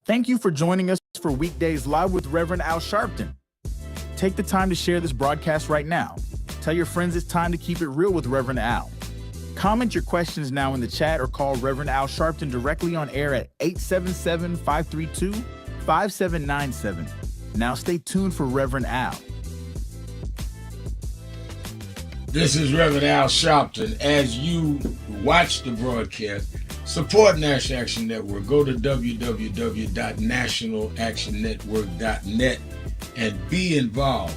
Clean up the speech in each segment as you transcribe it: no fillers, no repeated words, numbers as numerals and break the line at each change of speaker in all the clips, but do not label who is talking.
Thank you for joining us for Weekdays Live with Reverend Al Sharpton. Take the time to share this broadcast right now. Tell your friends it's time to keep it real with Reverend Al. Comment your questions now in the chat or call Reverend Al Sharpton directly on air at 877-532-5797. Now stay tuned for Reverend Al.
This is Reverend Al Sharpton. As you watch the broadcast, support National Action Network. Go to www.nationalactionnetwork.net and be involved.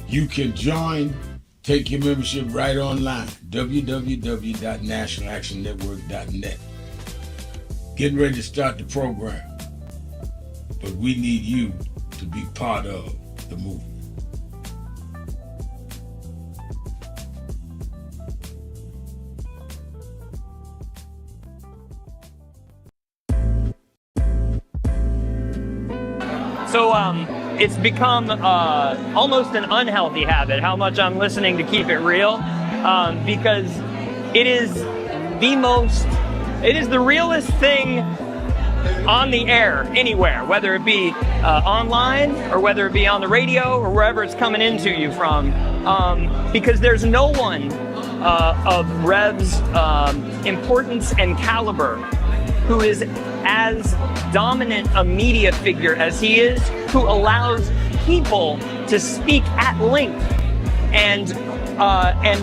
You can join, take your membership right online, www.nationalactionnetwork.net. Getting ready to start the program, but we need you to be part of the movement.
So it's become almost an unhealthy habit how much I'm listening to Keep It Real, because it is the realest thing on the air anywhere, whether it be online or whether it be on the radio or wherever it's coming into you from, because there's no one of Rev's importance and caliber who is as dominant a media figure as he is, who allows people to speak at length, and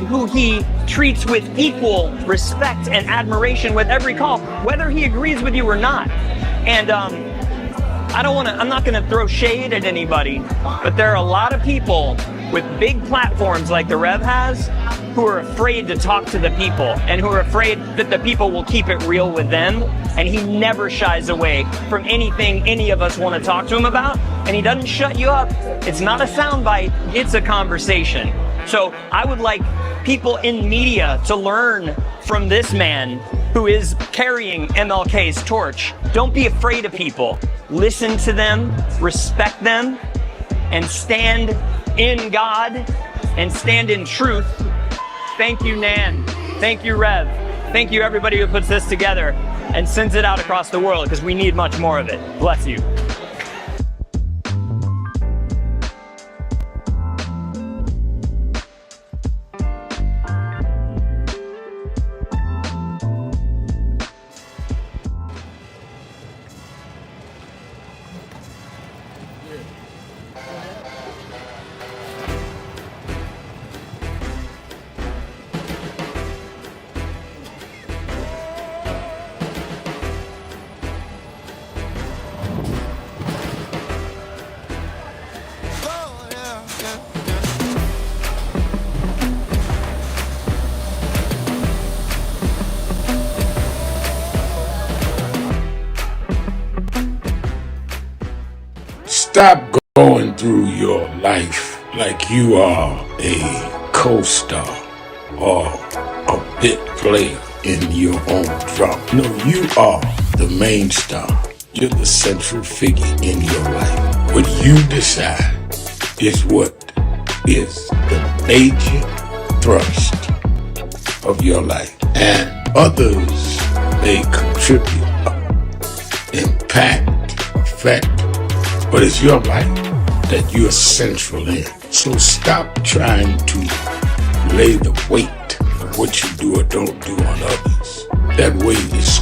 who he treats with equal respect and admiration with every call, whether he agrees with you or not. And I'm not gonna throw shade at anybody, but there are a lot of people with big platforms like the Rev has who are afraid to talk to the people and who are afraid that the people will keep it real with them. And he never shies away from anything any of us want to talk to him about. And he doesn't shut you up. It's not a soundbite, it's a conversation. So I would like people in media to learn from this man who is carrying MLK's torch. Don't be afraid of people. Listen to them, respect them, and stand in God and stand in truth. Thank you, Nan. Thank you, Rev. Thank you, everybody who puts this together and sends it out across the world, because we need much more of it. Bless you.
Stop going through your life like you are a co-star or a bit player in your own drama. No, you are the main star. You're the central figure in your life. What you decide is what is the major thrust of your life. And others may contribute, impact, affect, but it's your life that you're central in. So stop trying to lay the weight of what you do or don't do on others. That weight is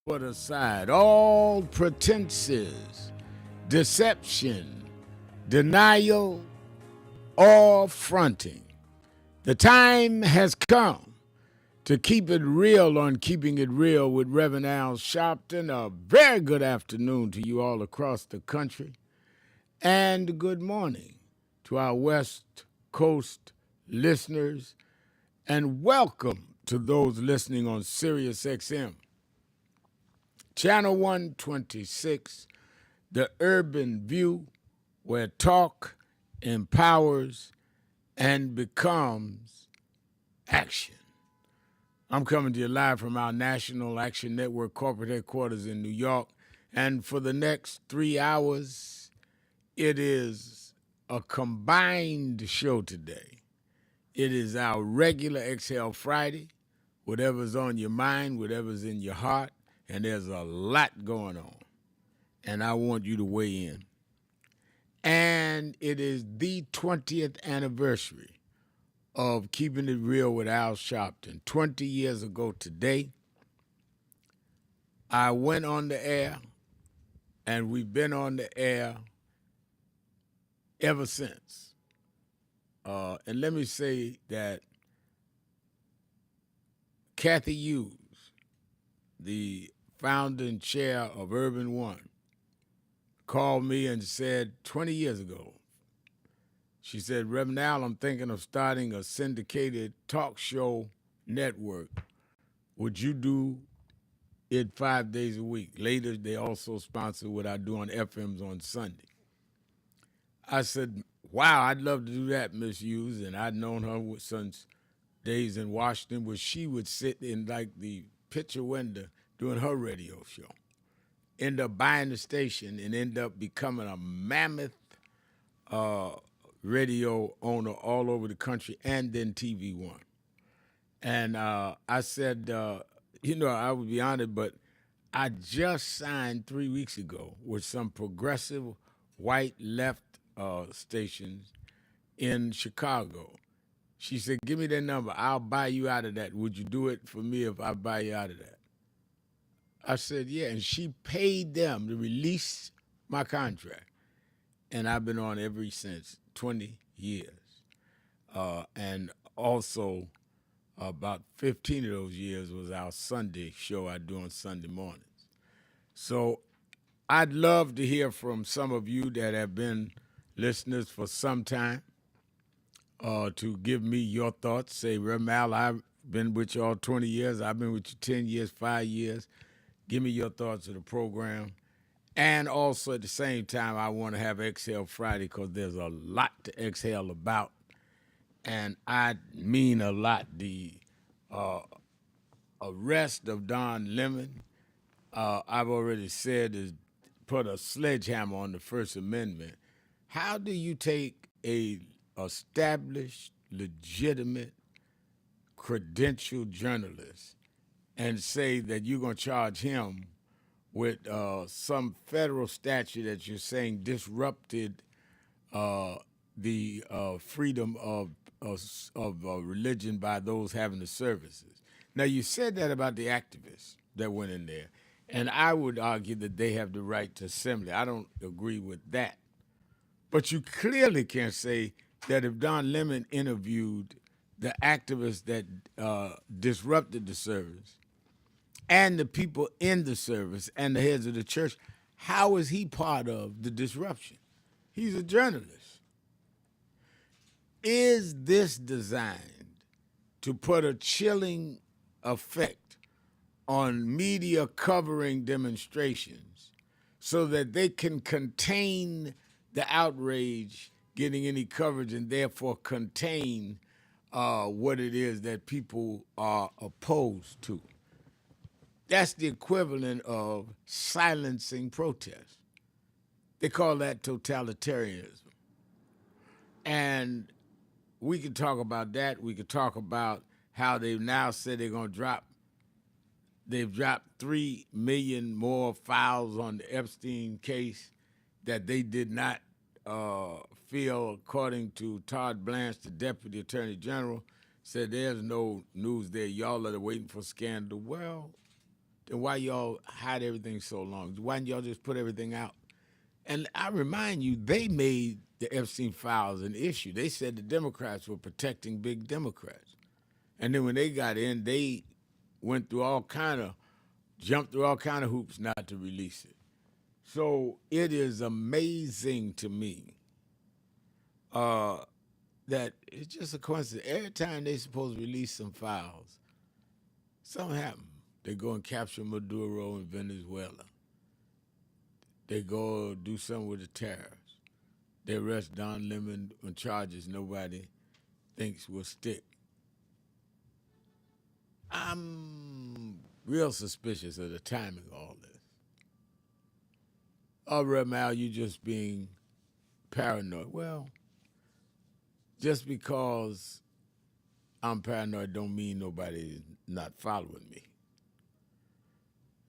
put aside all pretenses, deception, denial, or fronting. The time has come to keep it real on Keeping It Real with Reverend Al Sharpton. A very good afternoon to you all across the country, and good morning to our West Coast listeners, and welcome to those listening on Sirius XM, Channel 126, The Urban View, where talk empowers and becomes action. I'm coming to you live from our National Action Network corporate headquarters in New York, and for the next 3 hours, It is a combined show today. It is our regular Exhale Friday, whatever's on your mind, whatever's in your heart, and there's a lot going on. And I want you to weigh in. And it is the 20th anniversary of Keeping It Real with Al Sharpton. 20 years ago today, I went on the air, and we've been on the air ever since. And let me say that Kathy Hughes, the founding chair of Urban One, called me and said 20 years ago, she said, Reverend Al, I'm thinking of starting a syndicated talk show network. Would you do it 5 days a week? Later, they also sponsor what I do on FMs on Sunday. I said, wow, I'd love to do that, Miss Hughes. And I'd known her since days in Washington where she would sit in like the picture window doing her radio show. End up buying the station and end up becoming a mammoth radio owner all over the country and then TV One. And I said, I would be honored, but I just signed 3 weeks ago with some progressive white left stations in Chicago. She said, give me their number. I'll buy you out of that. Would you do it for me if I buy you out of that? I said, yeah. And she paid them to release my contract. And I've been on ever since, 20 years. And also, about 15 of those years was our Sunday show I do on Sunday mornings. So I'd love to hear from some of you that have been listeners for some time to give me your thoughts. Say, Reverend Al, I've been with you all 20 years. I've been with you 10 years, 5 years. Give me your thoughts of the program. And also at the same time, I want to have Exhale Friday because there's a lot to exhale about. And I mean a lot. The arrest of Don Lemon, I've already said, is put a sledgehammer on the First Amendment. How do you take a established, legitimate, credentialed journalist and say that you're going to charge him with some federal statute that you're saying disrupted the freedom of religion by those having the services? Now, you said that about the activists that went in there, and I would argue that they have the right to assembly. I don't agree with that. But you clearly can't say that if Don Lemon interviewed the activists that disrupted the service and the people in the service and the heads of the church, how is he part of the disruption? He's a journalist. Is this designed to put a chilling effect on media covering demonstrations so that they can contain the outrage getting any coverage and therefore contain what it is that people are opposed to? That's the equivalent of silencing protest. They call that totalitarianism. And we can talk about that. We could talk about how they've now said they're going to drop. They've dropped 3 million more files on the Epstein case that they did not feel, according to Todd Blanche, the Deputy Attorney General, said there's no news there. Y'all are waiting for scandal. Well, then why y'all hide everything so long? Why didn't y'all just put everything out? And I remind you, they made the Epstein files an issue. They said the Democrats were protecting big Democrats. And then when they got in, they jumped through all kind of hoops not to release it. So it is amazing to me that it's just a coincidence. Every time they're supposed to release some files, something happens. They go and capture Maduro in Venezuela. They go do something with the tariffs. They arrest Don Lemon on charges nobody thinks will stick. I'm real suspicious of the timing of all this. Oh, Reverend Al, you just being paranoid. Well, just because I'm paranoid don't mean nobody's not following me.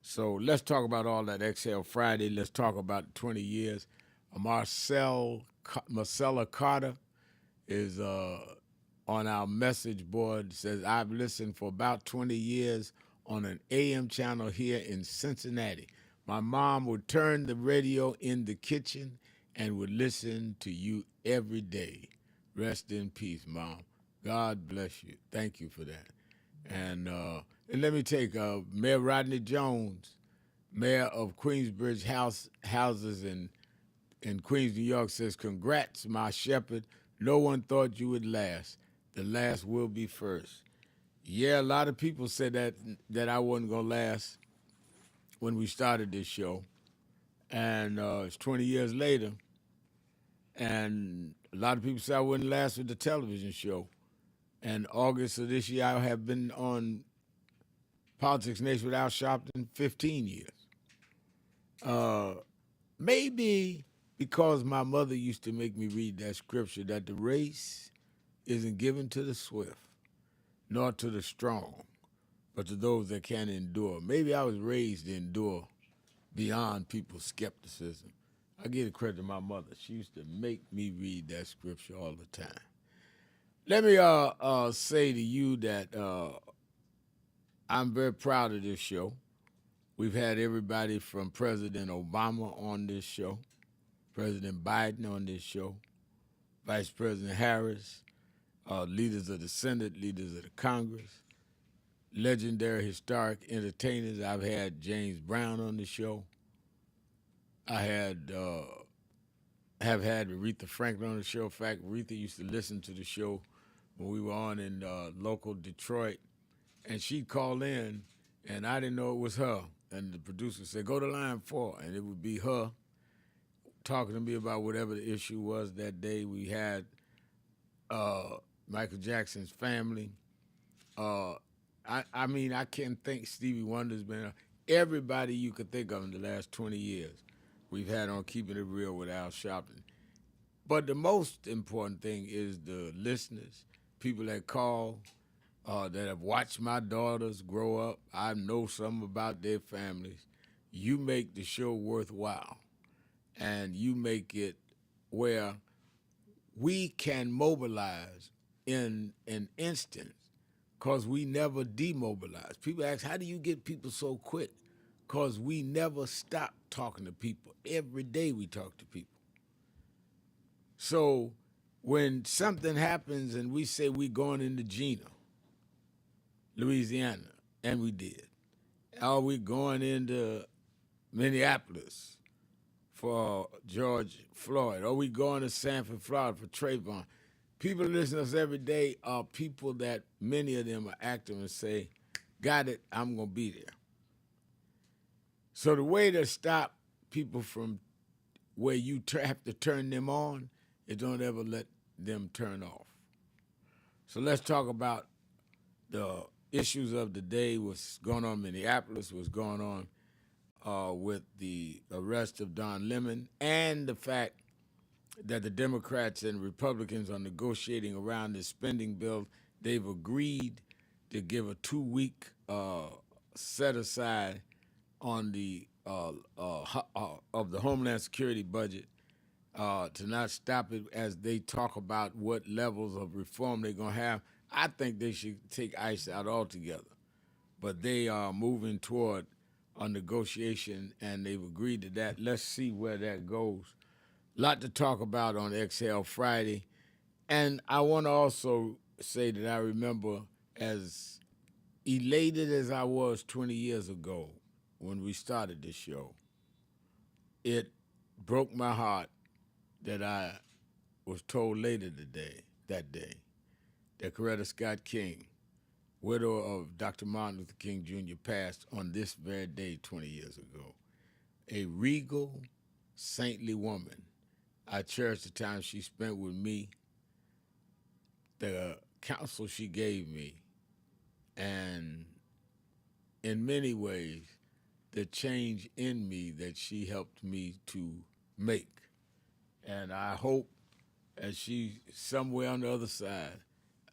So let's talk about all that Exhale Friday. Let's talk about 20 years. Marcella Carter is on our message board. Says, I've listened for about 20 years on an AM channel here in Cincinnati. My mom would turn the radio in the kitchen and would listen to you every day. Rest in peace, Mom. God bless you. Thank you for that. And let me take Mayor Rodney Jones, mayor of Queensbridge Houses in Queens, New York, says, congrats, my shepherd. No one thought you would last. The last will be first. Yeah, a lot of people said that I wasn't going to last when we started this show. And it's 20 years later. And a lot of people said I wouldn't last with the television show. And August of this year, I have been on Politics Nation with Al Sharpton 15 years. Maybe because my mother used to make me read that scripture that the race isn't given to the swift, nor to the strong, but to those that can endure. Maybe I was raised to endure beyond people's skepticism. I give the credit to my mother. She used to make me read that scripture all the time. Let me say to you that I'm very proud of this show. We've had everybody from President Obama on this show, President Biden on this show, Vice President Harris, leaders of the Senate, leaders of the Congress, legendary historic entertainers. I've had James Brown on the show. I have had Aretha Franklin on the show. In fact, Aretha used to listen to the show when we were on in local Detroit, and she'd call in, and I didn't know it was her. And the producer said, go to line 4, and it would be her talking to me about whatever the issue was that day. We had Michael Jackson's family. I mean, I can't think Stevie Wonder's been, everybody you could think of in the last 20 years we've had on Keeping It Real with Al Sharpton. But the most important thing is the listeners, people that call, that have watched my daughters grow up. I know something about their families. You make the show worthwhile, and you make it where we can mobilize in an instant because we never demobilize. People ask, how do you get people so quick? Because we never stop talking to people. Every day we talk to people. So when something happens and we say we're going into Gina, Louisiana, and we did. Are we going into Minneapolis for George Floyd? Are we going to Sanford, Florida for Trayvon? People that listen to us every day are people that many of them are active and say, got it, I'm going to be there. So the way to stop people from where you have to turn them on is don't ever let them turn off. So let's talk about the issues of the day, what's going on in Minneapolis, what's going on with the arrest of Don Lemon, and the fact that the Democrats and Republicans are negotiating around this spending bill. They've agreed to give a 2-week set aside on the of the Homeland Security budget to not stop it as they talk about what levels of reform they're going to have. I think they should take ICE out altogether. But they are moving toward a negotiation, and they've agreed to that. Let's see where that goes. A lot to talk about on Exhale Friday. And I want to also say that I remember as elated as I was 20 years ago when we started this show, it broke my heart that I was told later that day, that Coretta Scott King, widow of Dr. Martin Luther King Jr., passed on this very day 20 years ago. A regal, saintly woman. I cherish the time she spent with me, the counsel she gave me, and in many ways, the change in me that she helped me to make. And I hope, as she's somewhere on the other side,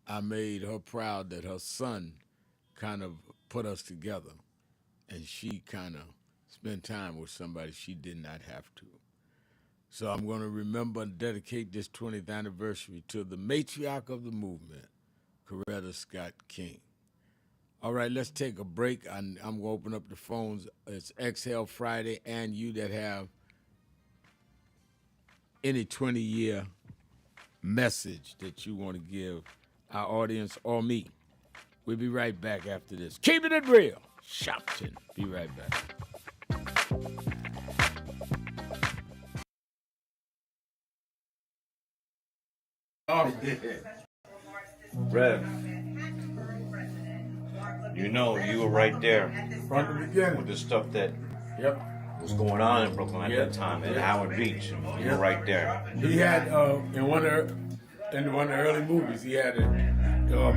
I made her proud that her son kind of put us together, and she kind of spent time with somebody she did not have to. So I'm going to remember and dedicate this 20th anniversary to the matriarch of the movement, Coretta Scott King. All right, let's take a break. I'm going to open up the phones. It's Exhale Friday, and you that have any 20-year message that you want to give our audience or me. We'll be right back after this. Keeping it real. Shopton. Be right back.
Oh, Rev, you know you were right there
From the beginning.
with the stuff that
Yep.
was going on in Brooklyn at
Yeah.
that time, at
Yeah.
Howard Beach. You were right there.
He had in one of the early movies, he had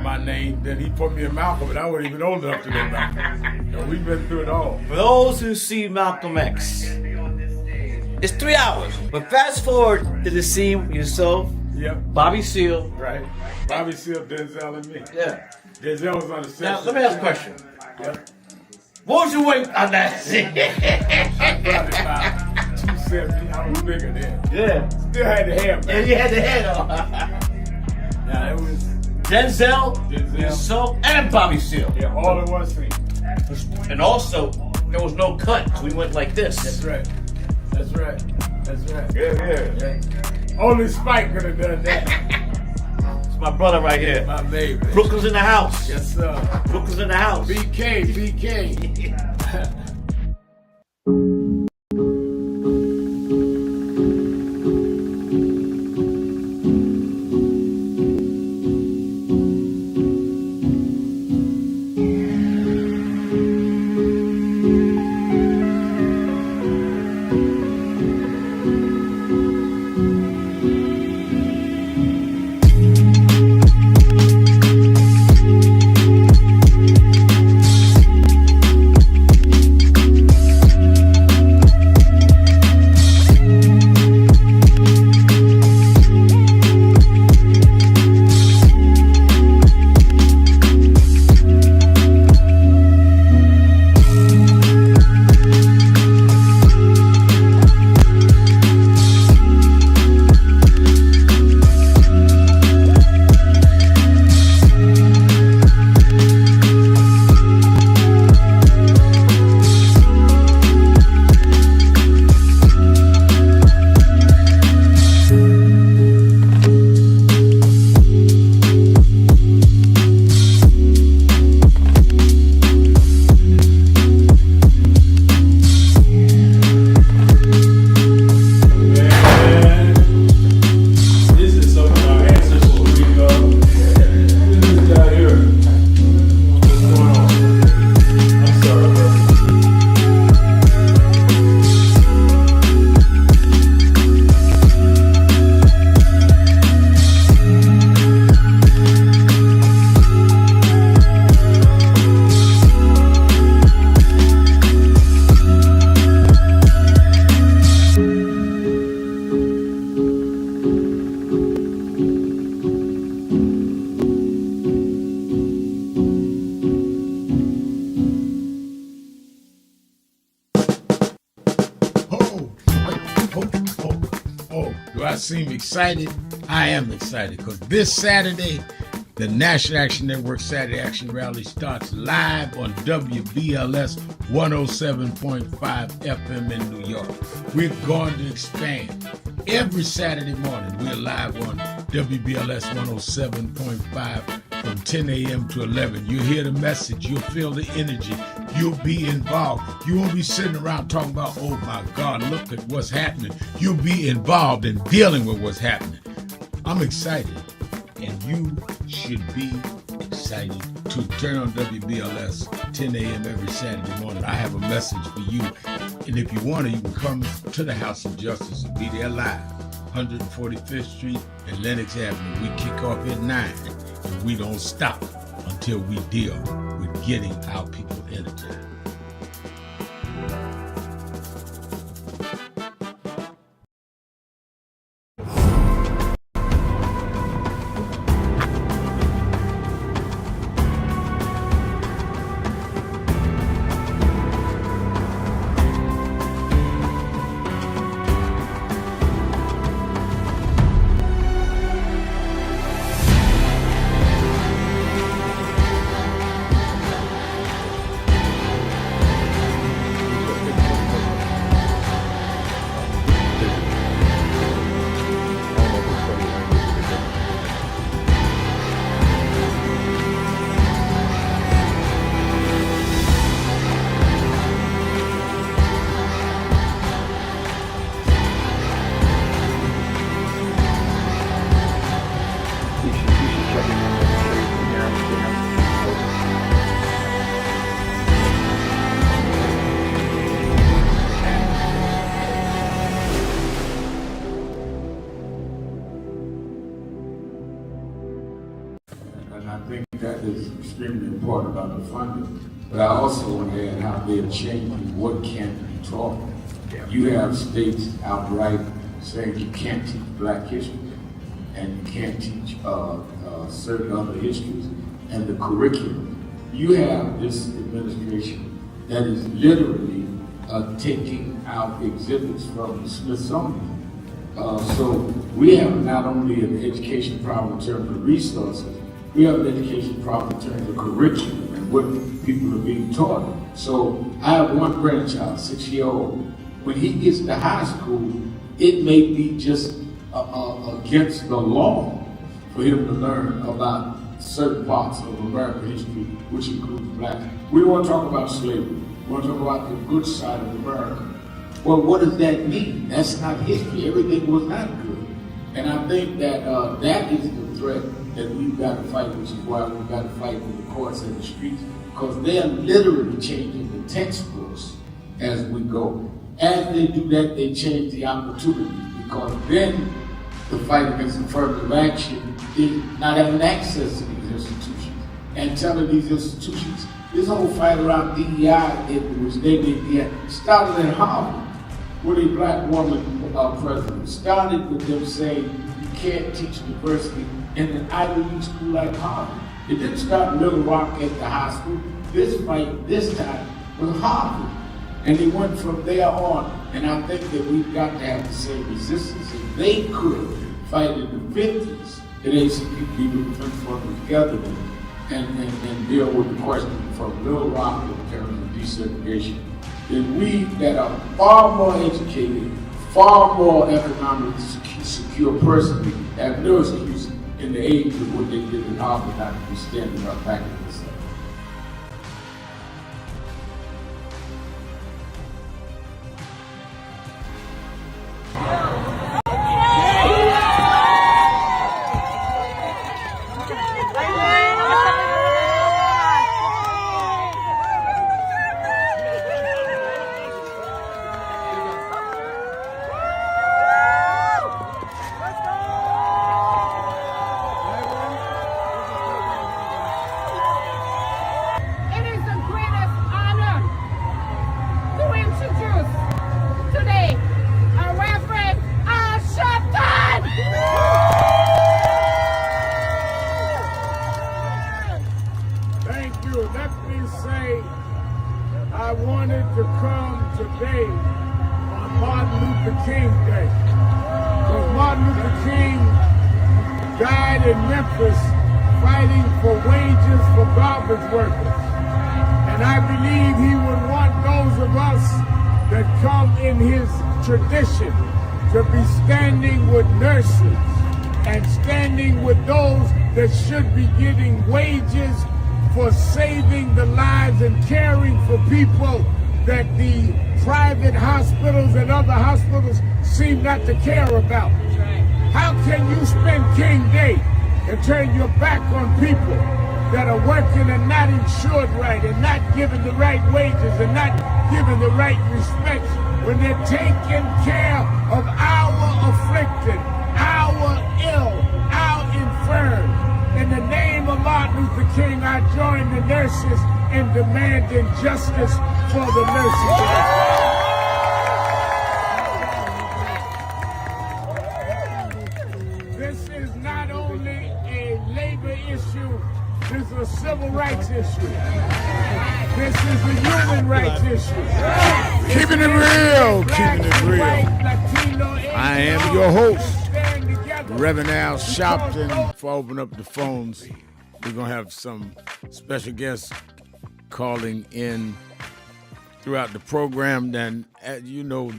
my name. Then he put me in Malcolm, and I wasn't even old enough to know Malcolm. So we've been through it all.
For those who see Malcolm X, it's 3 hours. But fast forward to the scene with yourself,
Yep.
Bobby Seale.
Right. Bobby Seale, Denzel, and me.
Yeah.
Denzel was on the set.
Now let me ask a question.
Yep.
What was your weight on that scene?
Probably about 270. I was bigger then.
Yeah.
Still had the hair
Yeah,
back.
you had the head on.
Yeah, it was.
Denzel,
Denzel.
yourself, and Bobby Seale.
Yeah, all in one scene.
And also, there was no cut. So we went like this.
That's right. That's right. That's right.
Yeah.
Only Spike could have done that.
It's my brother right here.
My baby.
Brooklyn's in the house.
Yes, sir.
Brooklyn's in the house.
BK. Do I seem excited? I am excited because this Saturday, the National Action Network Saturday Action Rally starts live on WBLS 107.5 FM in New York. We're going to expand. Every Saturday morning, we're live on WBLS 107.5 from 10 a.m. to 11. You'll hear the message. You'll feel the energy. You'll be involved. You won't be sitting around talking about, oh my God, look at what's happening. You'll be involved in dealing with what's happening. I'm excited, and you should be excited to turn on WBLS 10 a.m. every Saturday morning. I have a message for you, and if you want to, you can come to the House of Justice and be there live, 145th Street and Lenox Avenue. We kick off at 9, and we don't stop until we deal with getting our people energized. extremely important about the funding. But I also want to add how they're changing what can be taught. You have states outright saying you can't teach Black history and you can't teach certain other histories and the curriculum. You have this administration that is literally taking out exhibits from the Smithsonian. So we have not only an education problem in terms of resources, we have an education problem in terms of curriculum and what people are being taught. So I have one grandchild, 6-year-old. When he gets to high school, it may be just against the law for him to learn about certain parts of American history, which includes Blacks. We want to talk about slavery. We want to talk about the good side of America. Well, what does that mean? That's not history. Everything was not good. And I think that that is the threat that we've got to fight, which is why we've got to fight with the courts and the streets, because they're literally changing the textbooks as we go. As they do that, they change the opportunities, because then the fight against affirmative action is not having access to these institutions and telling these institutions, this whole fight around DEI, which they did, started in Harvard with a Black woman president. Started with them saying you can't teach diversity in an Ivy League school like Harvard. It didn't start in Little Rock at the high school. This fight, this time, was Harvard. And they went from there on. And I think that we've got to have the same resistance. If they could fight in the 50s, the ACP people Defense Fund together and deal with the question from Little Rock in terms of desegregation, then we that are far more educated, far more economically secure personally, have no excuse in the age of what they did in Harvard not to be standing up back in this.
I wanted to come today on Martin Luther King Day, because Martin Luther King died in Memphis fighting for wages for garbage workers. And I believe he would want those of us that come in his tradition to be standing with nurses and standing with those that should be getting wages for saving the lives and caring for people that the private hospitals and other hospitals seem not to care about. How can you spend King Day and turn your back on people that are working and not insured right and not given the right wages and not given the right respect when they're taking care of our afflicted, our ill, our infirm? In the name of Martin Luther King, I join the nurses in demanding justice for the nurses. This is not only a labor issue, this is a civil rights issue. This is a human rights issue.
Keeping it real, keeping it real. I am your host, Reverend Al Sharpton. Before I open up the phones, we're going to have some special guests calling in throughout the program. Then, as you know,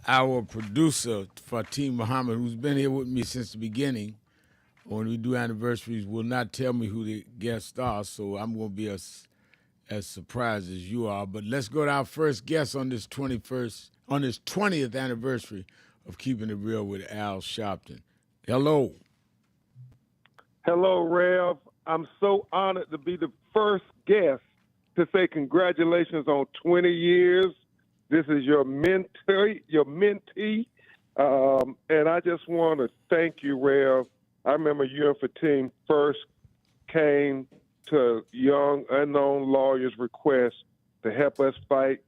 our producer, Fatim Muhammad, who's been here with me since the beginning, when we do anniversaries, will not tell me who the guests are, so I'm going to be as surprised as you are. But let's go to our first guest on this 20th anniversary of Keeping It Real with Al Sharpton. Hello.
Hello, Rev. I'm so honored to be the first guest to say congratulations on 20 years. This is your mentee, and I just want to thank you, Rev. I remember you and Fatim first came to young unknown lawyers' request to help us fight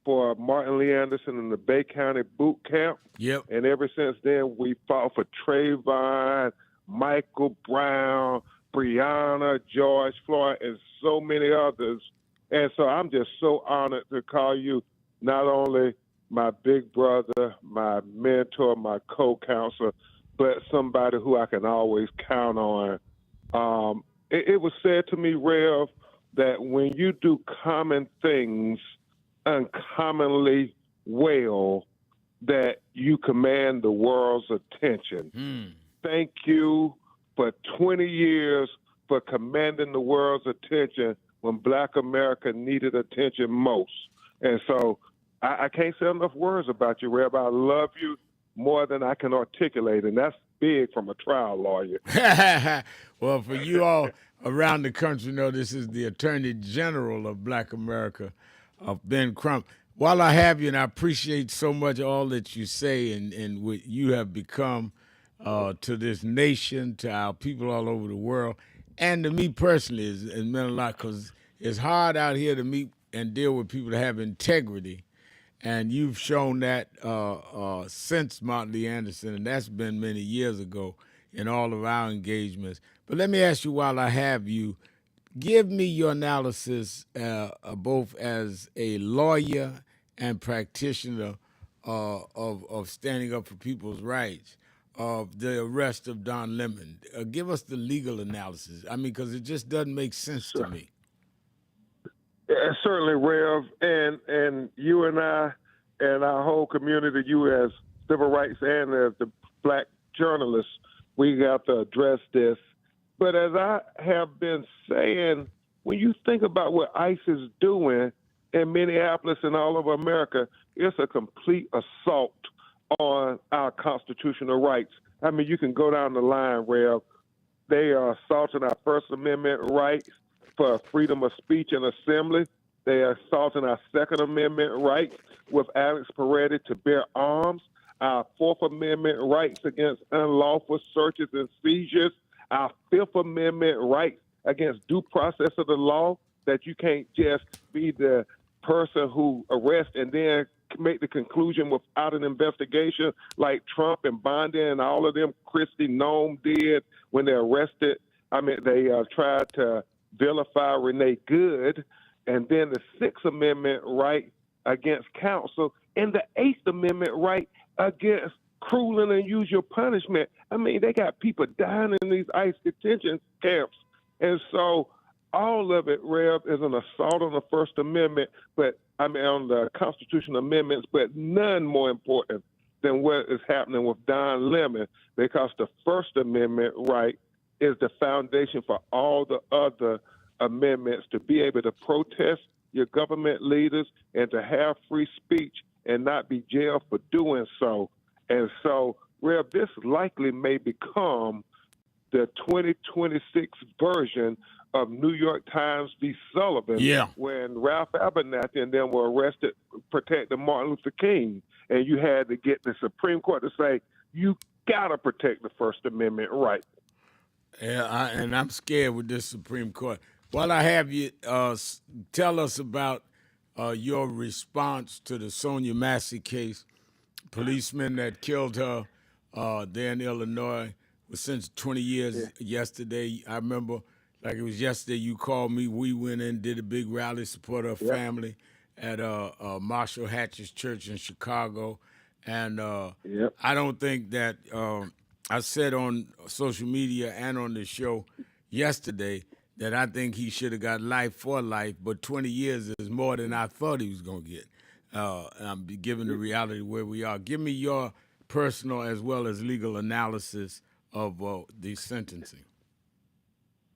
for Martin Lee Anderson in the Bay County boot camp.
Yep.
And ever since then, we fought for Trayvon, Michael Brown, Breonna, George Floyd, and so many others. And so I'm just so honored to call you not only my big brother, my mentor, my co-counselor, but somebody who I can always count on. It was said to me, Rev, that when you do common things uncommonly well, that you command the world's attention. Thank you for 20 years for commanding the world's attention when Black America needed attention most. And so I can't say enough words about you, Reb. I love you more than I can articulate, and that's big from a trial lawyer.
Well, for you all around the country, know this is the Attorney General of Black America, Ben Crump. While I have you, and I appreciate so much all that you say and what you have become to this nation, to our people all over the world, and to me personally, it meant a lot because it's hard out here to meet and deal with people that have integrity. And you've shown that since Martin Lee Anderson, and that's been many years ago in all of our engagements. But let me ask you while I have you, give me your analysis both as a lawyer and practitioner of standing up for people's rights, of the arrest of Don Lemon. Give us the legal analysis. I mean, because it just doesn't make sense to me.
Yeah, certainly, Rev, and you and I and our whole community, you as civil rights and as the Black journalists, we got to address this. But as I have been saying, when you think about what ICE is doing in Minneapolis and all over America, it's a complete assault on our constitutional rights. I mean, you can go down the line, Rev. They are assaulting our First Amendment rights for freedom of speech and assembly. They are assaulting our Second Amendment rights with Alex Peretti to bear arms, our Fourth Amendment rights against unlawful searches and seizures, our Fifth Amendment rights against due process of the law, that you can't just be the person who arrests and then make the conclusion without an investigation like Trump and Bondi and all of them, Christy Nome did when they arrested. I mean, they tried to vilify Renee Good, and then the Sixth Amendment right against counsel, and the Eighth Amendment right against cruel and unusual punishment. I mean, they got people dying in these ICE detention camps. And so all of it, Rev, is an assault on the First Amendment, but I mean on the constitutional amendments, but none more important than what is happening with Don Lemon, because the First Amendment right is the foundation for all the other amendments to be able to protest your government leaders and to have free speech and not be jailed for doing so. And so, Rev, this likely may become the 2026 version of New York Times v. Sullivan, when Ralph Abernathy and them were arrested protecting Martin Luther King. And you had to get the Supreme Court to say, you got to protect the First Amendment right.
Yeah, and I'm scared with this Supreme Court. While I have you, tell us about your response to the Sonia Massey case. Policeman that killed her there in Illinois was sentenced 20 years yesterday. I remember, like it was yesterday, you called me. We went in, did a big rally, support her family at Marshall Hatch's church in Chicago. And I don't think that I said on social media and on the show yesterday that I think he should have got life for life, but 20 years is more than I thought he was going to get. I'm given the reality where we are. Give me your personal as well as legal analysis of the sentencing.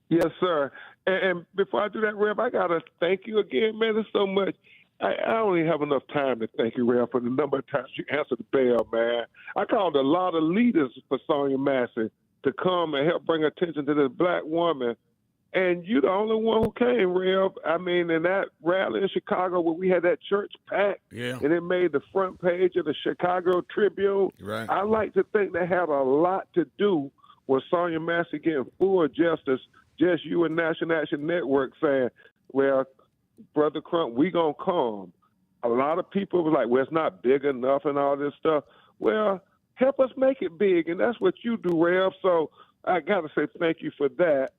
Yes, sir. And before I do that, Rev, I got to thank you again, man. There's so much. I don't even have enough time to thank you, Rev, for the number of times you answered the bell, man. I called a lot of leaders for Sonia Massey to come and help bring attention to this black woman. And you're the only one who came, Rev. I mean, in that rally in Chicago where we had that church packed, and it made the front page of the Chicago Tribune.
Right.
I like to think that had a lot to do with Sonia Massey getting full justice just you and National Action Network saying, well, Brother Crump, we going to come. A lot of people were like, well, it's not big enough and all this stuff. Well, help us make it big, and that's what you do, Rev. So I got to say thank you for that,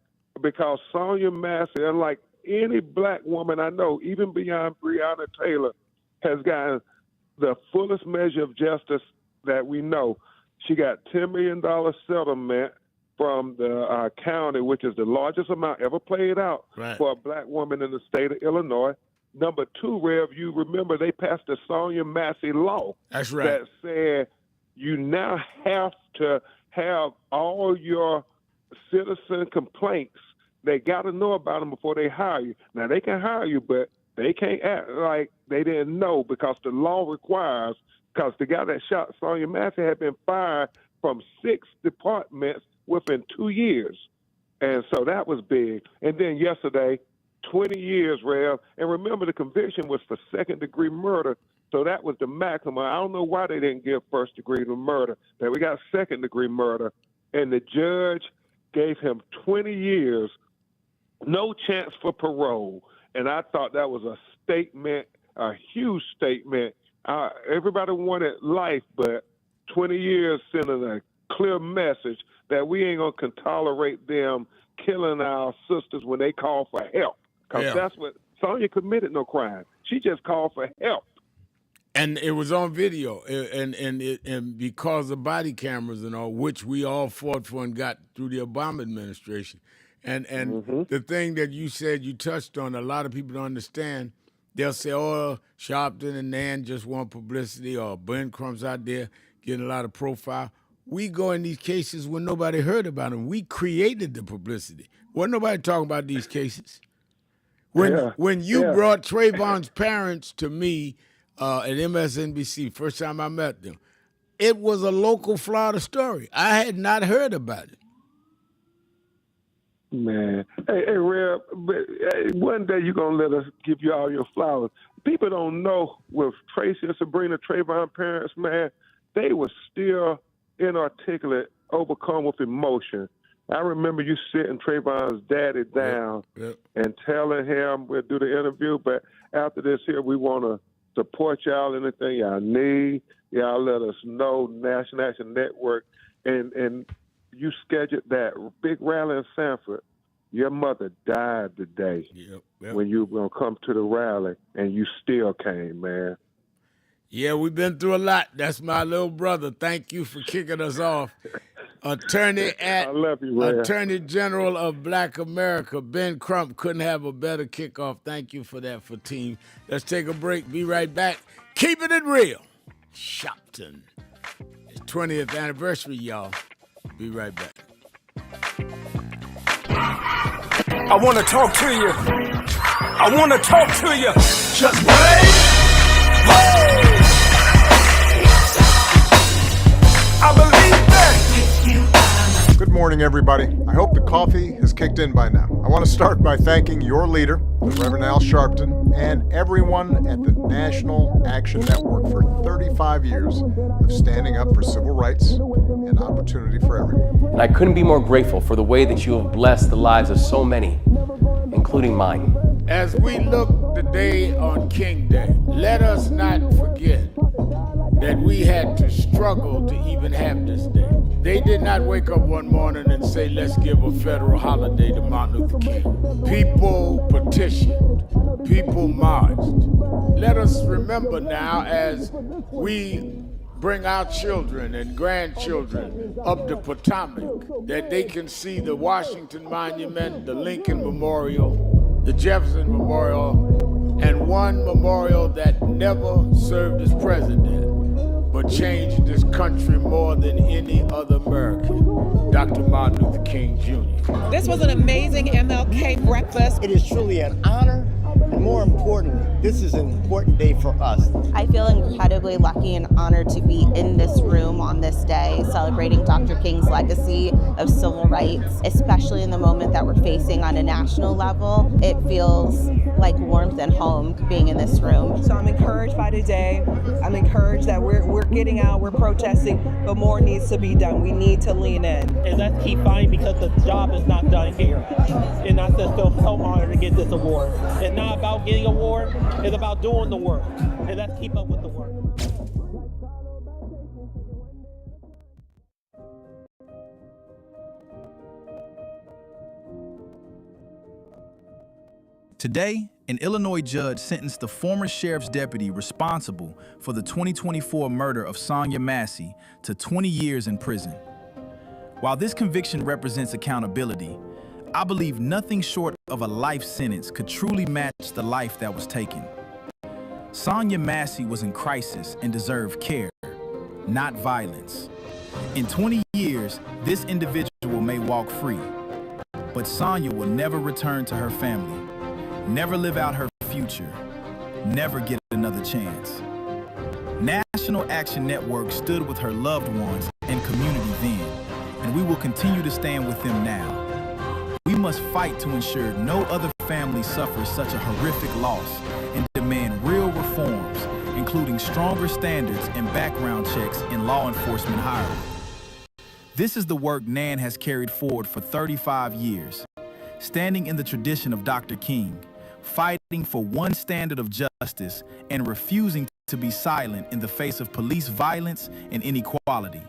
because Sonya Massey, unlike any black woman I know, even beyond Breonna Taylor, has gotten the fullest measure of justice that we know. She got $10 million settlement from the county, which is the largest amount ever played out for a black woman in the state of Illinois. Number two, Rev, you remember they passed the Sonya Massey law.
That's right.
That said you now have to have all your citizen complaints. They got to know about them before they hire you. Now, they can hire you, but they can't act like they didn't know, because the law requires, because the guy that shot Sonya Massey had been fired from 6 departments within 2 years. And so that was big. And then yesterday, 20 years, Rev. And remember, the conviction was for second-degree murder, so that was the maximum. I don't know why they didn't give first-degree murder. That we got second-degree murder. And the judge gave him 20 years, no chance for parole. And I thought that was a statement, a huge statement. Everybody wanted life, but 20 years sending a clear message that we ain't going to tolerate them killing our sisters when they call for help. Because that's what Sonya committed, no crime. She just called for help.
And it was on video, and because of body cameras and all, which we all fought for and got through the Obama administration. And the thing that you said you touched on, a lot of people don't understand. They'll say, oh, Sharpton and Nan just want publicity, or Ben Crump's out there getting a lot of profile. We go in these cases when nobody heard about them. We created the publicity. Wasn't nobody talking about these cases. When you brought Trayvon's parents to me at MSNBC, first time I met them, it was a local Florida story. I had not heard about it.
Man, hey, Rev, one day you're going to let us give you all your flowers. People don't know, with Tracy and Sabrina, Trayvon parents, man, they were still inarticulate, overcome with emotion. I remember you sitting Trayvon's daddy down and telling him we'll do the interview, but after this here, we want to support y'all, anything y'all need. Y'all let us know, National Action Network. And you scheduled that big rally in Sanford. Your mother died today when you were going to come to the rally, and you still came, man.
Yeah, we've been through a lot. That's my little brother. Thank you for kicking us off. Attorney General of Black America, Ben Crump, couldn't have a better kickoff. Thank you for that, for team. Let's take a break. Be right back. Keeping it real. Shopton. It's 20th anniversary, y'all. Be right back.
I want to talk to you. I want to talk to you. Just wait. I believe that.
Good morning, everybody. I hope the coffee has kicked in by now. I want to start by thanking your leader, the Reverend Al Sharpton, and everyone at the National Action Network for 35 years of standing up for civil rights and opportunity for everyone.
And I couldn't be more grateful for the way that you have blessed the lives of so many, including mine.
As we look today on King Day, let us not forget that we had to struggle to even have this day. They did not wake up one morning and say, let's give a federal holiday to Martin Luther King. People petitioned, people marched. Let us remember now, as we bring our children and grandchildren up the Potomac, that they can see the Washington Monument, the Lincoln Memorial, the Jefferson Memorial, and one memorial that never served as president, but changed this country more than any other American, Dr. Martin Luther King Jr.
This was an amazing MLK breakfast.
It is truly an honor, and more importantly,
This is an important day for us.
I feel incredibly lucky and honored to be in this room on this day celebrating Dr. King's legacy of civil rights, especially in the moment that we're facing on a national level. It feels like warmth and home being in this room.
So I'm encouraged by today. I'm encouraged that we're getting out, we're protesting, but more needs to be done. We need to lean in.
And let's keep fighting because the job is not done here. And I just feel so honored to get this award. It's not about getting an award, it's about doing the work. And let's keep up with the work.
Today, an Illinois judge sentenced the former sheriff's deputy responsible for the 2024 murder of Sonya Massey to 20 years in prison. While this conviction represents accountability, I believe nothing short of a life sentence could truly match the life that was taken. Sonya Massey was in crisis and deserved care, not violence. In 20 years, this individual may walk free, but Sonya will never return to her family, never live out her future, never get another chance. National Action Network stood with her loved ones and community then, and we will continue to stand with them now. We must fight to ensure no other family suffers such a horrific loss and demand real reforms, including stronger standards and background checks in law enforcement hiring. This is the work NAN has carried forward for 35 years, standing in the tradition of Dr. King, fighting for one standard of justice and refusing to be silent in the face of police violence and inequality.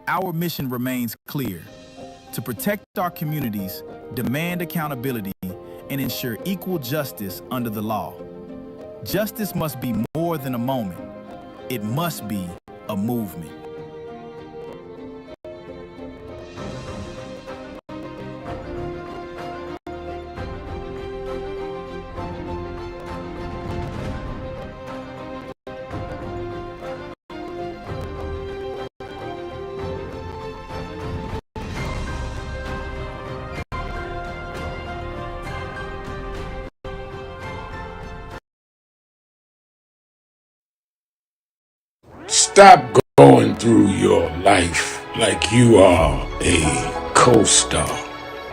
Our mission remains clear: to protect our communities, demand accountability, and ensure equal justice under the law. Justice must be more than a moment. It must be a movement.
Stop going through your life like you are a co-star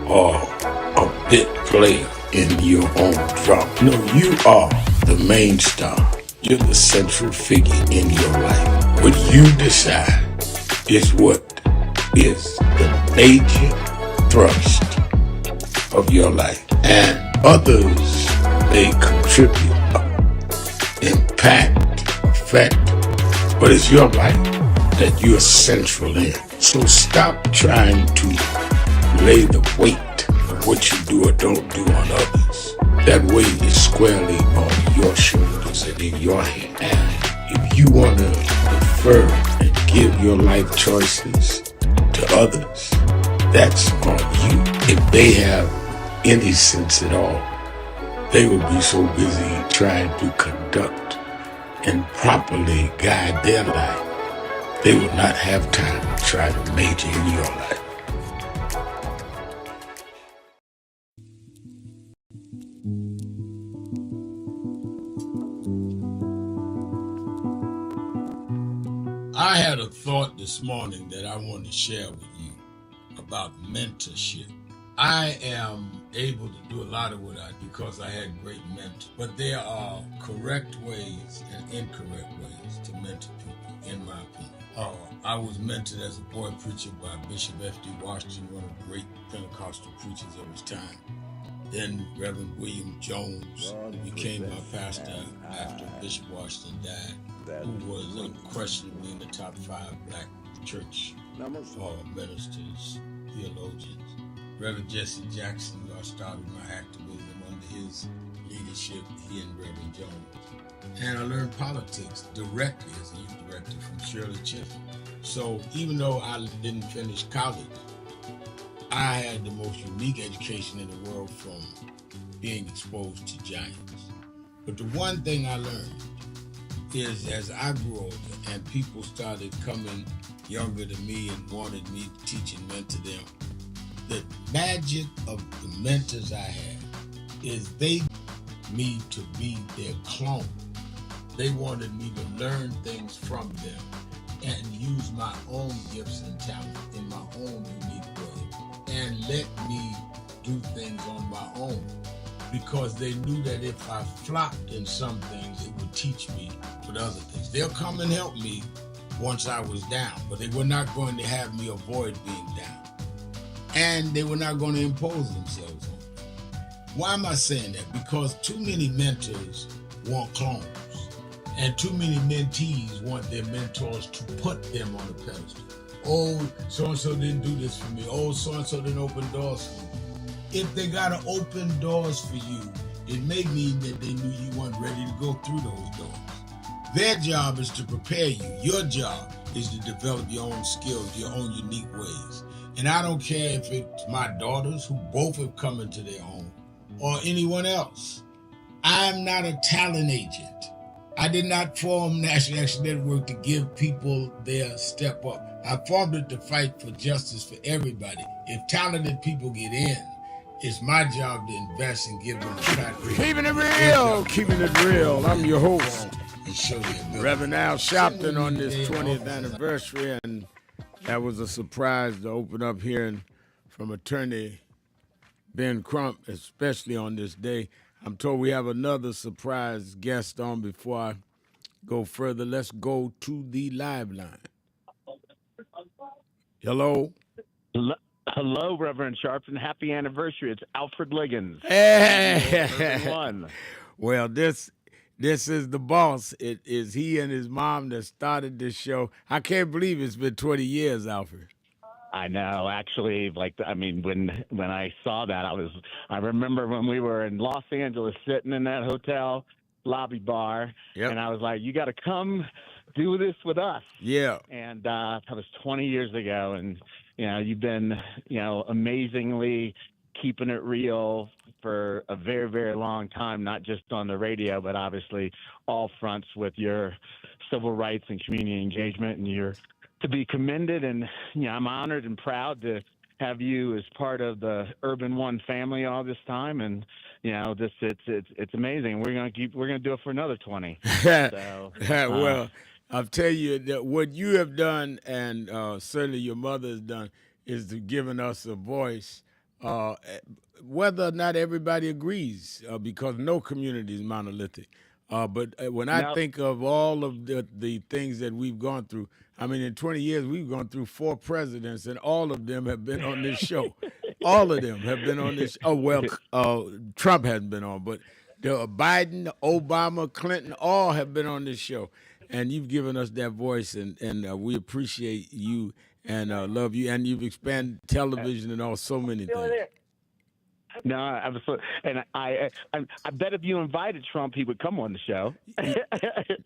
or a bit player in your own drama. No, you are the main star. You're the central figure in your life. What you decide is what is the major thrust of your life. And others, they contribute, impact, affect, but it's your life that you're central in. So stop trying to lay the weight of what you do or don't do on others. That weight is squarely on your shoulders and in your hand. And if you want to defer and give your life choices to others, that's on you. If they have any sense at all, they will be so busy trying to conduct and properly guide their life, they will not have time to try to major in your life. I had a thought this morning that I want to share with you about mentorship. I am able to do a lot of what I do because I had great mentors. But there are correct ways and incorrect ways to mentor people, in my opinion. I was mentored as a boy preacher by Bishop F.D. Washington, one of the great Pentecostal preachers of his time. Then Reverend William Jones, who became my pastor after Bishop Washington died, who was unquestionably in the top 5 black church ministers, theologians. Reverend Jesse Jackson, who I started my activism under his leadership, he and Reverend Jones. And I learned politics directly as a youth director from Shirley Chisholm. So even though I didn't finish college, I had the most unique education in the world from being exposed to giants. But the one thing I learned is as I grew older and people started coming younger than me and wanted me to teach and mentor them, the magic of the mentors I had is they me to be their clone. They wanted me to learn things from them and use my own gifts and talent in my own unique way and let me do things on my own, because they knew that if I flopped in some things, it would teach me for the other things. They'll come and help me once I was down, but they were not going to have me avoid being down. And they were not going to impose themselves on me. Why am I saying that? Because too many mentors want clones, and too many mentees want their mentors to put them on a pedestal. Oh, so-and-so didn't do this for me. Oh, so-and-so didn't open doors for me. If they got to open doors for you, it may mean that they knew you weren't ready to go through those doors. Their job is to prepare you. Your job is to develop your own skills, your own unique ways. And I don't care if it's my daughters, who both have come into their own, or anyone else. I'm not a talent agent. I did not form National Action Network to give people their step up. I formed it to fight for justice for everybody. If talented people get in, it's my job to invest and give them a platform. Keeping it real, keeping it real. I'm your host, and show their ability.
Reverend Al Sharpton on this 20th anniversary, and that was a surprise to open up hearing from Attorney Ben Crump, especially on this day. I'm told we have another surprise guest on before I go further. Let's go to the live line. Hello?
Hello, Reverend Sharpton. Happy anniversary. It's Alfred Liggins.
Hey.
One.
Well, this is the boss. It is he and his mom that started this show. I can't believe it's been 20 years, Alfred.
I know. Actually, when I saw that, I remember when we were in Los Angeles sitting in that hotel lobby bar, and I was like, you got to come do this with us.
Yeah.
And that was 20 years ago, and you've been, amazingly keeping it real for a very, very long time, not just on the radio, but obviously all fronts with your civil rights and community engagement, and you're to be commended. And I'm honored and proud to have you as part of the Urban One family all this time. And it's amazing. We're gonna do it for another 20. So,
well, I'll tell you that what you have done, and certainly your mother has done, is to giving us a voice, whether or not everybody agrees, because no community is monolithic. But when I think of all of the things that we've gone through, I mean, in 20 years, we've gone through 4 presidents, and all of them have been on this show. All of them have been on this. Oh, well, Trump hasn't been on, but Biden, Obama, Clinton, all have been on this show. And you've given us that voice, and we appreciate you and love you. And you've expanded television and all so many things.
No, absolutely. And I bet if you invited Trump, he would come on the show.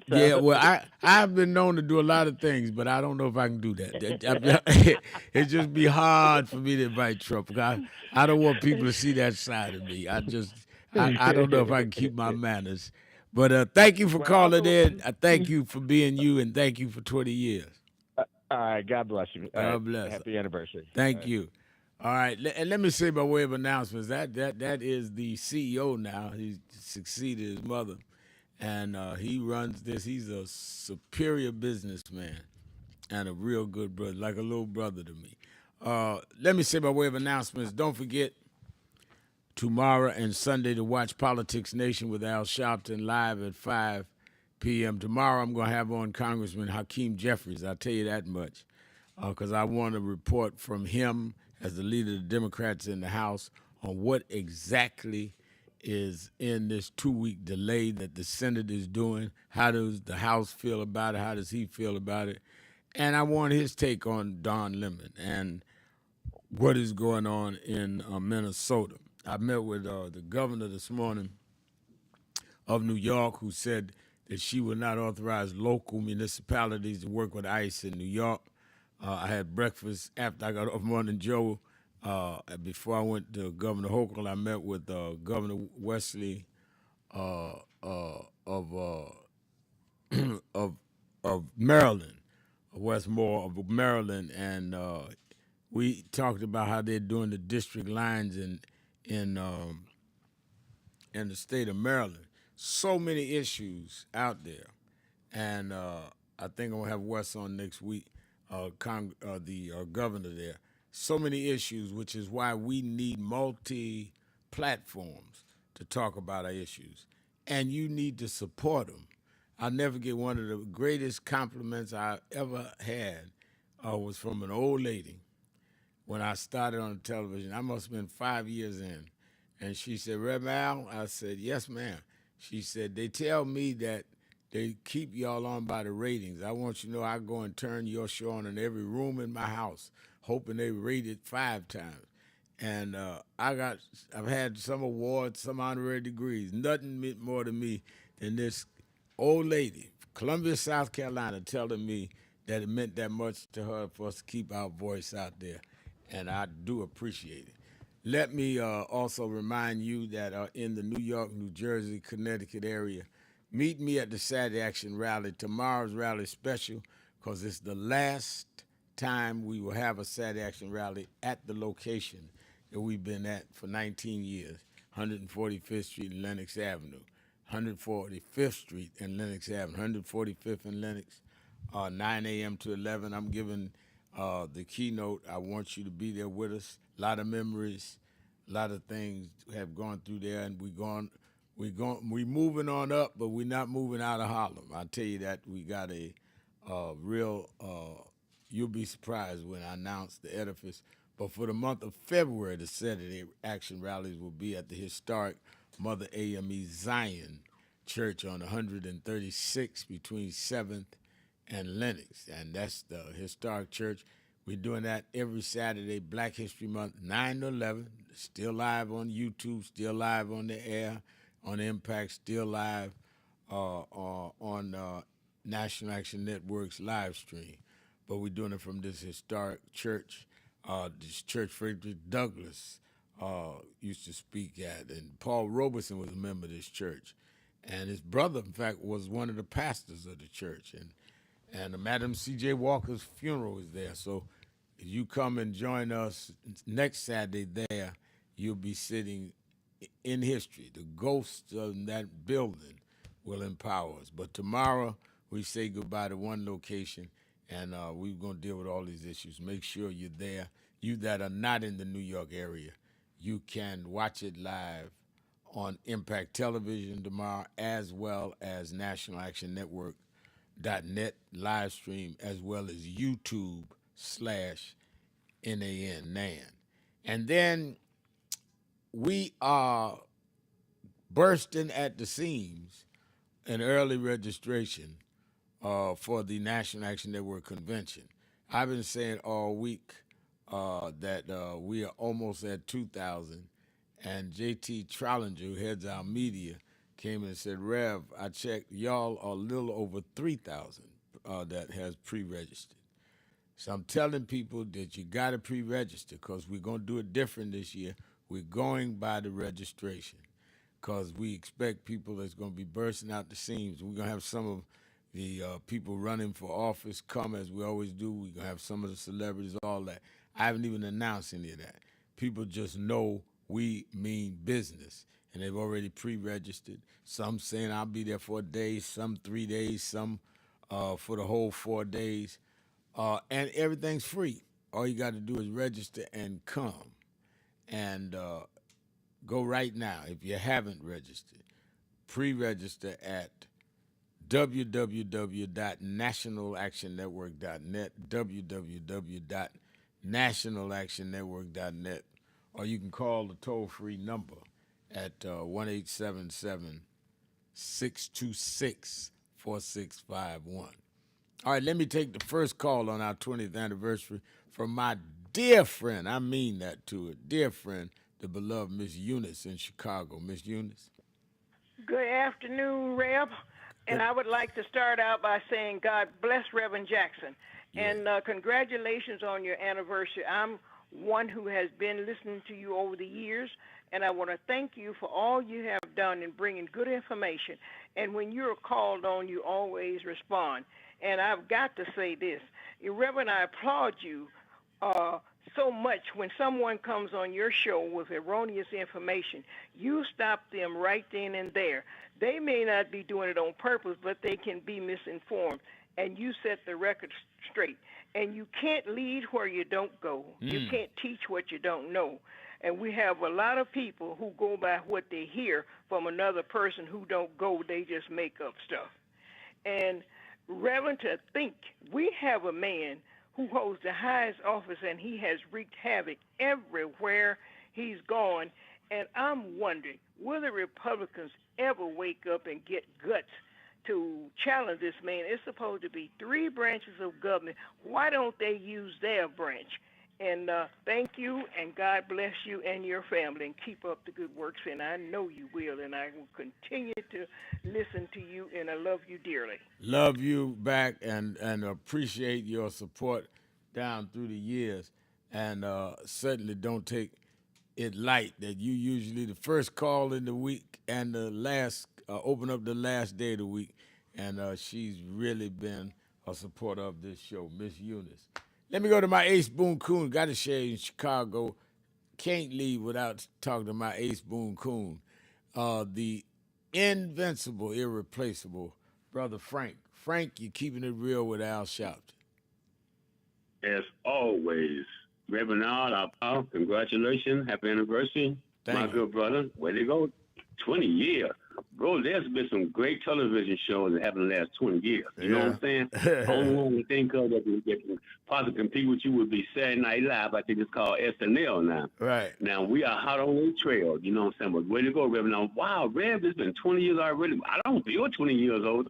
Yeah, well, I've been known to do a lot of things, but I don't know if I can do that. It'd just be hard for me to invite Trump. I don't want people to see that side of me. I don't know if I can keep my manners. But thank you for calling in. I thank you for being you, and thank you for 20 years.
All right. God bless you.
God bless.
Happy anniversary.
Thank you. All right. And let me say by way of announcements, that is the CEO now. He succeeded his mother, and he runs this. He's a superior businessman and a real good brother, like a little brother to me. Let me say by way of announcements, don't forget, tomorrow and Sunday to watch Politics Nation with Al Sharpton live at 5 p.m. Tomorrow I'm going to have on Congressman Hakeem Jeffries. I'll tell you that much, because I want to report from him as the leader of the Democrats in the House on what exactly is in this 2-week delay that the Senate is doing. How does the House feel about it? How does he feel about it? And I want his take on Don Lemon and what is going on in Minnesota. I met with the governor this morning of New York, who said that she would not authorize local municipalities to work with ICE in New York. I had breakfast after I got off Morning Joe. Before I went to Governor Hochul, I met with Governor Wesley of Maryland, Westmore of Maryland, and we talked about how they're doing the district lines in
in the state of Maryland. So many issues out there. And I think I'm going to have Wes on next week, the governor there. So many issues, which is why we need multi-platforms to talk about our issues. And you need to support them. I'll never get one of the greatest compliments I ever had was from an old lady when I started on television. I must have been 5 years in. And she said, Rev Al? I said, yes, ma'am. She said, they tell me that they keep y'all on by the ratings. I want you to know I go and turn your show on in every room in my house, hoping they rate it 5 times. And I've had some awards, some honorary degrees. Nothing meant more to me than this old lady, Columbia, South Carolina, telling me that it meant that much to her for us to keep our voice out there. And I do appreciate it. Let me also remind you that in the New York, New Jersey, Connecticut area, meet me at the Saturday Action Rally. Tomorrow's rally is special because it's the last time we will have a Saturday Action Rally at the location that we've been at for 19 years, 145th Street and Lenox Avenue, 145th Street and Lenox Avenue, 145th and Lenox, 9 a.m. to 11. I'm giving the keynote. I want you to be there with us. A lot of memories, a lot of things have gone through there, and we moving on up, but we're not moving out of Harlem. I tell you that we got a real. You'll be surprised when I announce the edifice. But for the month of February, the Saturday Action Rallies will be at the historic Mother AME Zion Church on 136 between 7th and Lenox, and that's the historic church. We're doing that every Saturday, Black History Month, 9 to 11. Still live on YouTube, still live on the air, on Impact, still live on National Action Network's live stream. But we're doing it from this historic church. This church Frederick Douglass used to speak at, and Paul Robeson was a member of this church. And his brother, in fact, was one of the pastors of the church. And Madam C.J. Walker's funeral is there. So if you come and join us next Saturday there, you'll be sitting in history. The ghost of that building will empower us. But tomorrow, we say goodbye to one location, and we're going to deal with all these issues. Make sure you're there. You that are not in the New York area, you can watch it live on Impact Television tomorrow, as well as National Action Network.net live stream, as well as YouTube/NAN. And then we are bursting at the seams in early registration for the National Action Network Convention. I've been saying all week that we are almost at 2,000, and J.T. Trollinger, who heads our media, came and said, Rev, I checked, y'all are a little over 3,000 that has pre-registered. So I'm telling people that you got to pre-register because we're going to do it different this year. We're going by the registration because we expect people that's going to be bursting out the seams. We're going to have some of the people running for office come, as we always do. We're going to have some of the celebrities, all that. I haven't even announced any of that. People just know we mean business, and they've already pre-registered. Some saying I'll be there for a day, some 3 days, some for the whole 4 days. And everything's free. All you got to do is register and come. And go right now, if you haven't registered. Pre-register at www.nationalactionnetwork.net, www.nationalactionnetwork.net, or you can call the toll-free number at 1-877-626-4651. All right, let me take the first call on our 20th anniversary from my dear friend, I mean that to her, dear friend, the beloved Miss Eunice in Chicago. Miss Eunice?
Good afternoon, Reb. And I would like to start out by saying God bless Reverend Jackson. Yeah. And congratulations on your anniversary. I'm one who has been listening to you over the years, and I want to thank you for all you have done in bringing good information. And when you're called on, you always respond. And I've got to say this. Reverend, I applaud you so much when someone comes on your show with erroneous information, you stop them right then and there. They may not be doing it on purpose, but they can be misinformed, and you set the record straight. And you can't lead where you don't go. You can't teach what you don't know. And we have a lot of people who go by what they hear from another person who don't go. They just make up stuff. And Reverend, to think we have a man who holds the highest office, and he has wreaked havoc everywhere he's gone. And I'm wondering, will the Republicans ever wake up and get guts to challenge this man? It's supposed to be 3 branches of government. Why don't they use their branch? And thank you, and God bless you and your family, and keep up the good works, and I know you will, and I will continue to listen to you, and I love you dearly.
Love you back, and appreciate your support down through the years, and certainly don't take it light that you usually the first call in the week and the last, open up the last day of the week, and she's really been a supporter of this show, Miss Eunice. Let me go to my Ace Boone-Coon. Got to share in Chicago. Can't leave without talking to my Ace Boone-Coon. The invincible, irreplaceable Brother Frank. Frank, you're keeping it real with Al Sharpton.
As always, Reverend Al, congratulations. Happy anniversary. My good brother. Way to go. 20 years. Bro, there's been some great television shows that happened in the last 20 years. You know what I'm saying? The only one we think of that can possibly compete with you would be Saturday Night Live. I think it's called SNL now.
Right.
Now, we are hot on the trail. You know what I'm saying? But way to go, Reverend. Now, wow, Rev, it's been 20 years already. I don't feel 20 years old.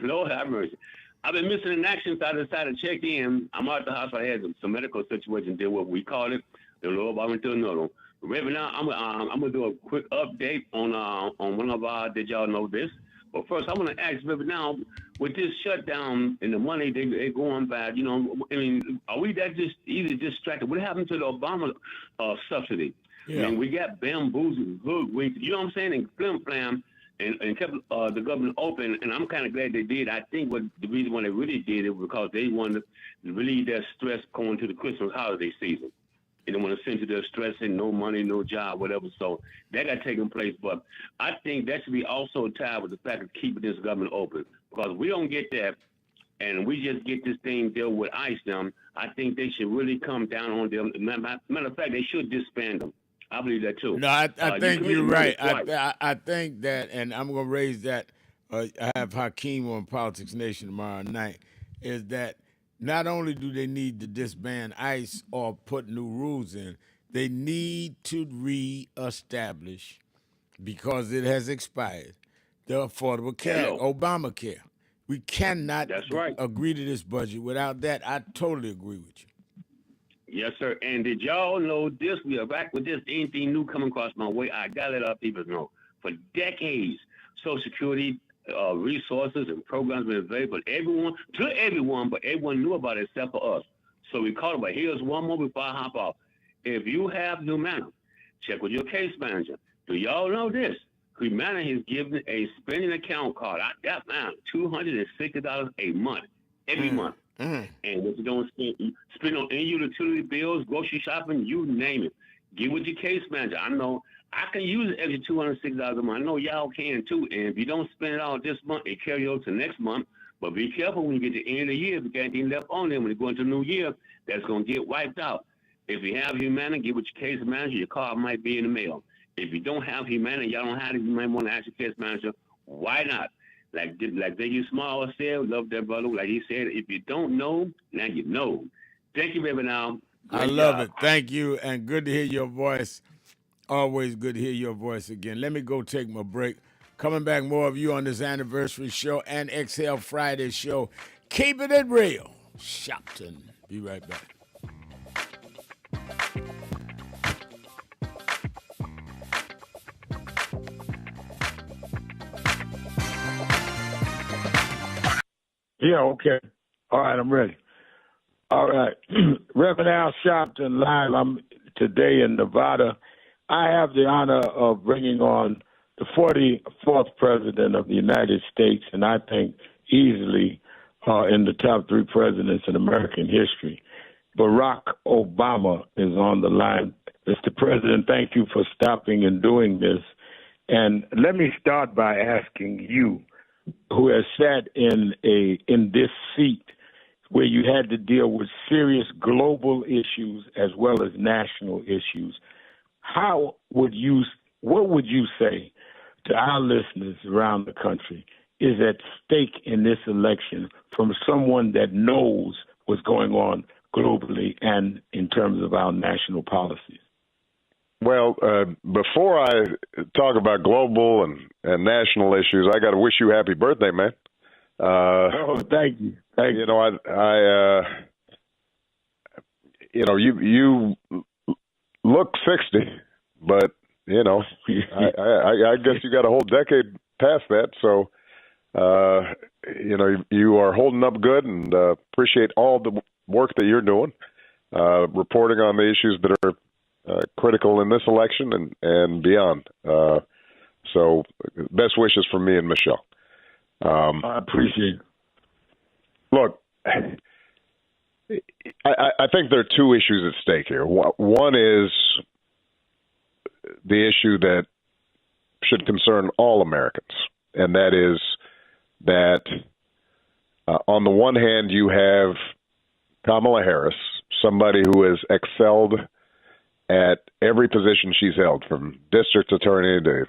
Lord have mercy. I've been missing in action, so I decided to check in. I'm out the hospital. I had some medical situation, did what we call it. The Lord, I went to another one. Reverend, now I'm gonna do a quick update on one of our. Did y'all know this? But first, I want to ask Reverend now, with this shutdown and the money they're going by, you know, I mean, are we that just either distracted? What happened to the Obama subsidy?
Yeah.
I mean, we got bamboozled, hoodwinked, you know what I'm saying, and flim-flam, and kept the government open, and I'm kind of glad they did. I think what the reason why they really did it was because they wanted to relieve their stress going to the Christmas holiday season. They don't want to send to their stress and no money, no job, whatever. So that got taken place. But I think that should be also tied with the fact of keeping this government open. Because we don't get that, and we just get this thing dealt with ICE them, I think they should really come down on them. Matter of fact, they should disband them. I believe that too.
No, I think you're right. I think that, and I'm going to raise that. I have Hakeem on Politics Nation tomorrow night, is that not only do they need to disband ICE or put new rules in, they need to reestablish, because it has expired, the Affordable Care, Obamacare. We cannot agree to this budget. Without that, I totally agree with you.
Yes, sir. And did y'all know this? We are back with this. Anything new coming across my way, I got to let our people know. For decades, Social Security resources and programs been available to everyone, but everyone knew about it except for us. So we called it. But here's one more before I hop off. If you have Humana, check with your case manager. Do y'all know this? Humana is giving a spending account card. I got mine, $260 a month, every month. And what you don't spend on any utility bills, grocery shopping, you name it. Get with your case manager. I know I can use an extra $206 a month. I know y'all can too. And if you don't spend it all this month, it carry over to next month. But be careful when you get to the end of the year. If you got anything left on there, when you go into the new year, that's going to get wiped out. If you have Humana, get with your case manager. Your card might be in the mail. If you don't have Humana, y'all don't have it, you might want to ask your case manager, why not? Like Ziggy Small said, love that brother. Like he said, if you don't know, now you know. Thank you, Reverend Al.
I love it. Thank you, and good to hear your voice. Always good to hear your voice again. Let me go take my break. Coming back, more of you on this anniversary show and Exhale Friday show. Keeping it real. Sharpton. Be right back.
Yeah, okay. All right, I'm ready. All right. Reverend Al Sharpton live. I'm today in Nevada. I have the honor of bringing on the 44th President of the United States, and I think easily in the top 3 presidents in American history.
Barack Obama is on the line. Mr. President, thank you for stopping and doing this. And let me start by asking you, who has sat in this seat where you had to deal with serious global issues as well as national issues, what would you say to our listeners around the country is at stake in this election from someone that knows what's going on globally and in terms of our national policies?
Well, before I talk about global and national issues, I got to wish you happy birthday, man.
Thank you.
You know, you look 60, but I guess you got a whole decade past that. So, you are holding up good, and appreciate all the work that you're doing, reporting on the issues that are critical in this election and beyond. So best wishes from me and Michelle.
I appreciate it.
Look, I think there are two issues at stake here. One is the issue that should concern all Americans, and that is that on the one hand, you have Kamala Harris, somebody who has excelled at every position she's held, from district attorney to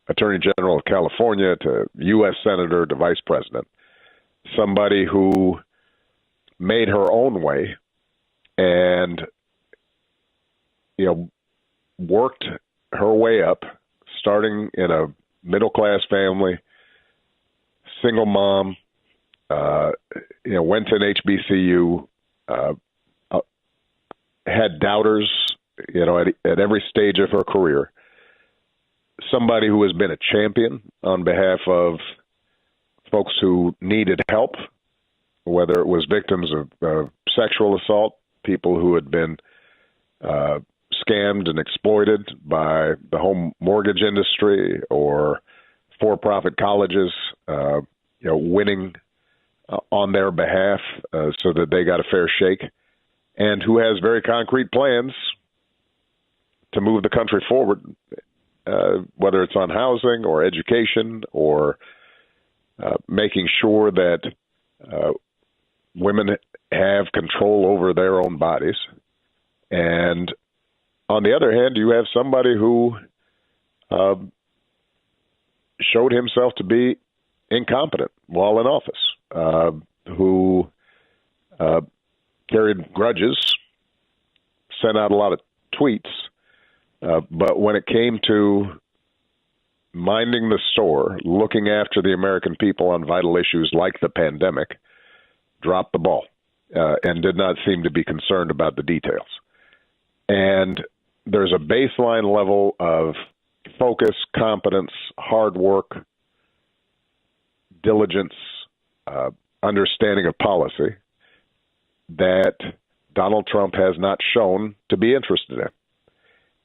attorney general of California to U.S. senator to vice president. Somebody who made her own way and, worked her way up, starting in a middle-class family, single mom, went to an HBCU, had doubters, at every stage of her career. Somebody who has been a champion on behalf of folks who needed help, whether it was victims of sexual assault, people who had been scammed and exploited by the home mortgage industry, or for-profit colleges, winning on their behalf so that they got a fair shake, and who has very concrete plans to move the country forward, whether it's on housing or education or making sure that women have control over their own bodies. And on the other hand, you have somebody who showed himself to be incompetent while in office, who carried grudges, sent out a lot of tweets, but when it came to minding the store, looking after the American people on vital issues like the pandemic, dropped the ball and did not seem to be concerned about the details. And there's a baseline level of focus, competence, hard work, diligence, understanding of policy that Donald Trump has not shown to be interested in.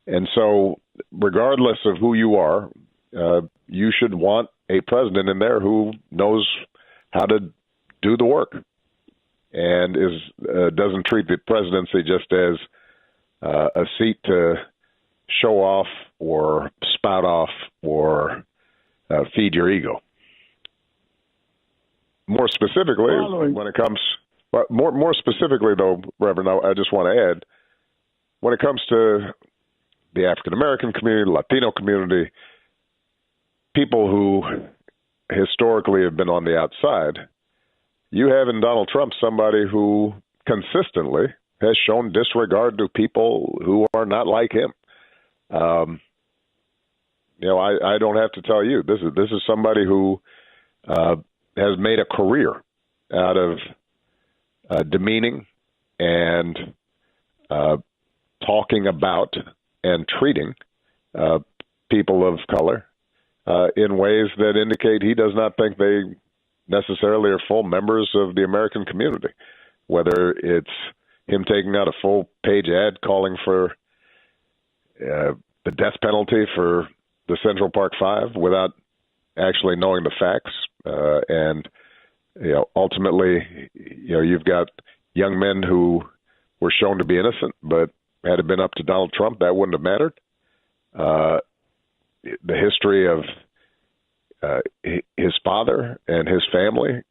And so, regardless of who you are, you should want a president in there who knows how to do the work and doesn't treat the presidency just as a seat to show off or spout off or feed your ego. More specifically, when it comes, more specifically though, Reverend, I just want to add, when it comes to the African American community, Latino community, people who historically have been on the outside, you have in Donald Trump somebody who consistently has shown disregard to people who are not like him. I don't have to tell you, this is somebody who has made a career out of demeaning and talking about and treating people of color in ways that indicate he does not think they necessarily are full members of the American community, whether it's him taking out a full-page ad calling for the death penalty for the Central Park Five without actually knowing the facts. And ultimately, you've got young men who were shown to be innocent, but had it been up to Donald Trump, that wouldn't have mattered. The history of his father and his family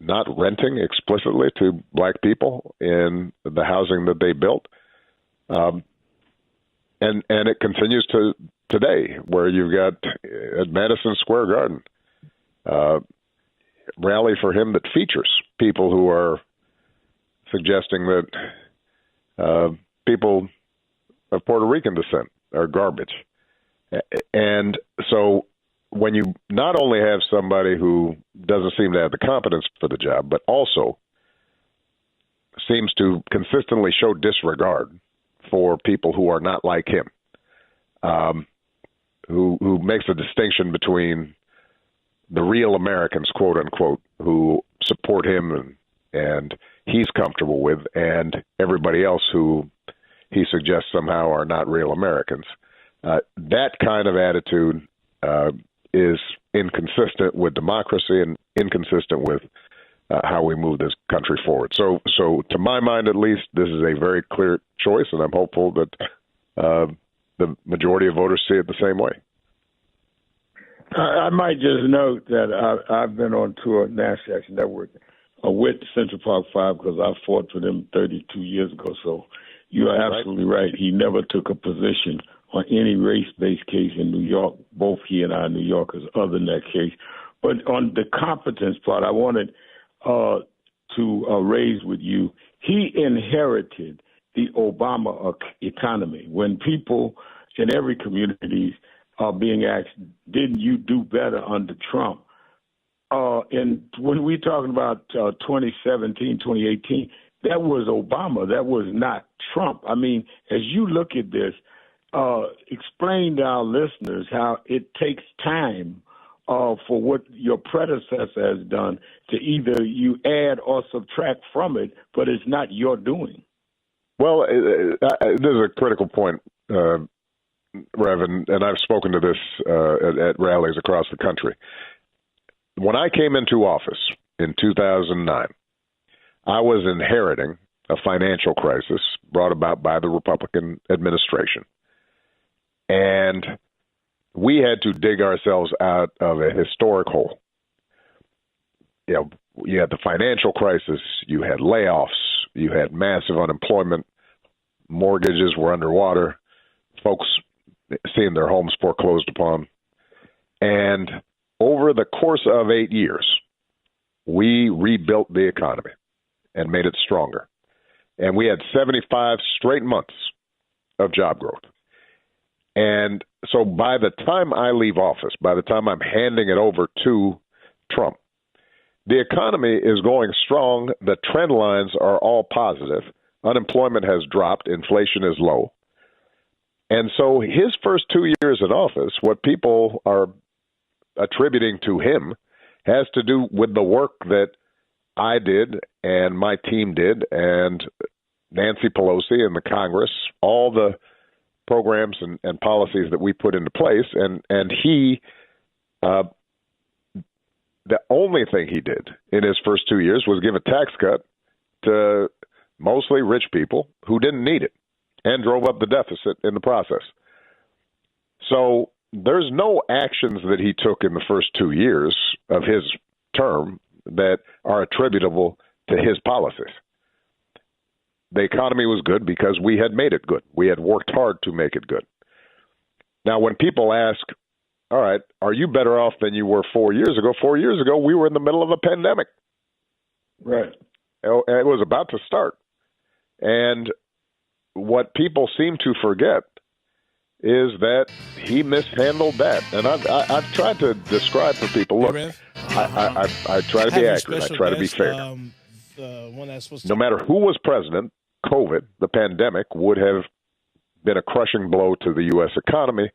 not renting explicitly to black people in the housing that they built. And it continues to today, where you've got at Madison Square Garden rally for him that features people who are suggesting that people of Puerto Rican descent are garbage. And so when you not only have somebody who doesn't seem to have the competence for the job, but also seems to consistently show disregard for people who are not like him, who makes a distinction between the real Americans, quote unquote, who support him and he's comfortable with, and everybody else who he suggests somehow are not real Americans. That kind of attitude is inconsistent with democracy and inconsistent with how we move this country forward. So to my mind, at least, this is a very clear choice, and I'm hopeful that the majority of voters see it the same way.
I might just note that I've been on tour at National Action Network with Central Park 5 because I fought for them 32 years ago. So you are absolutely right. He never took a position on any race-based case in New York. Both he and I are New Yorkers other than that case. But on the competence part, I wanted to raise with you, he inherited the Obama economy. When people in every community are being asked, didn't you do better under Trump? And when we're talking about 2017, 2018, that was Obama. That was not Trump. I mean, as you look at this, explain to our listeners how it takes time for what your predecessor has done to either you add or subtract from it, but it's not your doing.
Well, there's a critical point, Rev, and I've spoken to this at rallies across the country. When I came into office in 2009, I was inheriting a financial crisis brought about by the Republican administration. And we had to dig ourselves out of a historic hole. You know, you had the financial crisis, you had layoffs, you had massive unemployment, mortgages were underwater, folks seeing their homes foreclosed upon. And over the course of 8 years, we rebuilt the economy and made it stronger. And we had 75 straight months of job growth. And so by the time I leave office, by the time I'm handing it over to Trump, the economy is going strong. The trend lines are all positive. Unemployment has dropped. Inflation is low. And so his first 2 years in office, what people are attributing to him has to do with the work that I did and my team did and Nancy Pelosi and the Congress, all the programs and policies that we put into place. And he, the only thing he did in his first 2 years was give a tax cut to mostly rich people who didn't need it and drove up the deficit in the process. So there's no actions that he took in the first 2 years of his term that are attributable to his policies. The economy was good because we had made it good. We had worked hard to make it good. Now, when people ask, all right, are you better off than you were 4 years ago? 4 years ago, we were in the middle of a pandemic.
Right.
It was about to start. And what people seem to forget is that he mishandled that. And I've tried to describe for people, look, I try to be accurate. I try to be fair. No matter who was president, COVID, the pandemic, would have been a crushing blow to the U.S. economy.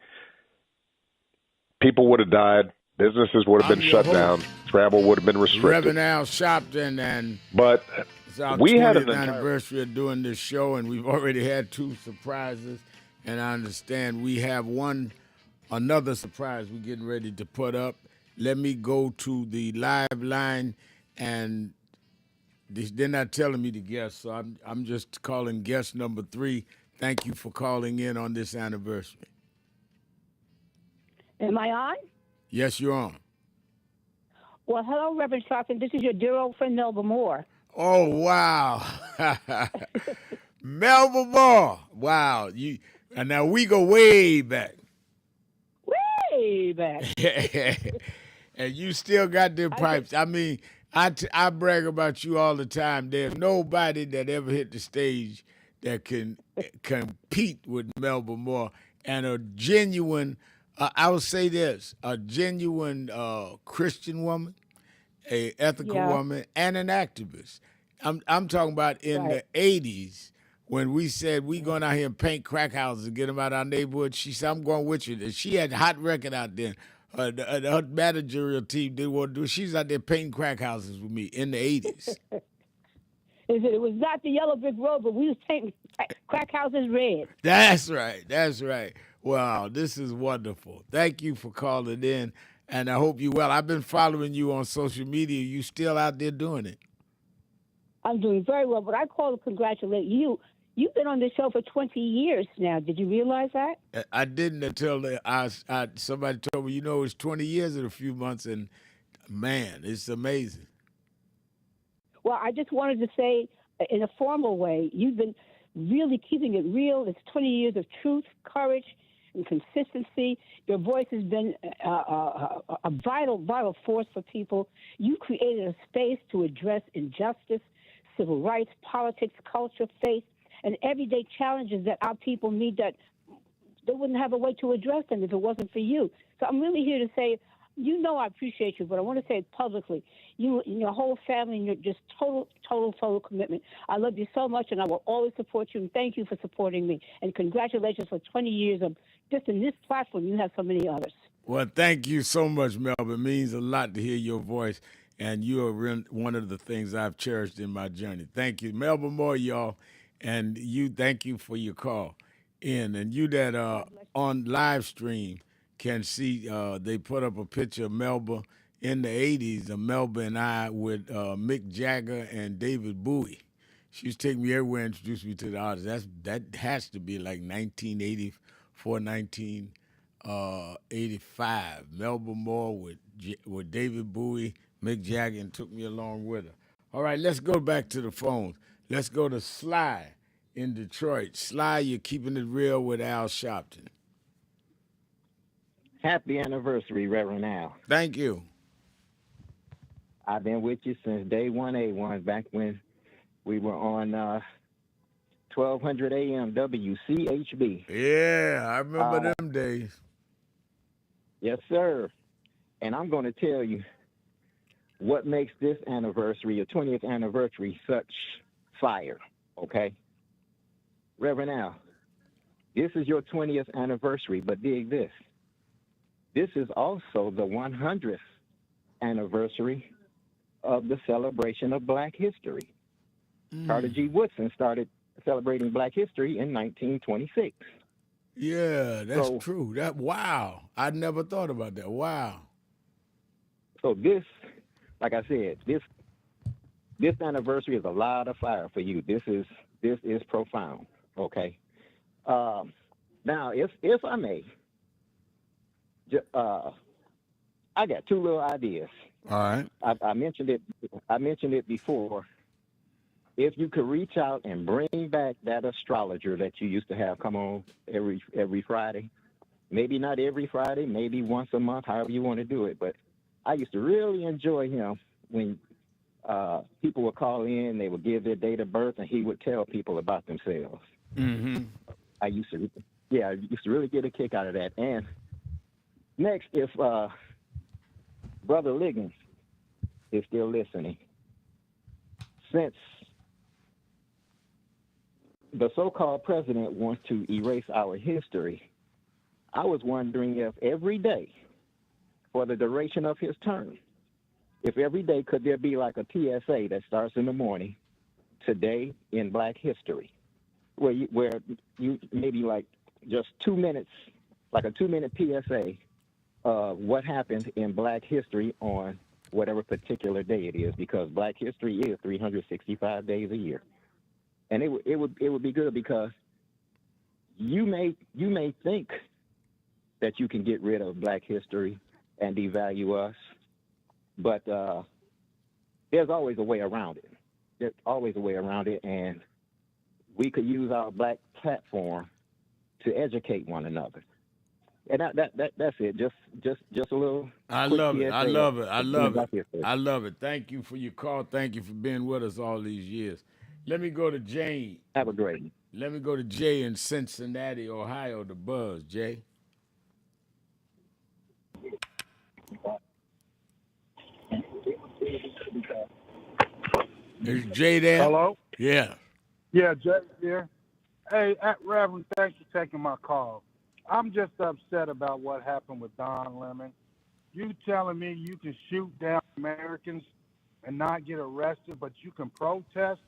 People would have died. Businesses would have been shut down. Travel would have been restricted.
Reverend Al Sharpton, and
but
it's our
we
20th
had an
anniversary of doing this show, and we've already had two surprises. And I understand we have another surprise we're getting ready to put up. Let me go to the live line and They're not telling me to guess, so I'm just calling guest number 3. Thank you for calling in on this anniversary.
Am I on?
Yes, you're on.
Well, hello, Reverend Sharpton. This is your dear old friend, Melba Moore.
Oh, wow. Melba Moore. Wow. And now we go way back.
Way back.
And you still got them pipes. I mean, I brag about you all the time. There's nobody that ever hit the stage that can compete with Melba Moore. And a genuine, I will say this, a genuine Christian woman, a ethical woman, and an activist. I'm talking about in the 80s when we said we going out here and paint crack houses and get them out of our neighborhood. She said, I'm going with you. And she had a hot record out there. Her managerial team didn't want to do it. She's out there painting crack houses with me in the 80s.
It was not the yellow brick road, but we was painting crack houses red.
That's right. That's right. Wow, this is wonderful. Thank you for calling in, and I hope you well. I've been following you on social media. You still out there doing it?
I'm doing very well, but I call to congratulate you. You've been on this show for 20 years now. Did you realize that?
I didn't until somebody told me, it's 20 years in a few months, and man, it's amazing.
Well, I just wanted to say in a formal way, you've been really keeping it real. It's 20 years of truth, courage, and consistency. Your voice has been a vital force for people. You created a space to address injustice, civil rights, politics, culture, faith, and everyday challenges that our people need that they wouldn't have a way to address them if it wasn't for you. So I'm really here to say, I appreciate you, but I want to say it publicly. You and your whole family, and your just total commitment. I love you so much, and I will always support you, and thank you for supporting me. And congratulations for 20 years of just in this platform. You have so many others.
Well, thank you so much, Melba. It means a lot to hear your voice, and you are one of the things I've cherished in my journey. Thank you. Melba Moore, y'all, and thank you for your call in. And you that on live stream can see they put up a picture of Melba in the 80s of Melba and I with Mick Jagger and David Bowie. She used to take me everywhere and introduce me to the artists. That has to be like 1984, 1985. Melba Moore with David Bowie, Mick Jagger, and took me along with her. All right, let's go back to the phones. Let's go to Sly in Detroit. Sly, you're keeping it real with Al Sharpton.
Happy anniversary, Reverend Al.
Thank you.
I've been with you since day 1A1, back when we were on 1200 AM WCHB.
Yeah, I remember them days.
Yes, sir. And I'm going to tell you what makes this anniversary, your 20th anniversary, such fire, okay? Reverend Al, this is your 20th anniversary, but dig this. This is also the 100th anniversary of the celebration of Black history. Carter G. Woodson started celebrating Black history in 1926.
Yeah, that's true. Wow. I never thought about that. Wow.
So this, like I said, this anniversary is a lot of fire for you. This is profound. Okay. Now, if I may, I got two little ideas.
All right.
I mentioned it before. If you could reach out and bring back that astrologer that you used to have come on every Friday, maybe not every Friday, maybe once a month, however you want to do it. But I used to really enjoy him when people would call in, they would give their date of birth, and he would tell people about themselves.
Mm-hmm.
I used to really get a kick out of that. And next, if Brother Liggins is still listening, since the so-called president wants to erase our history, I was wondering if every day, for the duration of his term, if every day could there be like a PSA that starts in the morning, today in Black history, where you maybe like just 2 minutes, like a 2-minute PSA of what happened in Black history on whatever particular day it is, because Black History is 365 days a year. And it would be good because you may think that you can get rid of Black history and devalue us, but there's always a way around it. There's always a way around it, and we could use our Black platform to educate one another. And that's it. Just a little.
I
quick
love it. I
PSA
love it.
of
I
being
love it.
Black history.
I love it. Thank you for your call. Thank you for being with us all these years. Let me go to Jay.
Have a great one.
Let me go to Jay in Cincinnati, Ohio, the Buzz. Jay. Is Jay there?
Hello?
Yeah.
Yeah, Jay here. Hey, Reverend, thanks for taking my call. I'm just upset about what happened with Don Lemon. You telling me you can shoot down Americans and not get arrested, but you can protest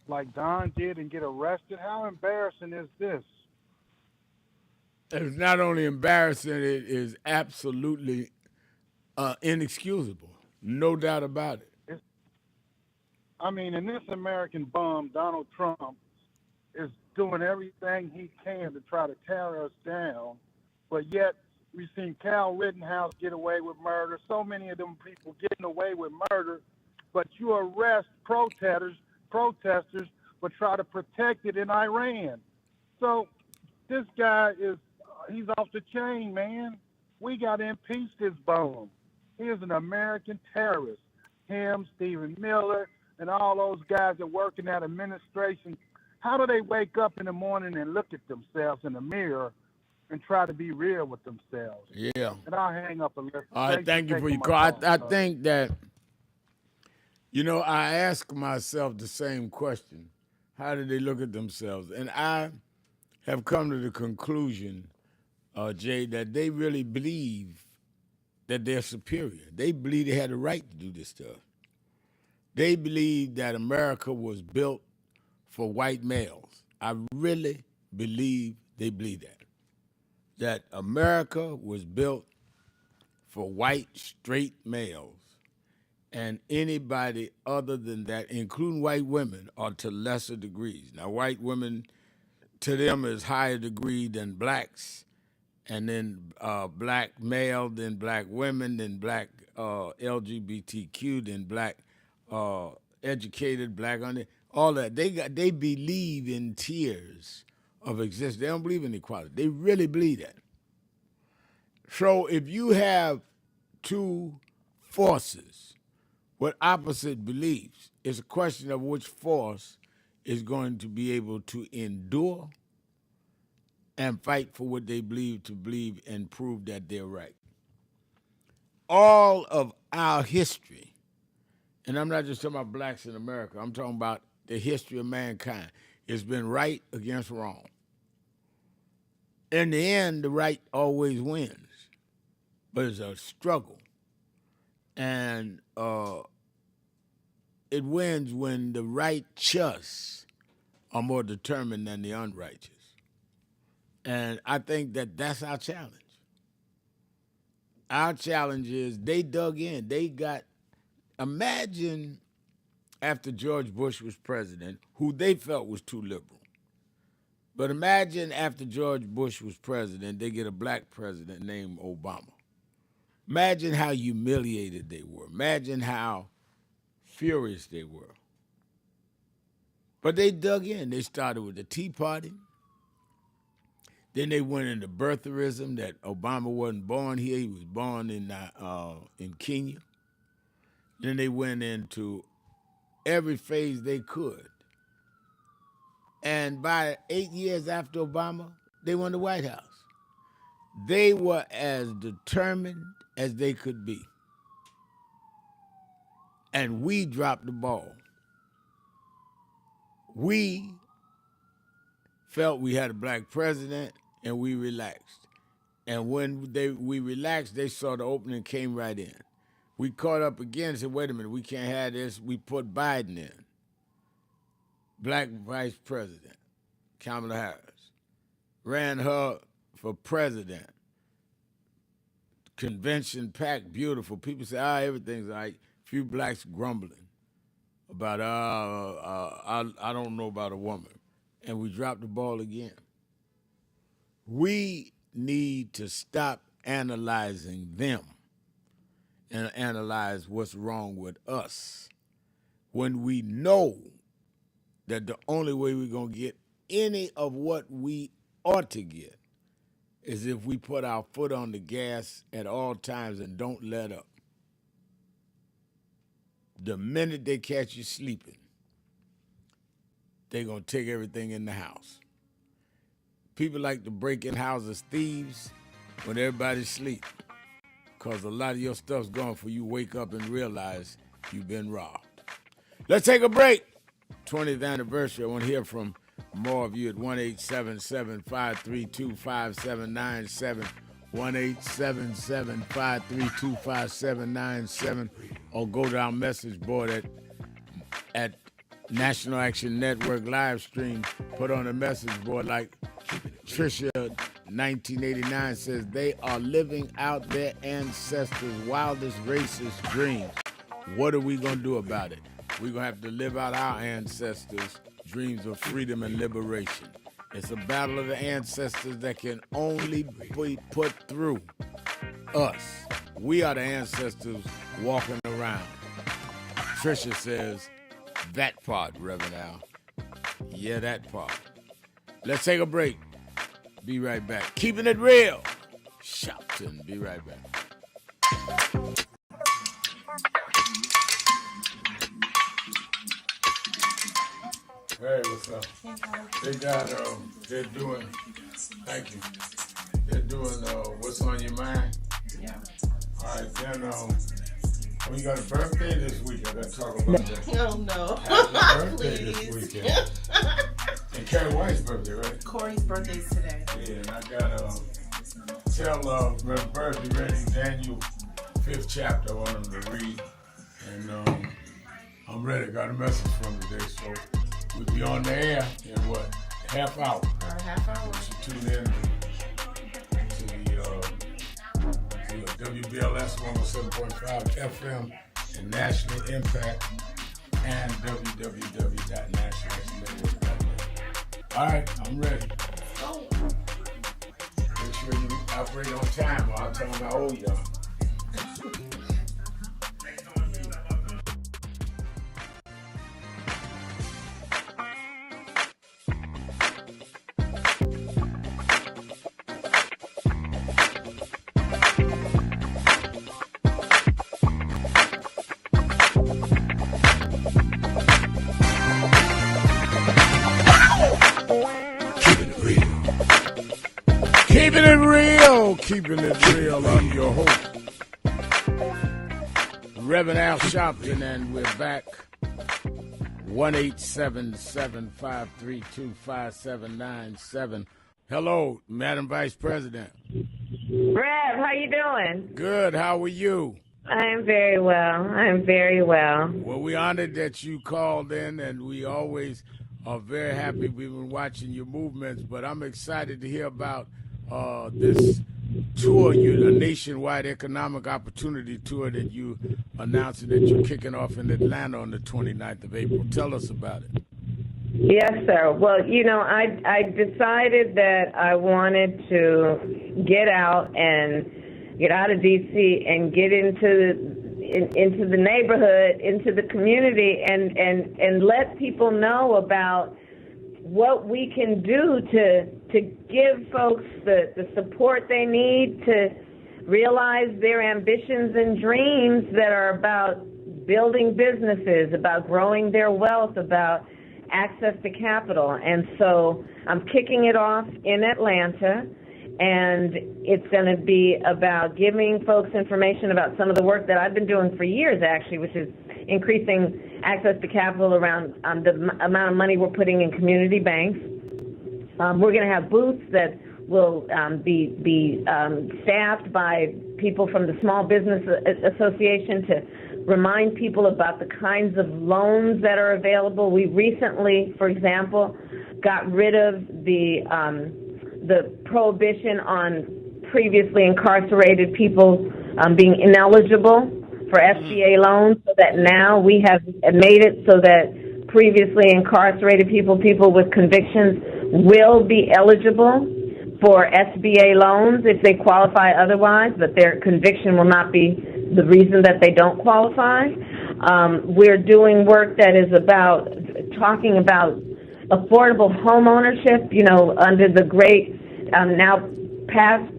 like Don did and get arrested? How embarrassing is this?
It's not only embarrassing, it is absolutely inexcusable. No doubt about it.
And this American bum, Donald Trump, is doing everything he can to try to tear us down, but yet we've seen Cal Rittenhouse get away with murder, so many of them people getting away with murder, but you arrest protesters, but try to protect it in Iran. So this guy he's off the chain, man. We got to impeach this bum. He is an American terrorist. Him, Stephen Miller, and all those guys that work in that administration. How do they wake up in the morning and look at themselves in the mirror and try to be real with themselves?
Yeah.
And I'll hang up a list.
All right, thank you for your call. I think that, I ask myself the same question. How do they look at themselves? And I have come to the conclusion, Jay, that they really believe that they're superior. They believe they had the right to do this stuff. They believe that America was built for white males. I really believe they believe that. That America was built for white, straight males. And anybody other than that, including white women, are to lesser degrees. Now, white women, to them, is higher degree than blacks, and then black male, then black women, then black LGBTQ, then black educated, black on it, all that. They believe in tiers of existence. They don't believe in equality. They really believe that. So if you have two forces with opposite beliefs, it's a question of which force is going to be able to endure and fight for what they believe and prove that they're right. All of our history, and I'm not just talking about blacks in America, I'm talking about the history of mankind, it's been right against wrong. In the end, the right always wins, but it's a struggle. And it wins when the righteous are more determined than the unrighteous. And I think that that's our challenge. Our challenge is they dug in. Imagine after George Bush was president, who they felt was too liberal. But imagine after George Bush was president, they get a black president named Obama. Imagine how humiliated they were. Imagine how furious they were. But they dug in. They started with the Tea Party. Then they went into birtherism, that Obama wasn't born here. He was born in Kenya. Then they went into every phase they could. And by 8 years after Obama, they won the White House. They were as determined as they could be. And we dropped the ball. We felt we had a black president, and we relaxed. And when we relaxed, they saw the opening, came right in. We caught up again and said, wait a minute, we can't have this. We put Biden in. Black vice president, Kamala Harris. Ran her for president. convention packed, beautiful. People say, everything's all right. Few blacks grumbling about, I don't know about a woman. And we dropped the ball again. We need to stop analyzing them and analyze what's wrong with us when we know that the only way we're going to get any of what we ought to get is if we put our foot on the gas at all times and don't let up. The minute they catch you sleeping, they're going to take everything in the house. People like to break in houses thieves when everybody's asleep, because a lot of your stuff's gone before you wake up and realize you've been robbed. Let's take a break. 20th anniversary. I want to hear from more of you at 1-877-532-5797, 1-877-532-5797, or go to our message board at National Action Network live stream. Put on a message board like Trisha 1989 says, they are living out their ancestors' wildest racist dreams. What are we going to do about it? We're going to have to live out our ancestors' dreams of freedom and liberation. It's a battle of the ancestors that can only be put through us. We are the ancestors walking around. Trisha says, that part, Reverend Al. Yeah, that part. Let's take a break. Be right back. Keeping it real. Shopton. Be right back. Hey, what's up? They got, they're doing, thank you. They're doing What's on Your Mind? Yeah. All right, then, you got a birthday this week. I got to talk about that.
Oh, no.
Happy birthday this weekend. And Carrie White's birthday, right?
Corey's birthday is today.
Yeah, and I got to tell Reverend Bird be ready Daniel 5th chapter. I want him to read. And I'm ready. Got a message from today, so we'll be on the air in what? Half hour.
About a half hour.
So tune in to the WBLS 107.5 FM and National Impact and www.nationalnetwork.net. All right, I'm ready. Make sure you operate on time or I'll tell them how old you are. Keeping it real, I'm your host, Reverend Al Sharpton, and we're back. 1-877-532-5797. Hello, Madam Vice President.
Rev, how you doing?
Good, how are you?
I'm very well.
Well, we're honored that you called in, and we always are very happy. We've been watching your movements, but I'm excited to hear about this tour, a nationwide economic opportunity tour that you announced that you're kicking off in Atlanta on the 29th of April. Tell us about it.
Yes, sir. Well, I decided that I wanted to get out of D.C. and get into the neighborhood, into the community, and let people know about what we can do to give folks the support they need to realize their ambitions and dreams that are about building businesses, about growing their wealth, about access to capital. And so I'm kicking it off in Atlanta, and it's going to be about giving folks information about some of the work that I've been doing for years, actually, which is increasing access to capital around the amount of money we're putting in community banks. We're going to have booths that will be staffed by people from the Small Business Association to remind people about the kinds of loans that are available. We recently, for example, got rid of the prohibition on previously incarcerated people being ineligible for SBA loans, so that now we have made it so that previously incarcerated people with convictions will be eligible for SBA loans if they qualify otherwise, but their conviction will not be the reason that they don't qualify. We're doing work that is about talking about affordable home ownership, under the great now past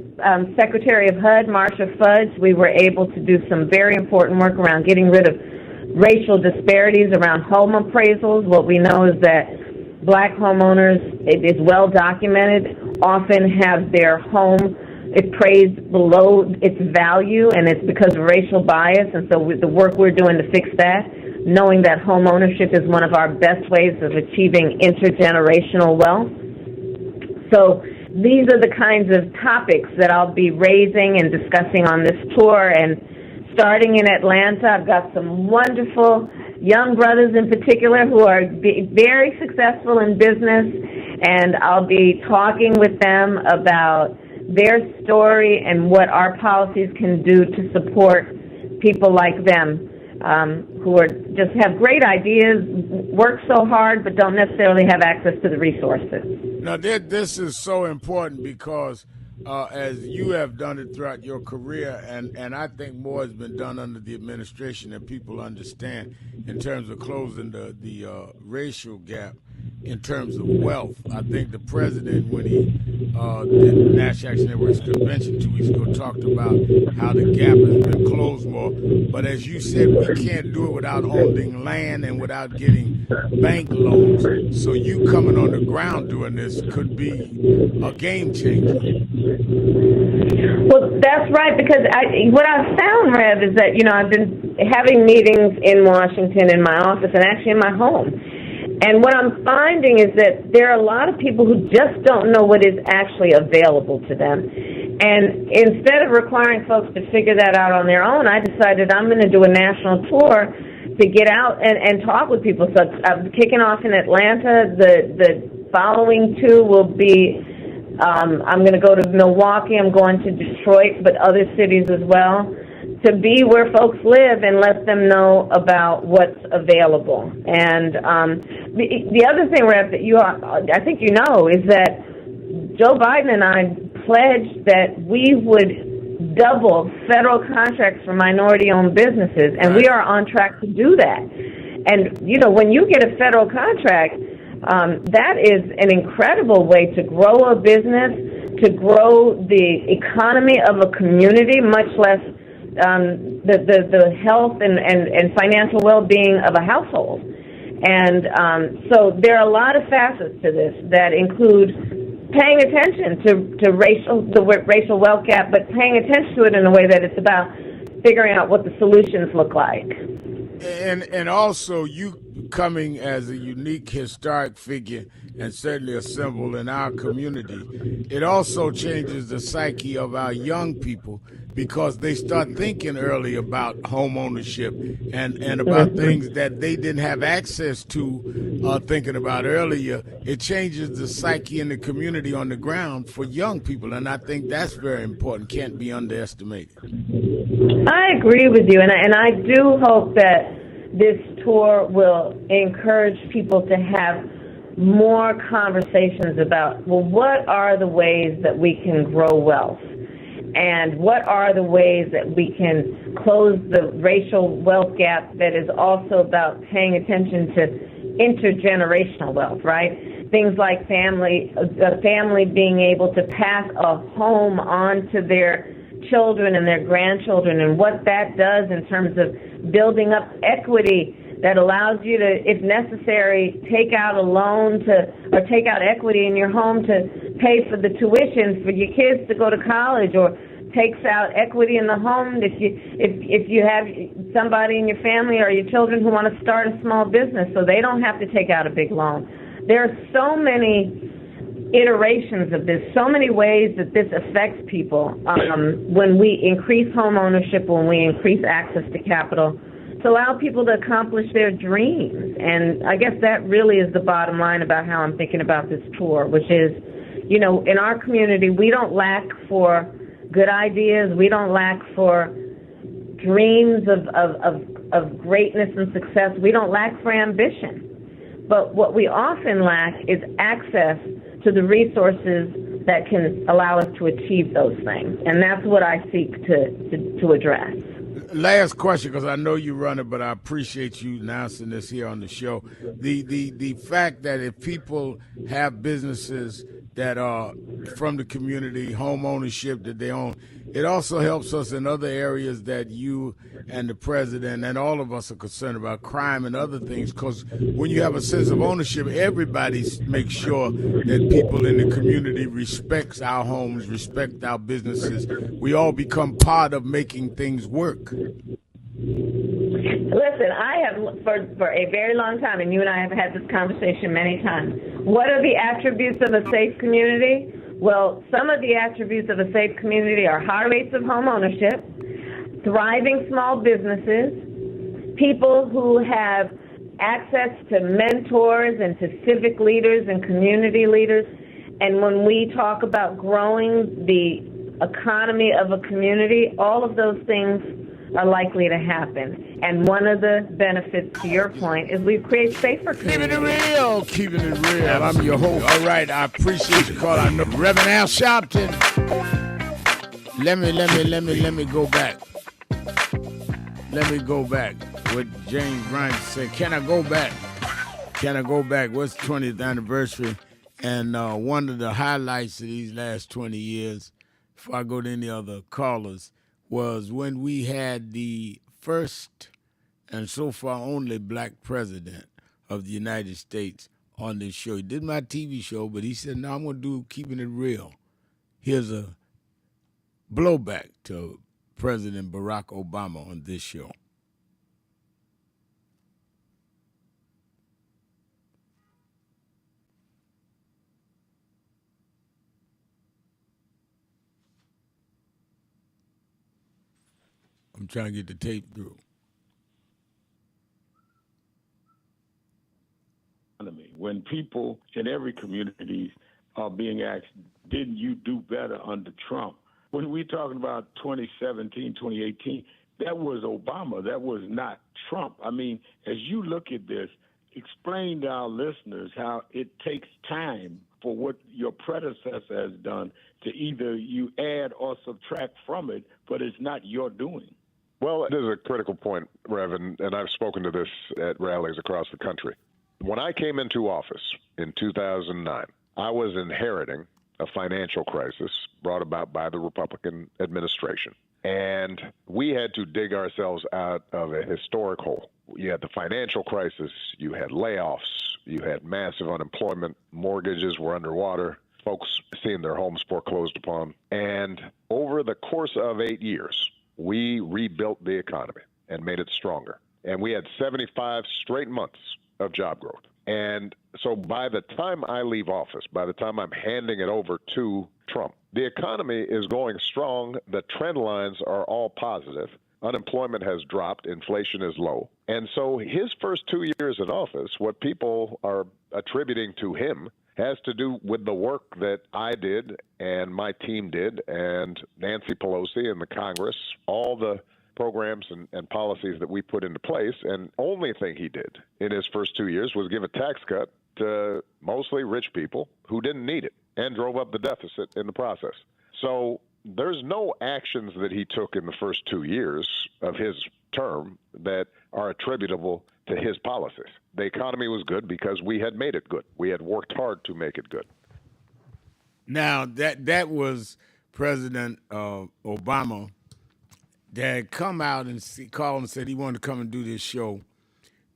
Secretary of HUD, Marsha Fudge. We were able to do some very important work around getting rid of racial disparities around home appraisals. What we know is that black homeowners, it is well documented, often have their home appraised below its value, and it's because of racial bias. And so with the work we're doing to fix that, knowing that home ownership is one of our best ways of achieving intergenerational wealth. So these are the kinds of topics that I'll be raising and discussing on this tour. And starting in Atlanta, I've got some wonderful young brothers in particular who are very successful in business, and I'll be talking with them about their story and what our policies can do to support people like them who are just have great ideas, work so hard, but don't necessarily have access to the resources.
Now, this is so important because as you have done it throughout your career, and I think more has been done under the administration than people understand in terms of closing the racial gap in terms of wealth. I think the president, when he did the National Action Network's convention 2 weeks ago, talked about how the gap has been closed more. But as you said, we can't do it without owning land and without getting bank loans. So you coming on the ground doing this could be a game changer.
Well, that's right, because what I've found, Rev, is that, I've been having meetings in Washington in my office and actually in my home. And what I'm finding is that there are a lot of people who just don't know what is actually available to them. And instead of requiring folks to figure that out on their own, I decided I'm going to do a national tour to get out and talk with people. So I'm kicking off in Atlanta. The following two will be, I'm going to go to Milwaukee, I'm going to Detroit, but other cities as well, to be where folks live and let them know about what's available. And the other thing, Rev, that I think you know, is that Joe Biden and I pledged that we would double federal contracts for minority-owned businesses, and we are on track to do that. And, when you get a federal contract, that is an incredible way to grow a business, to grow the economy of a community, much less the health and financial well-being of a household. And so there are a lot of facets to this that include paying attention to the racial wealth gap, but paying attention to it in a way that it's about figuring out what the solutions look like.
And also you coming as a unique historic figure and certainly a symbol in our community, it also changes the psyche of our young people because they start thinking early about home ownership and about things that they didn't have access to thinking about earlier. It changes the psyche in the community on the ground for young people, and I think that's very important, can't be underestimated.
I agree with you, and I do hope that this tour will encourage people to have more conversations about, well, what are the ways that we can grow wealth? And what are the ways that we can close the racial wealth gap that is also about paying attention to intergenerational wealth, right? Things like family being able to pass a home on to their children and their grandchildren, and what that does in terms of building up equity that allows you to, if necessary, take out a loan or take out equity in your home to pay for the tuition for your kids to go to college, or takes out equity in the home if you have somebody in your family or your children who want to start a small business so they don't have to take out a big loan. There are so many iterations of this, so many ways that this affects people when we increase home ownership, when we increase access to capital, to allow people to accomplish their dreams. And I guess that really is the bottom line about how I'm thinking about this tour, which is, in our community, we don't lack for good ideas. We don't lack for dreams of greatness and success. We don't lack for ambition. But what we often lack is access to the resources that can allow us to achieve those things. And that's what I seek to address.
Last question, because I know you run it, but I appreciate you announcing this here on the show. The fact that if people have businesses that are from the community, home ownership that they own, it also helps us in other areas that you and the president and all of us are concerned about, crime and other things, because when you have a sense of ownership, everybody makes sure that people in the community respects our homes, respect our businesses. We all become part of making things work.
Listen, I have, for a very long time, and you and I have had this conversation many times, what are the attributes of a safe community? Well, some of the attributes of a safe community are high rates of home ownership, thriving small businesses, people who have access to mentors and to civic leaders and community leaders. And when we talk about growing the economy of a community, all of those things are likely to happen. And one of the benefits, to your point, is we create safer communities.
Keeping it real. I'm your host. All right, I appreciate you calling. I know Reverend Al Sharpton. Let me go back. Let me go back. What James Bryant said. Can I go back? Can I go back? What's the 20th anniversary? And one of the highlights of these last 20 years, before I go to any other callers, was when we had the first and so far only black president of the United States on this show. He did my TV show, but he said, no, I'm going to do Keeping It Real. Here's a blowback to President Barack Obama on this show. I'm trying to get the tape through.
When people in every community are being asked, didn't you do better under Trump? When we're talking about 2017, 2018, that was Obama. That was not Trump. I mean, as you look at this, explain to our listeners how it takes time for what your predecessor has done to either you add or subtract from it, but it's not your doing.
Well, it is a critical point, Rev, and I've spoken to this at rallies across the country. When I came into office in 2009, I was inheriting a financial crisis brought about by the Republican administration. And we had to dig ourselves out of a historic hole. You had the financial crisis, you had layoffs, you had massive unemployment, mortgages were underwater, folks seeing their homes foreclosed upon. And over the course of 8 years, we rebuilt the economy and made it stronger. And we had 75 straight months of job growth. And so by the time I leave office, by the time I'm handing it over to Trump, the economy is going strong. The trend lines are all positive. Unemployment has dropped. Inflation is low. And so his first 2 years in office, what people are attributing to him has to do with the work that I did and my team did and Nancy Pelosi and the Congress, all the programs and policies that we put into place. And only thing he did in his first 2 years was give a tax cut to mostly rich people who didn't need it and drove up the deficit in the process. So there's no actions that he took in the first 2 years of his term that are attributable to his policies. The economy was good because we had made it good. We had worked hard to make it good.
Now, that was President Obama that had come out and called and said he wanted to come and do this show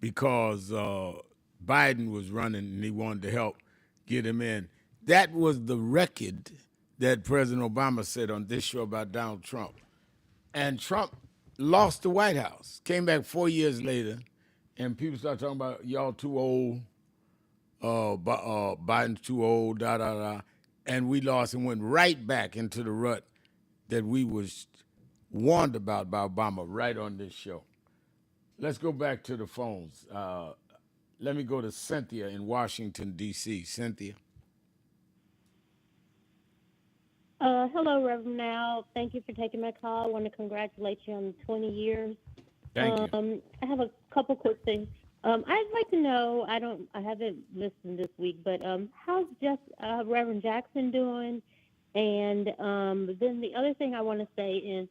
because Biden was running and he wanted to help get him in. That was the record that President Obama said on this show about Donald Trump. And Trump lost the White House, came back 4 years later, and people started talking about y'all too old, Biden's too old, and we lost and went right back into the rut that we was warned about by Obama right on this show. Let's go back to the phones. Let me go to Cynthia in Washington, D.C. Cynthia.
Hello, Reverend Al. Thank you for taking my call. I want to congratulate you on the 20 years.
Thank you.
I have a couple quick things. I'd like to know, I haven't listened this week, but how's just Reverend Jackson doing? And then the other thing I want to say is,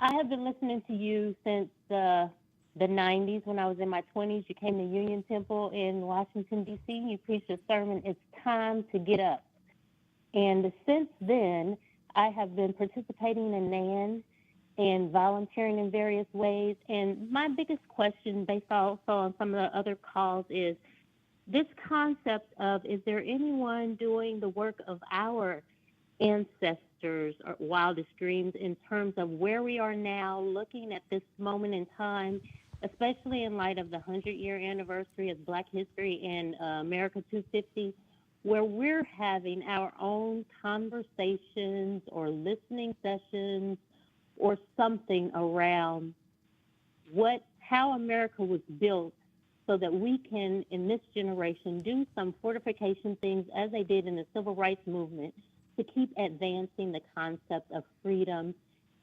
I have been listening to you since the 90s when I was in my 20s. You came to Union Temple in Washington, D.C. You preached a sermon, "It's Time to Get Up." And since then, I have been participating in NAN and volunteering in various ways. And my biggest question, based also on some of the other calls, is this concept of, is there anyone doing the work of our ancestors or wildest dreams in terms of where we are now, looking at this moment in time, especially in light of the 100-year anniversary of Black History and America 250, where we're having our own conversations or listening sessions or something around how America was built, so that we can, in this generation, do some fortification things as they did in the civil rights movement to keep advancing the concept of freedom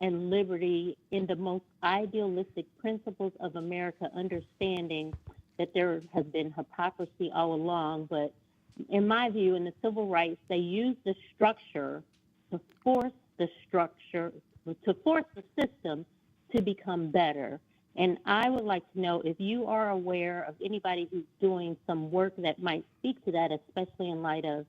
and liberty in the most idealistic principles of America, understanding that there has been hypocrisy all along. But in my view, in the civil rights, they used the structure to force the system to become better. And I would like to know if you are aware of anybody who's doing some work that might speak to that, especially in light of,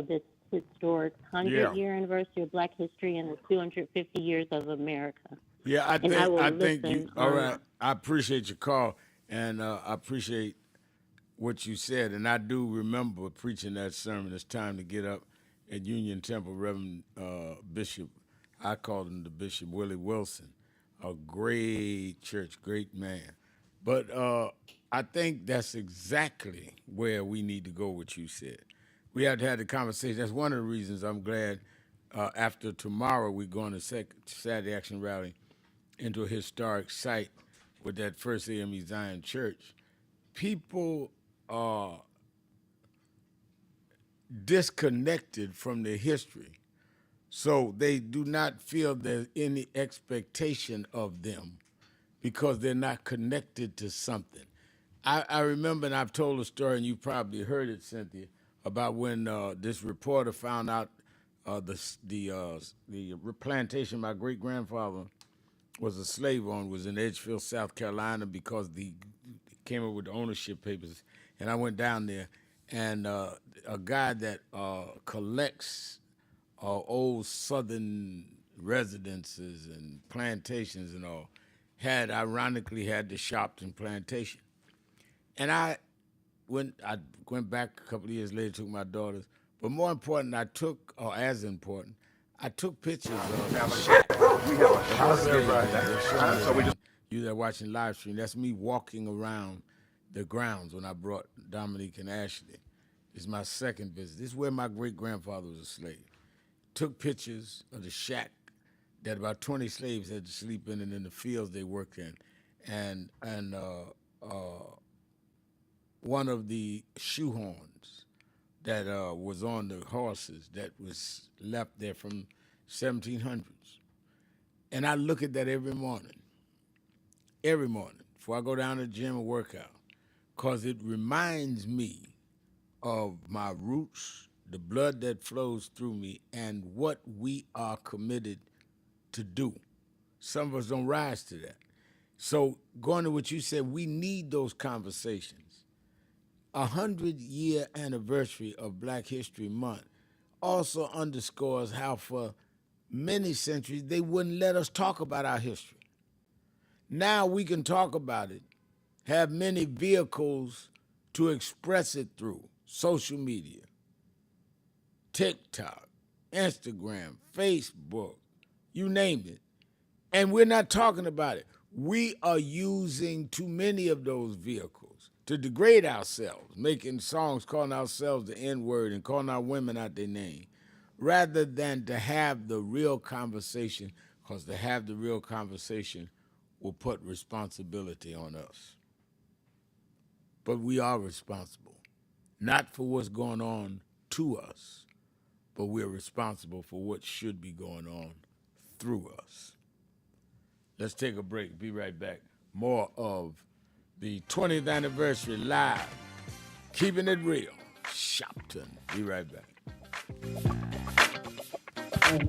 this historic 100-year anniversary of Black history and the 250 years of America.
Yeah, I think you. All
on
right, I appreciate your call, and I appreciate what you said. And I do remember preaching that sermon. It's time to get up at Union Temple. Reverend Bishop, I called him the Bishop Willie Wilson, a great church, great man. But I think that's exactly where we need to go. What you said, we have to have the conversation. That's one of the reasons I'm glad. After tomorrow, we're going to Saturday Action Rally into a historic site with that First AME Zion Church. People are disconnected from their history, so they do not feel there's any expectation of them because they're not connected to something. I remember, and I've told a story, and you probably heard it, Cynthia, about when this reporter found out the plantation my great-grandfather was a slave on was in Edgefield, South Carolina, because the came up with the ownership papers. And I went down there, and a guy that collects old Southern residences and plantations and all ironically had the Sharpton plantation. And I went back a couple of years later, took my daughters. But more important, I took pictures of you that watching live stream. That's me walking around the grounds when I brought Dominique and Ashley. This is my second visit. This is where my great-grandfather was a slave. Took pictures of the shack that about 20 slaves had to sleep in, and in the fields they worked in. And one of the shoehorns that was on the horses that was left there from 1700s. And I look at that every morning, before I go down to the gym and work out, because it reminds me of my roots, the blood that flows through me, and what we are committed to do. Some of us don't rise to that. So going to what you said, we need those conversations. 100-year anniversary of Black History Month also underscores how for many centuries they wouldn't let us talk about our history. Now we can talk about it, have many vehicles to express it through: social media, TikTok, Instagram, Facebook, you name it. And we're not talking about it. We are using too many of those vehicles to degrade ourselves, making songs calling ourselves the N-word and calling our women out their name, rather than to have the real conversation, because to have the real conversation will put responsibility on us. But we are responsible, not for what's going on to us, but we're responsible for what should be going on through us. Let's take a break. Be right back. More of the 20th anniversary live, keeping it real. Shopton. Be right back.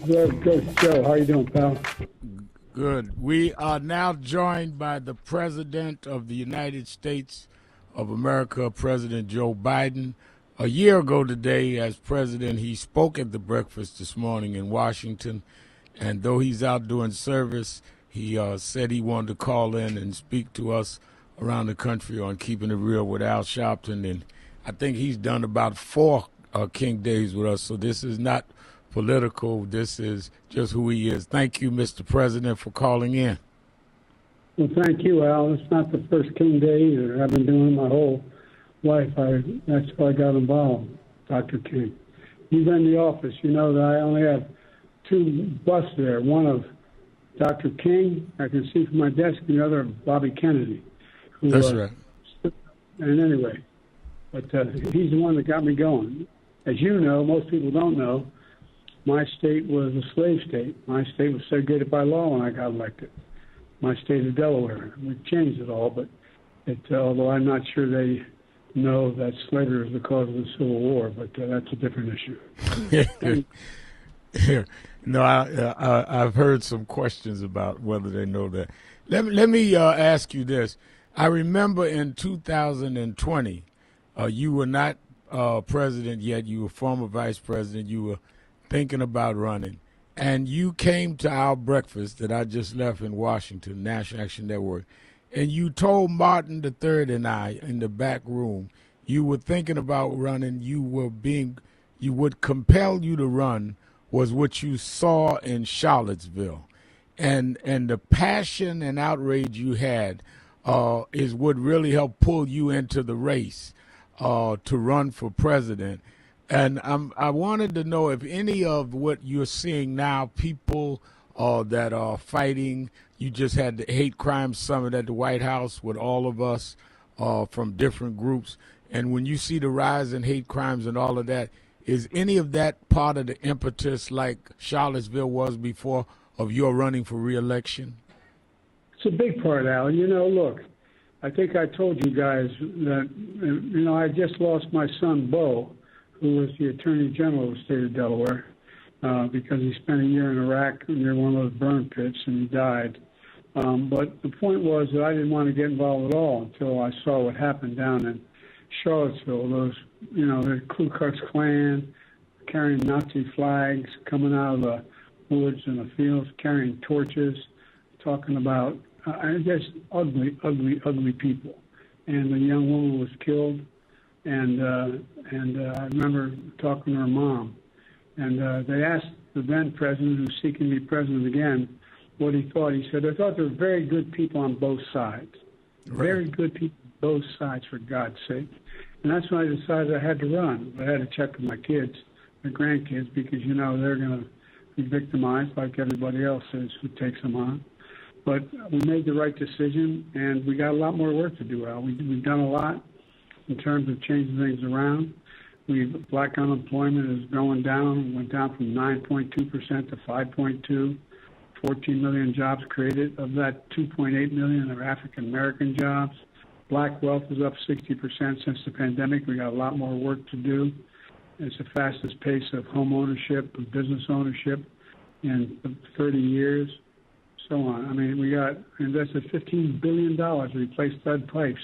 Good, Joe. How you doing, pal?
Good. We are now joined by the President of the United States of America, President Joe Biden. A year ago today, as president, he spoke at the breakfast this morning in Washington, and though he's out doing service, he said he wanted to call in and speak to us around the country on Keeping It Real with Al Sharpton, and I think he's done about 4 King Days with us, so this is not political. This is just who he is. Thank you, Mr. President, for calling in.
Well, thank you, Al. It's not the first King Day either. I've been doing it my whole life. That's why I got involved, Dr. King. He's in the office. You know that I only have 2 busts there. One of Dr. King, I can see from my desk, and the other of Bobby Kennedy. Who,
That's right.
And anyway, but he's the one that got me going. As you know, most people don't know, my state was a slave state. My state was segregated by law when I got elected. My state of Delaware. We've changed it all, but although I'm not sure they know that slavery was the cause of the Civil War, but that's a different issue.
No, I've heard some questions about whether they know that. Let me ask you this. I remember in 2020, you were not president yet. You were former vice president. You were thinking about running. And you came to our breakfast that I just left in Washington, National Action Network, and you told Martin III and I in the back room you were thinking about running. You would compel you to run was what you saw in Charlottesville. And the passion and outrage you had is what really helped pull you into the race to run for president. And I wanted to know if any of what you're seeing now, people that are fighting, you just had the hate crime summit at the White House with all of us from different groups. And when you see the rise in hate crimes and all of that, is any of that part of the impetus like Charlottesville was before of your running for re-election?
It's a big part, Al. You know, look, I think I told you guys that, I just lost my son, Bo, who was the Attorney General of the state of Delaware, because he spent a year in Iraq near one of those burn pits, and he died. But the point was that I didn't want to get involved at all until I saw what happened down in Charlottesville. Those, the Ku Klux Klan carrying Nazi flags, coming out of the woods and the fields, carrying torches, talking about, ugly, ugly, ugly people. And the young woman was killed. And I remember talking to her mom, and they asked the then president, who's seeking to be president again, what he thought. He said, I thought there were very good people on both sides. Right. Very good people on both sides, for God's sake. And that's when I decided I had to run. I had to check with my kids, my grandkids, because, they're going to be victimized like everybody else is who takes them on. But we made the right decision, and we got a lot more work to do, Al. We've done a lot in terms of changing things around. Black unemployment is going down. Went down from 9.2% to 5.2%. 14 million jobs created. Of that, 2.8 million are African American jobs. Black wealth is up 60% since the pandemic. We got a lot more work to do. It's the fastest pace of home ownership and business ownership in 30 years. So on. I mean, we got invested $15 billion to replace lead pipes,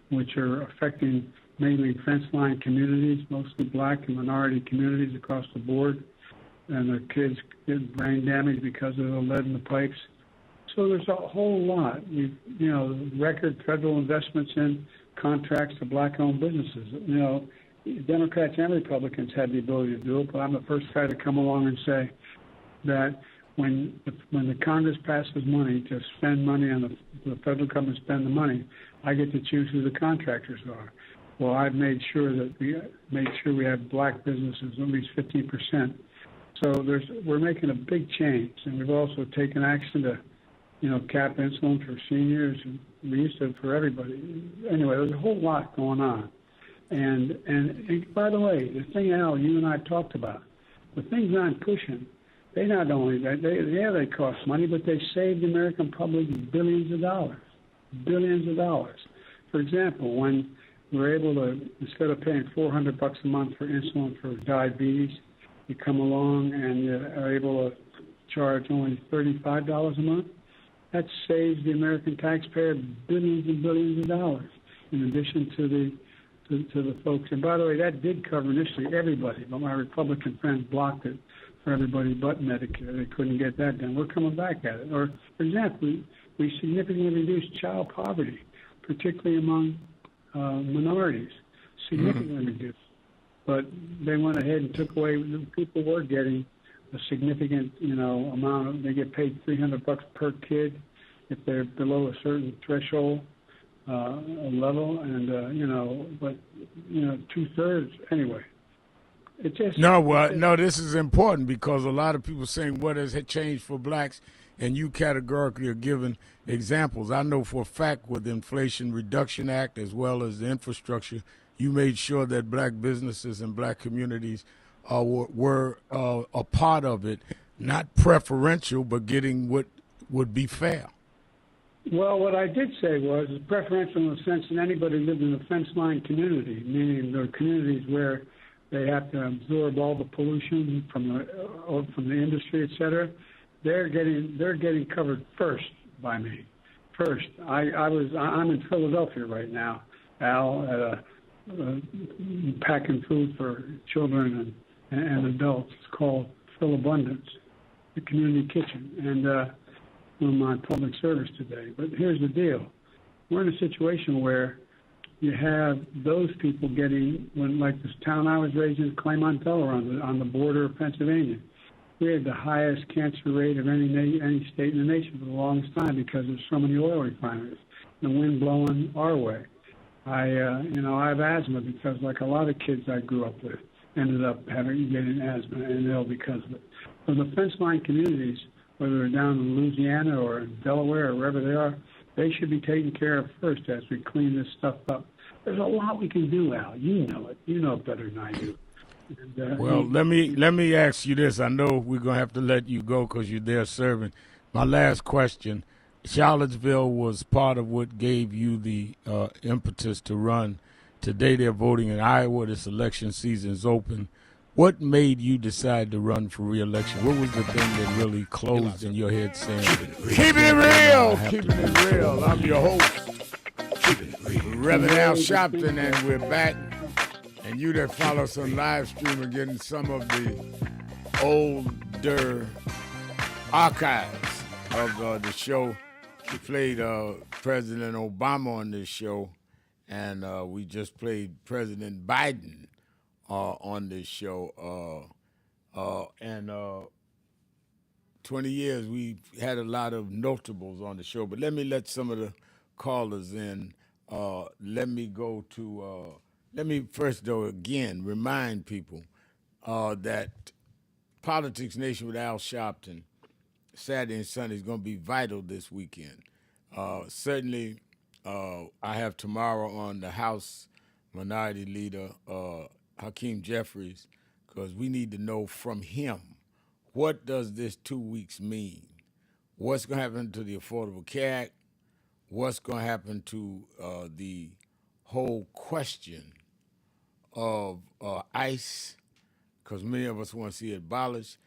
which are affecting mainly fence-line communities, mostly black and minority communities across the board. And the kids get brain damage because of the lead in the pipes. So there's a whole lot. Record federal investments in contracts to black-owned businesses. Democrats and Republicans had the ability to do it, but I'm the first guy to come along and say that when the Congress passes money to spend money on the federal government spend the money, I get to choose who the contractors are. Well, I've made sure that we have black businesses, at least 15%. So we're making a big change, and we've also taken action to, cap insulin for seniors, and we used to for everybody. Anyway, there's a whole lot going on. And by the way, the thing, Al, you and I talked about,
But things aren't pushing. They not only that, they cost money, but they saved the American public billions of dollars. Billions of dollars. For example, when we're able to, instead of paying $400 a month for insulin for diabetes, you come along and you are able to charge only $35 a month. That saves the American taxpayer billions and billions of dollars, in addition to the folks. And by the way, that did cover initially everybody, but my Republican friends blocked it for everybody but Medicare. They couldn't get that done. We're coming back at it. Or, for example, we significantly reduced child poverty, particularly among minorities, significantly reduced. But they went ahead and took away, people were getting a significant, amount. They get paid $300 per kid if they're below a certain threshold level, and but 2/3 anyway. It just
no. This is important because a lot of people saying what has changed for blacks, and you categorically are giving examples. I know for a fact with the Inflation Reduction Act as well as the infrastructure, you made sure that black businesses and black communities were a part of it, not preferential, but getting what would be fair.
Well, what I did say was preferential in the sense that anybody lived in a fence line community, meaning there are communities where they have to absorb all the pollution from the industry, et cetera. They're getting covered first by me. First, I'm in Philadelphia right now, Al, at packing food for children and adults. It's called Phil Abundance, the community kitchen, and on my public service today. But here's the deal: we're in a situation where you have those people getting, like this town I was raised in, Claymont, Delaware, on the border of Pennsylvania. We had the highest cancer rate of any state in the nation for the longest time because there's so many oil refineries. The wind blowing our way. I have asthma because, like a lot of kids I grew up with, ended up getting asthma and ill because of it. So the fence line communities, whether they're down in Louisiana or in Delaware or wherever they are, they should be taken care of first as we clean this stuff up. There's a lot we can do, Al. You know it. You know it better than I do. And,
well, let me ask you this. I know we're going to have to let you go because you're there serving. My last question. Charlottesville was part of what gave you the impetus to run. Today they're voting in Iowa. This election season is open. What made you decide to run for re-election? What was the thing that really closed in your head saying, keeping it real, keeping it real. I'm your host, Reverend Al Sharpton, and we're back. And you that follow us on live stream are getting some of the older archives of the show. We played President Obama on this show, and we just played President Biden on this show. And 20 years, we've had a lot of notables on the show. But let me let some of the callers in. Let me first, though, again, remind people that Politics Nation with Al Sharpton, Saturday and Sunday, is going to be vital this weekend. Certainly, I have tomorrow on the House Minority Leader, Hakeem Jeffries, because we need to know from him, what does this 2 weeks mean? What's going to happen to the Affordable Care Act? What's going to happen to the whole question of ICE, because many of us want to see it abolished?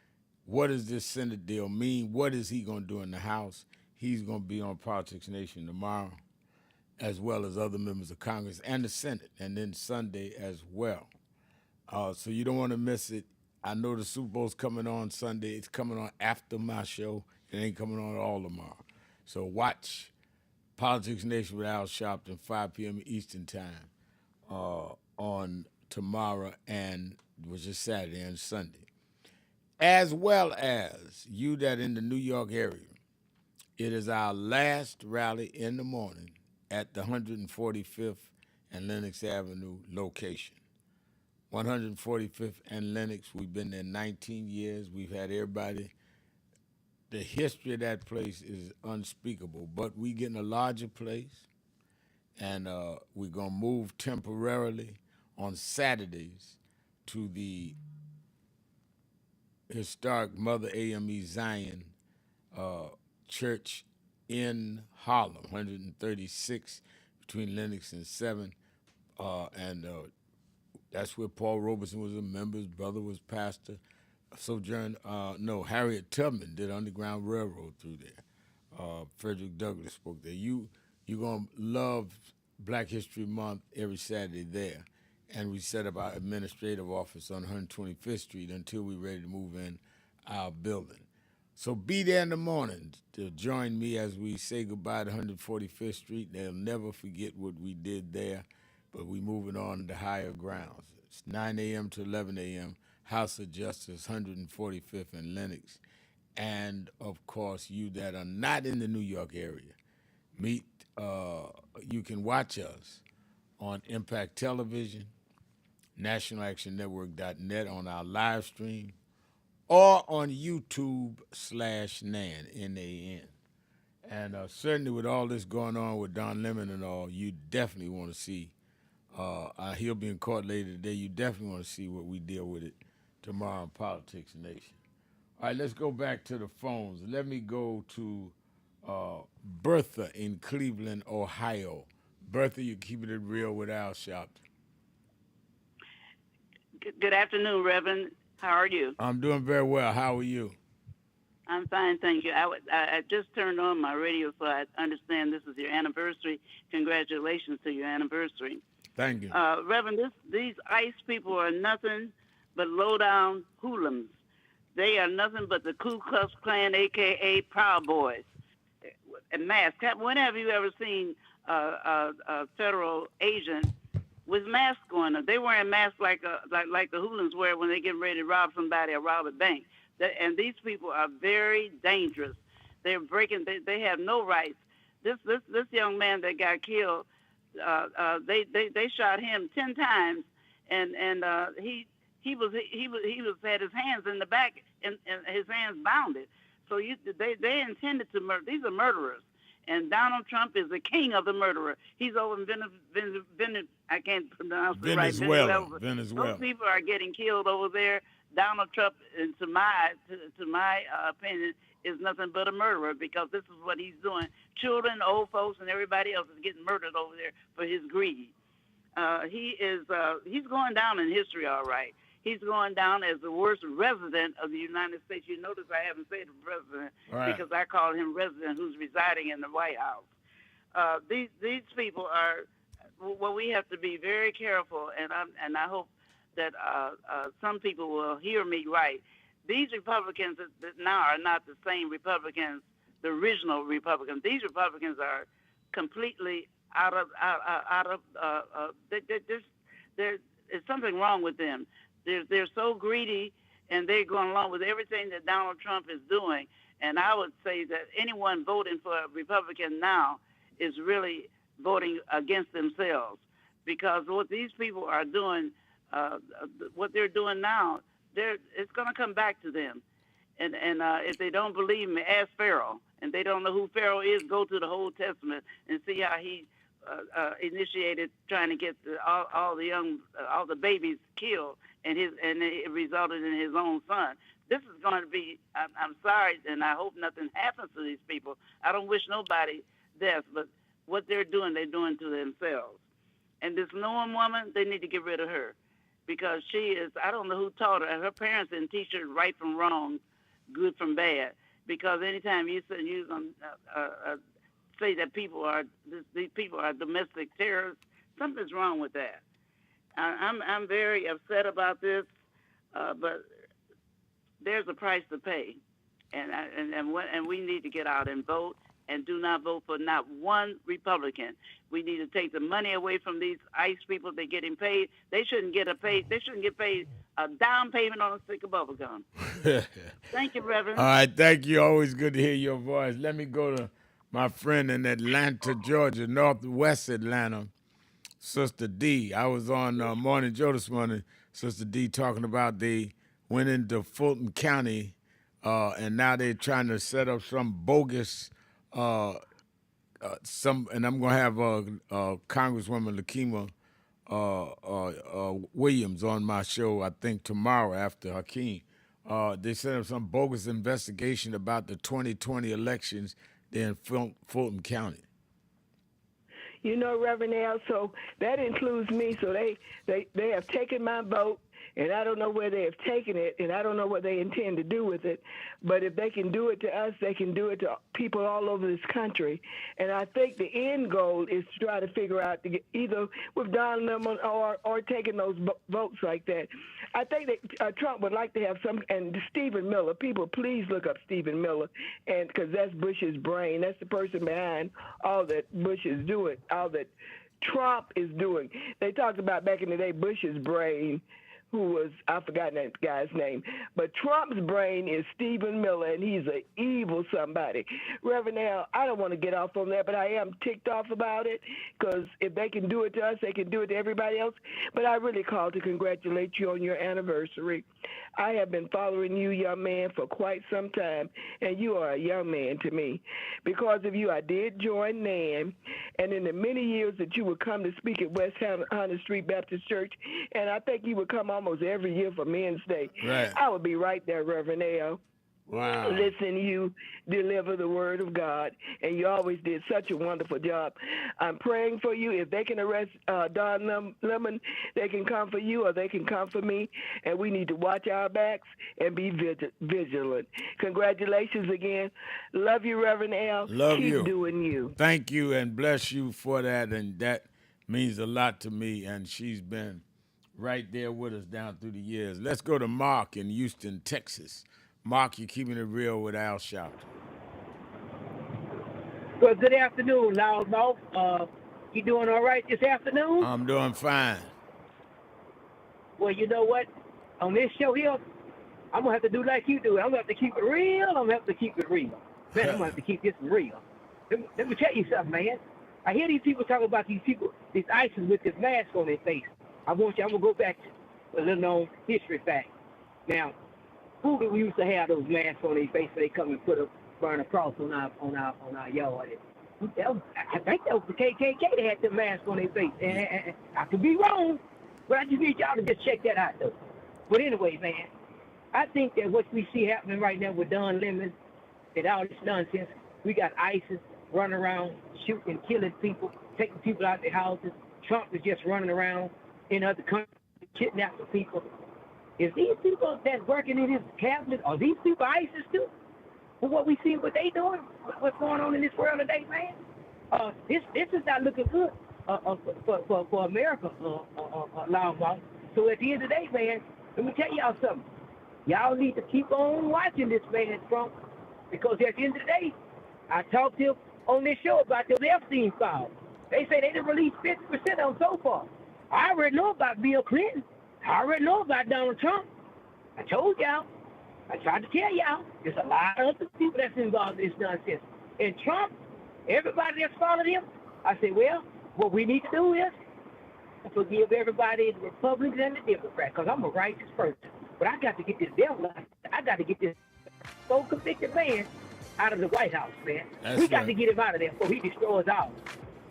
What does this Senate deal mean? What is he going to do in the House? He's going to be on Politics Nation tomorrow, as well as other members of Congress and the Senate, and then Sunday as well. So you don't want to miss it. I know the Super Bowl's coming on Sunday. It's coming on after my show. It ain't coming on at all tomorrow. So watch Politics Nation with Al Sharpton, 5 p.m. Eastern Time on tomorrow, and which is Saturday and Sunday. As well as you that in the New York area, it is our last rally in the morning at the 145th and Lenox Avenue location. 145th and Lenox, we've been there 19 years. We've had everybody. The history of that place is unspeakable, but we're getting a larger place, and we're going to move temporarily on Saturdays to the historic Mother AME Zion Church in Harlem, 136 between Lenox and 7. And that's where Paul Robeson was a member. His brother was pastor. Harriet Tubman did Underground Railroad through there. Frederick Douglass spoke there. You're going to love Black History Month every Saturday there. And we set up our administrative office on 125th Street until we're ready to move in our building. So be there in the morning to join me as we say goodbye to 145th Street. They'll never forget what we did there, but we're moving on to higher grounds. It's 9 a.m. to 11 a.m., House of Justice, 145th and Lenox. And, of course, you that are not in the New York area, you can watch us on Impact Television, nationalactionnetwork.net on our live stream, or on YouTube/NAN, N-A-N. And certainly with all this going on with Don Lemon and all, you definitely want to see, he'll be in court later today, you definitely want to see what we deal with it tomorrow in Politics Nation. All right, let's go back to the phones. Let me go to Bertha in Cleveland, Ohio. Bertha, you're keeping it real with Al Sharpton.
Good afternoon, Reverend. How are you?
I'm doing very well. How are you?
I'm fine, thank you. I just turned on my radio, so I understand this is your anniversary. Congratulations to your anniversary.
Thank you.
Reverend, these ICE people are nothing but low-down hoodlums. They are nothing but the Ku Klux Klan, a.k.a. Proud Boys. And masks. When have you ever seen a federal agent with masks on? They wearing masks like the hoodlums wear when they get ready to rob somebody or rob a bank. And these people are very dangerous. They're breaking. They have no rights. This young man that got killed, they shot him 10 times, and he had his hands in the back and his hands bounded. So they intended to murder. These are murderers. And Donald Trump is the king of the murderer. He's over in I can't pronounce it right.
Venezuela.
Those people are getting killed over there. Donald Trump, and to my opinion, is nothing but a murderer, because this is what he's doing. Children, old folks, and everybody else is getting murdered over there for his greed. He's going down in history, all right. He's going down as the worst resident of the United States. You notice I haven't said president, right, because I call him resident who's residing in the White House. These people are. Well, we have to be very careful, and I hope that some people will hear me right. These Republicans that now are not the same Republicans, the original Republicans. These Republicans are completely out of. There's something wrong with them. They're so greedy, and they're going along with everything that Donald Trump is doing. And I would say that anyone voting for a Republican now is really voting against themselves, because what these people are doing, what they're doing now, it's going to come back to them. And if they don't believe me, ask Pharaoh. And they don't know who Pharaoh is, go to the Old Testament and see how he initiated trying to get all the babies killed, and it resulted in his own son. This is going to be. I'm sorry, and I hope nothing happens to these people. I don't wish nobody death, but what they're doing to themselves. And this Norm woman, they need to get rid of her, because she is. I don't know who taught her. Her parents didn't teach her right from wrong, good from bad. Because anytime you say say that these people are domestic terrorists, something's wrong with that. I'm very upset about this, but there's a price to pay, and we need to get out and vote, and do not vote for not one Republican. We need to take the money away from these ICE people. They're getting paid. They shouldn't get paid a down payment on a stick of bubble gum. Thank you, Reverend.
All right, thank you. Always good to hear your voice. Let me go to my friend in Atlanta, Georgia, northwest Atlanta, Sister D. I was on Morning Joe this morning, Sister D, talking about they went into Fulton County, and now they're trying to set up some bogus, and I'm going to have Congresswoman Lakima Williams on my show, I think tomorrow after Hakeem, They set up some bogus investigation about the 2020 elections there in Fulton County.
You know, Reverend Al, so that includes me. So they have taken my vote, and I don't know where they have taken it, and I don't know what they intend to do with it. But if they can do it to us, they can do it to people all over this country. And I think the end goal is to try to figure out to get either with Don Lemon or taking those votes like that. I think that Trump would like to have some, and Stephen Miller. People, please look up Stephen Miller, and because that's Bush's brain. That's the person behind all that Bush is doing, all that Trump is doing. They talked about back in the day Bush's brain, who was, I've forgotten that guy's name. But Trump's brain is Stephen Miller, and he's an evil somebody. Reverend Al, I don't want to get off on that, but I am ticked off about it, because if they can do it to us, they can do it to everybody else. But I really called to congratulate you on your anniversary. I have been following you, young man, for quite some time, and you are a young man to me. Because of you, I did join NAM, and in the many years that you would come to speak at West Hunter Street Baptist Church, and I think you would come almost every year for Men's Day.
Right.
I would be right there, Reverend Al.
Wow.
Listen, you deliver the word of God, and you always did such a wonderful job. I'm praying for you. If they can arrest Don Lemon, they can come for you or they can come for me, and we need to watch our backs and be vigilant. Congratulations again. Love you, Reverend Al.
Love
Keep
you.
doing you.
Thank you, and bless you for that, and that means a lot to me, and she's been right there with us down through the years. Let's go to Mark in Houston, Texas. Mark, you're keeping it real with Al Sharpton.
Well, good afternoon, Loudmouth. You doing all right this afternoon?
I'm doing fine.
Well, you know what? On this show here, I'm going to have to do like you do. I'm going to have to keep it real. I'm going to have to keep it real. Man, I'm going to have to keep this real. Let me tell you something, man. I hear these people talking about these people, these ISIS with this mask on their face. I'm going to go back to a little known history fact. Now, who do we used to have those masks on their face so they come and burn a cross on our yard? I think that was the KKK that had the mask on their face. And I could be wrong, but I just need y'all to just check that out, though. But anyway, man, I think that what we see happening right now with Don Lemon and all this nonsense, we got ISIS running around shooting, killing people, taking people out their houses. Trump is just running around in other countries, kidnapping people. Is these people that's working in his cabinet, are these people ISIS too? For what we see, what they doing, what's going on in this world today, man? This is not looking good for America, Loudmouth. So at the end of the day, man, let me tell y'all something. Y'all need to keep on watching this man, Trump, because at the end of the day, I talked to him on this show about the Epstein files. They say they didn't release 50% of them so far. I already know about Bill Clinton. I already know about Donald Trump. I told y'all. I tried to tell y'all. There's a lot of other people that's involved in this nonsense. And Trump, everybody that's followed him, I said, well, what we need to do is forgive everybody, the Republicans and the Democrats, because I'm a righteous person. But I got to get this devil out. I got to get this so convicted man out of the White House, man. We got to get him out of there before he destroys ours.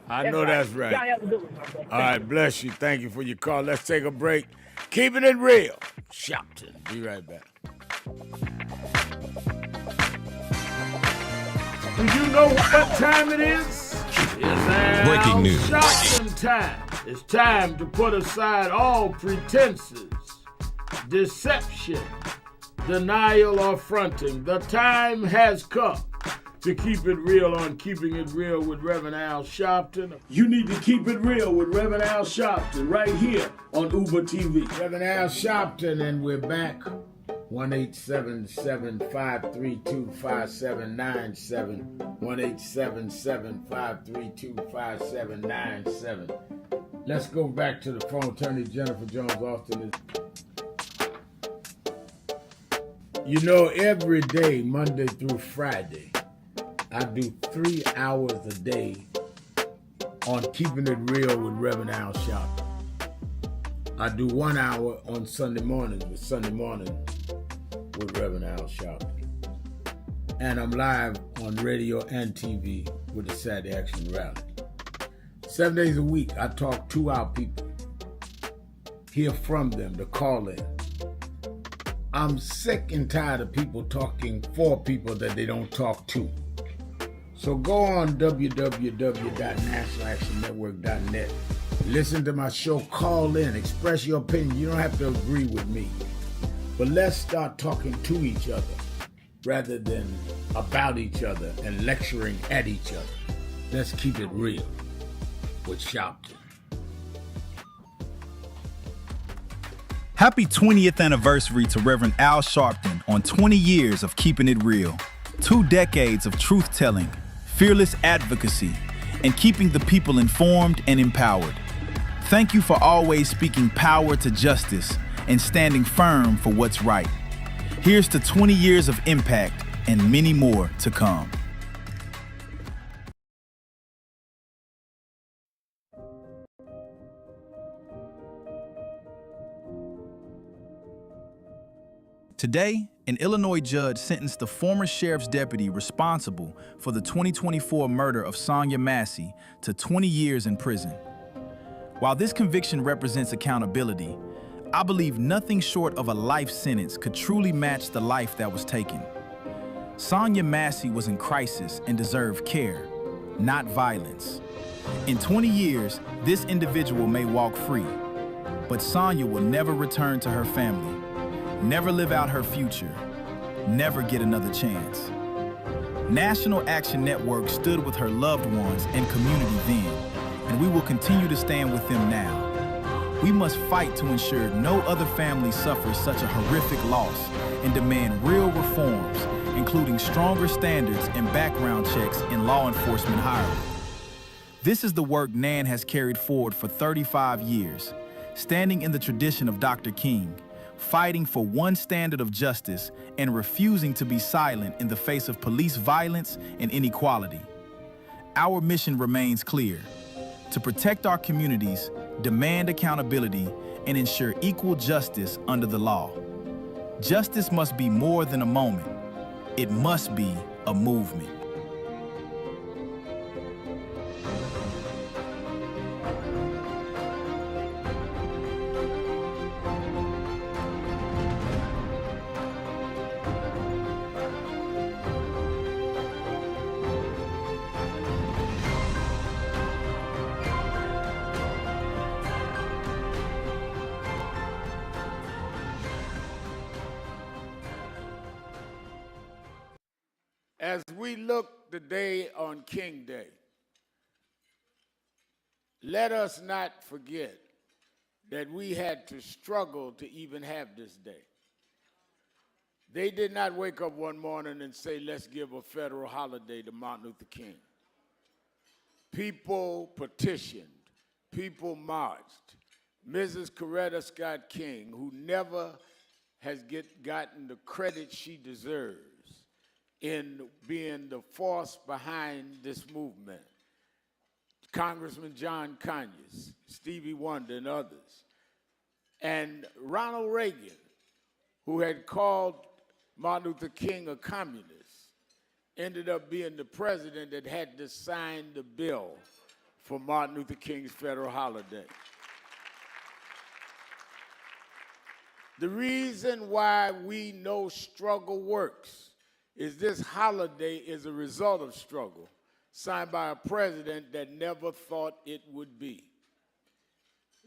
I know that's right.
Y'all have a good one, my brother.
All right, bless you. Thank you for your call. Let's take a break. Keeping it real. Sharpton. Be right back. Do you know what time it is? It's
Breaking news.
Sharpton time. It's time to put aside all pretenses, deception, denial, or fronting. The time has come to keep it real on Keeping It Real with Reverend Al Sharpton. You need to keep it real with Reverend Al Sharpton right here on Uber TV. Reverend Al Sharpton, and we're back. 1-877-532-5797. 1-877-532-5797. Let's go back to the phone. Attorney Jennifer Jones Austin is. You know, every day, Monday through Friday, I do 3 hours a day on Keeping It Real with Reverend Al Sharpton. I do 1 hour on Sunday mornings with Reverend Al Sharpton. And I'm live on radio and TV with the Saturday Action Rally. 7 days a week, I talk to our people, hear from them, the call-in. I'm sick and tired of people talking for people that they don't talk to. So go on www.nationalactionnetwork.net. Listen to my show, call in, express your opinion. You don't have to agree with me. But let's start talking to each other rather than about each other and lecturing at each other. Let's keep it real with Sharpton.
Happy 20th anniversary to Reverend Al Sharpton on 20 years of keeping it real. 2 decades of truth-telling, fearless advocacy, and keeping the people informed and empowered. Thank you for always speaking power to justice and standing firm for what's right. Here's to 20 years of impact and many more to come. Today, an Illinois judge sentenced the former sheriff's deputy responsible for the 2024 murder of Sonya Massey to 20 years in prison. While this conviction represents accountability, I believe nothing short of a life sentence could truly match the life that was taken. Sonya Massey was in crisis and deserved care, not violence. In 20 years, this individual may walk free, but Sonya will never return to her family, never live out her future, never get another chance. National Action Network stood with her loved ones and community then, and we will continue to stand with them now. We must fight to ensure no other family suffers such a horrific loss and demand real reforms, including stronger standards and background checks in law enforcement hiring. This is the work NAN has carried forward for 35 years, standing in the tradition of Dr. King, fighting for one standard of justice and refusing to be silent in the face of police violence and inequality. Our mission remains clear: to protect our communities, demand accountability, and ensure equal justice under the law. Justice must be more than a moment. It must be a movement.
As we look today on King Day, let us not forget that we had to struggle to even have this day. They did not wake up one morning and say, let's give a federal holiday to Martin Luther King. People petitioned, people marched. Mrs. Coretta Scott King, who never has gotten the credit she deserves in being the force behind this movement. Congressman John Conyers, Stevie Wonder, and others. And Ronald Reagan, who had called Martin Luther King a communist, ended up being the president that had to sign the bill for Martin Luther King's federal holiday. The reason why we know struggle works is this holiday is a result of struggle, signed by a president that never thought it would be.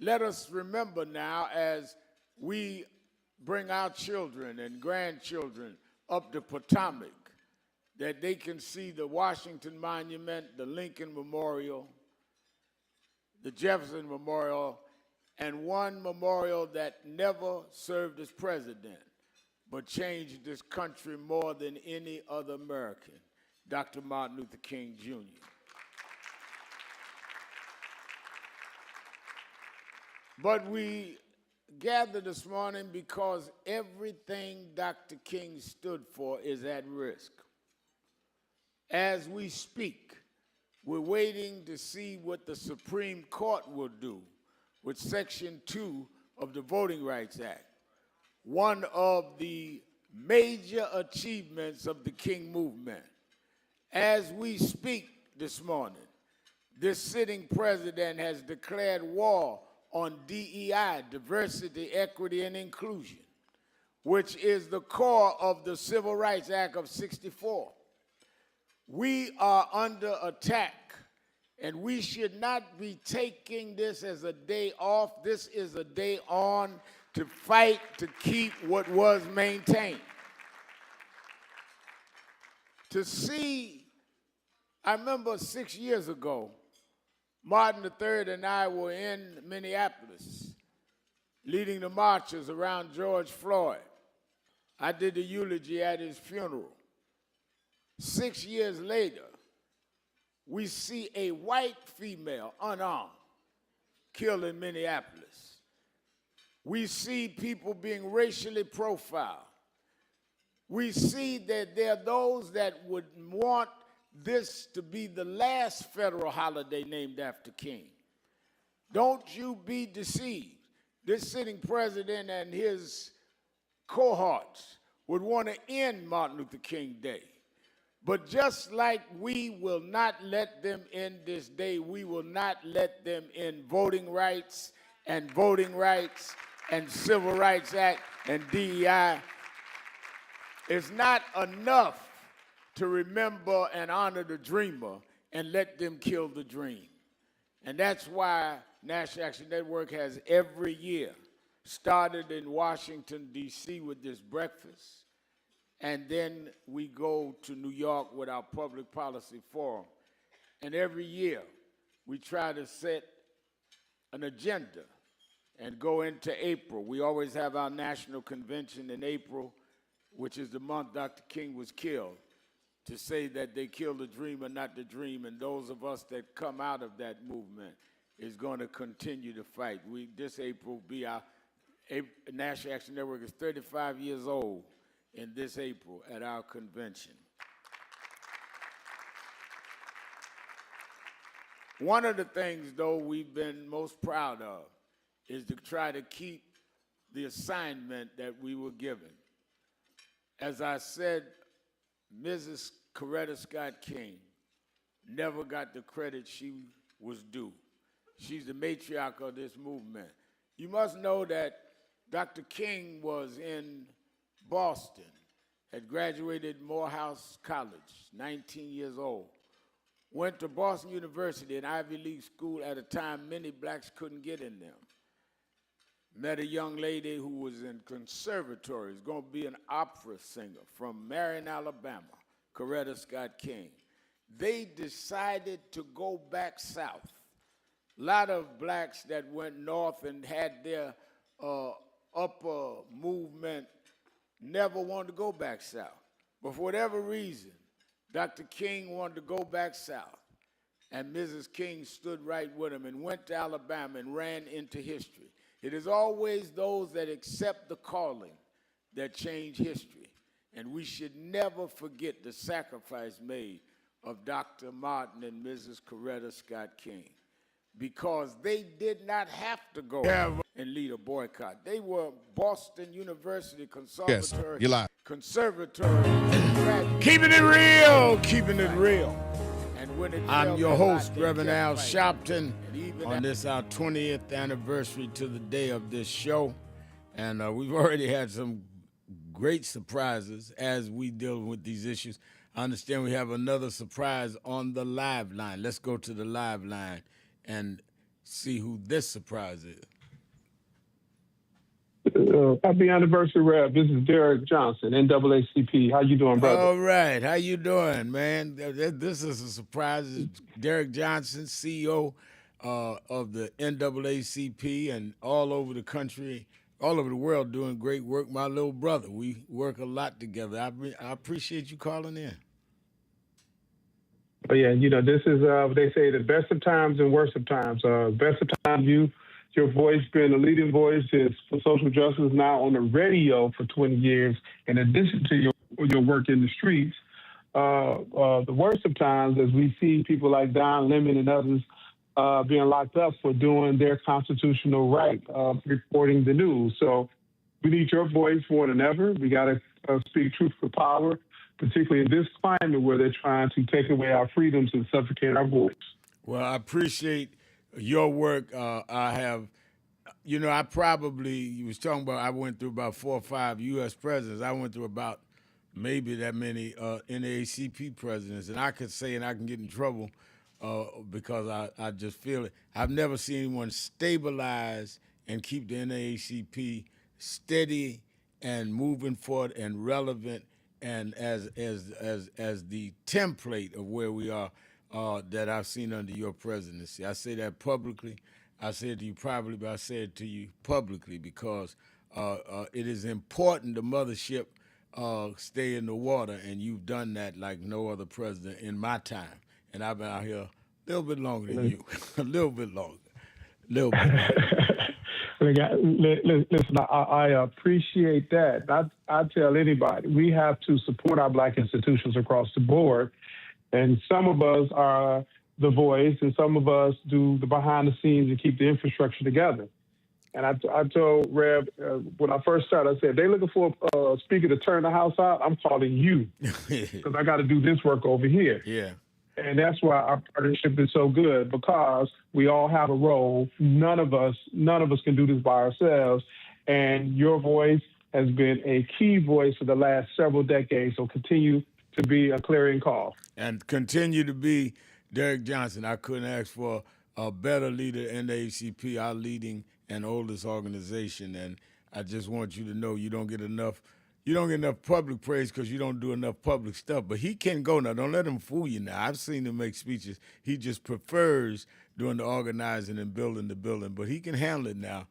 Let us remember now, as we bring our children and grandchildren up to Potomac, that they can see the Washington Monument, the Lincoln Memorial, the Jefferson Memorial, and one memorial that never served as president, but changed this country more than any other American, Dr. Martin Luther King, Jr. But we gather this morning because everything Dr. King stood for is at risk. As we speak, we're waiting to see what the Supreme Court will do with Section 2 of the Voting Rights Act, one of the major achievements of the King movement. As we speak this morning, this sitting president has declared war on DEI, diversity, equity, and inclusion. which is the core of the Civil Rights Act of '64. We are under attack, and we should not be taking this as a day off. This is a day on to fight to keep what was maintained. To see, I remember 6 years ago, Martin III and I were in Minneapolis leading the marches around George Floyd. I did the eulogy at his funeral. 6 years later, we see a white female, unarmed, killed in Minneapolis. We see people being racially profiled. We see that there are those that would want this to be the last federal holiday named after King. Don't you be deceived. This sitting president and his cohorts would want to end Martin Luther King Day. But just like we will not let them end this day, we will not let them end voting rights and Civil Rights Act and DEI. It's not enough to remember and honor the dreamer and let them kill the dream. And that's why National Action Network has every year started in Washington, D.C. with this breakfast, and then we go to New York with our public policy forum. And every year we try to set an agenda and go into April. We always have our national convention in April, which is the month Dr. King was killed, to say that they killed the dreamer, not the dream. And those of us that come out of that movement is going to continue to fight. This April will be our National Action Network is 35 years old in this April at our convention. One of the things, though, we've been most proud of is to try to keep the assignment that we were given. As I said, Mrs. Coretta Scott King never got the credit she was due. She's the matriarch of this movement. You must know that Dr. King was in Boston, had graduated Morehouse College, 19 years old, went to Boston University, an Ivy League school at a time many blacks couldn't get in them. Met a young lady who was in conservatory, was going to be an opera singer from Marion, Alabama, Coretta Scott King. They decided to go back south. A lot of blacks that went north and had their upper movement never wanted to go back south. But for whatever reason, Dr. King wanted to go back south. And Mrs. King stood right with him and went to Alabama and ran into history. It is always those that accept the calling that change history. And we should never forget the sacrifice made of Dr. Martin and Mrs. Coretta Scott King, because they did not have to go and lead a boycott. They were Boston University conservatory.
Yes, you lied.
Conservatory. Keeping it real, keeping it real. I'm your host, Reverend Al Sharpton, on this our 20th anniversary to the day of this show. And we've already had some great surprises as we deal with these issues. I understand we have another surprise on the live line. Let's go to the live line and see who this surprise is.
Happy anniversary, Rev. This is Derek Johnson, NAACP. How you doing, brother?
All right. How you doing, man? This is a surprise. It's Derek Johnson, CEO of the NAACP, and all over the country, all over the world, doing great work. My little brother. We work a lot together. I appreciate you calling in.
But yeah, this is what they say, the best of times and worst of times. Best of times, your voice being a leading voice is for social justice now on the radio for 20 years, in addition to your work in the streets. The worst of times, as we see people like Don Lemon and others being locked up for doing their constitutional right, reporting the news. So we need your voice more than ever. We got to speak truth to power, particularly in this climate where they're trying to take away our freedoms and suffocate our voice.
Well, I appreciate your work. I have You was talking about, I went through about 4 or 5 U.S. presidents. I went through about maybe that many NAACP presidents. And I could say, and I can get in trouble because I just feel it. I've never seen anyone stabilize and keep the NAACP steady and moving forward and relevant and as the template of where we are that I've seen under your presidency. I say that publicly. I say it to you privately, but I say it to you publicly because it is important the mothership stay in the water, and you've done that like no other president in my time. And I've been out here a little bit longer than you, a little bit longer.
Listen, I appreciate that. I tell anybody, we have to support our Black institutions across the board. And some of us are the voice, and some of us do the behind the scenes and keep the infrastructure together. And I told Rev, when I first started, I said, if they're looking for a speaker to turn the house out, I'm calling you because I got to do this work over here.
Yeah.
And that's why our partnership is so good, because we all have a role. None of us can do this by ourselves. And your voice has been a key voice for the last several decades. So continue to be a clarion call.
And continue to be Derek Johnson. I couldn't ask for a better leader in the ACP, our leading and oldest organization. And I just want you to know you don't get enough public praise because you don't do enough public stuff. But he can go now. Don't let him fool you now. I've seen him make speeches. He just prefers doing the organizing and building the building. But he can handle it now.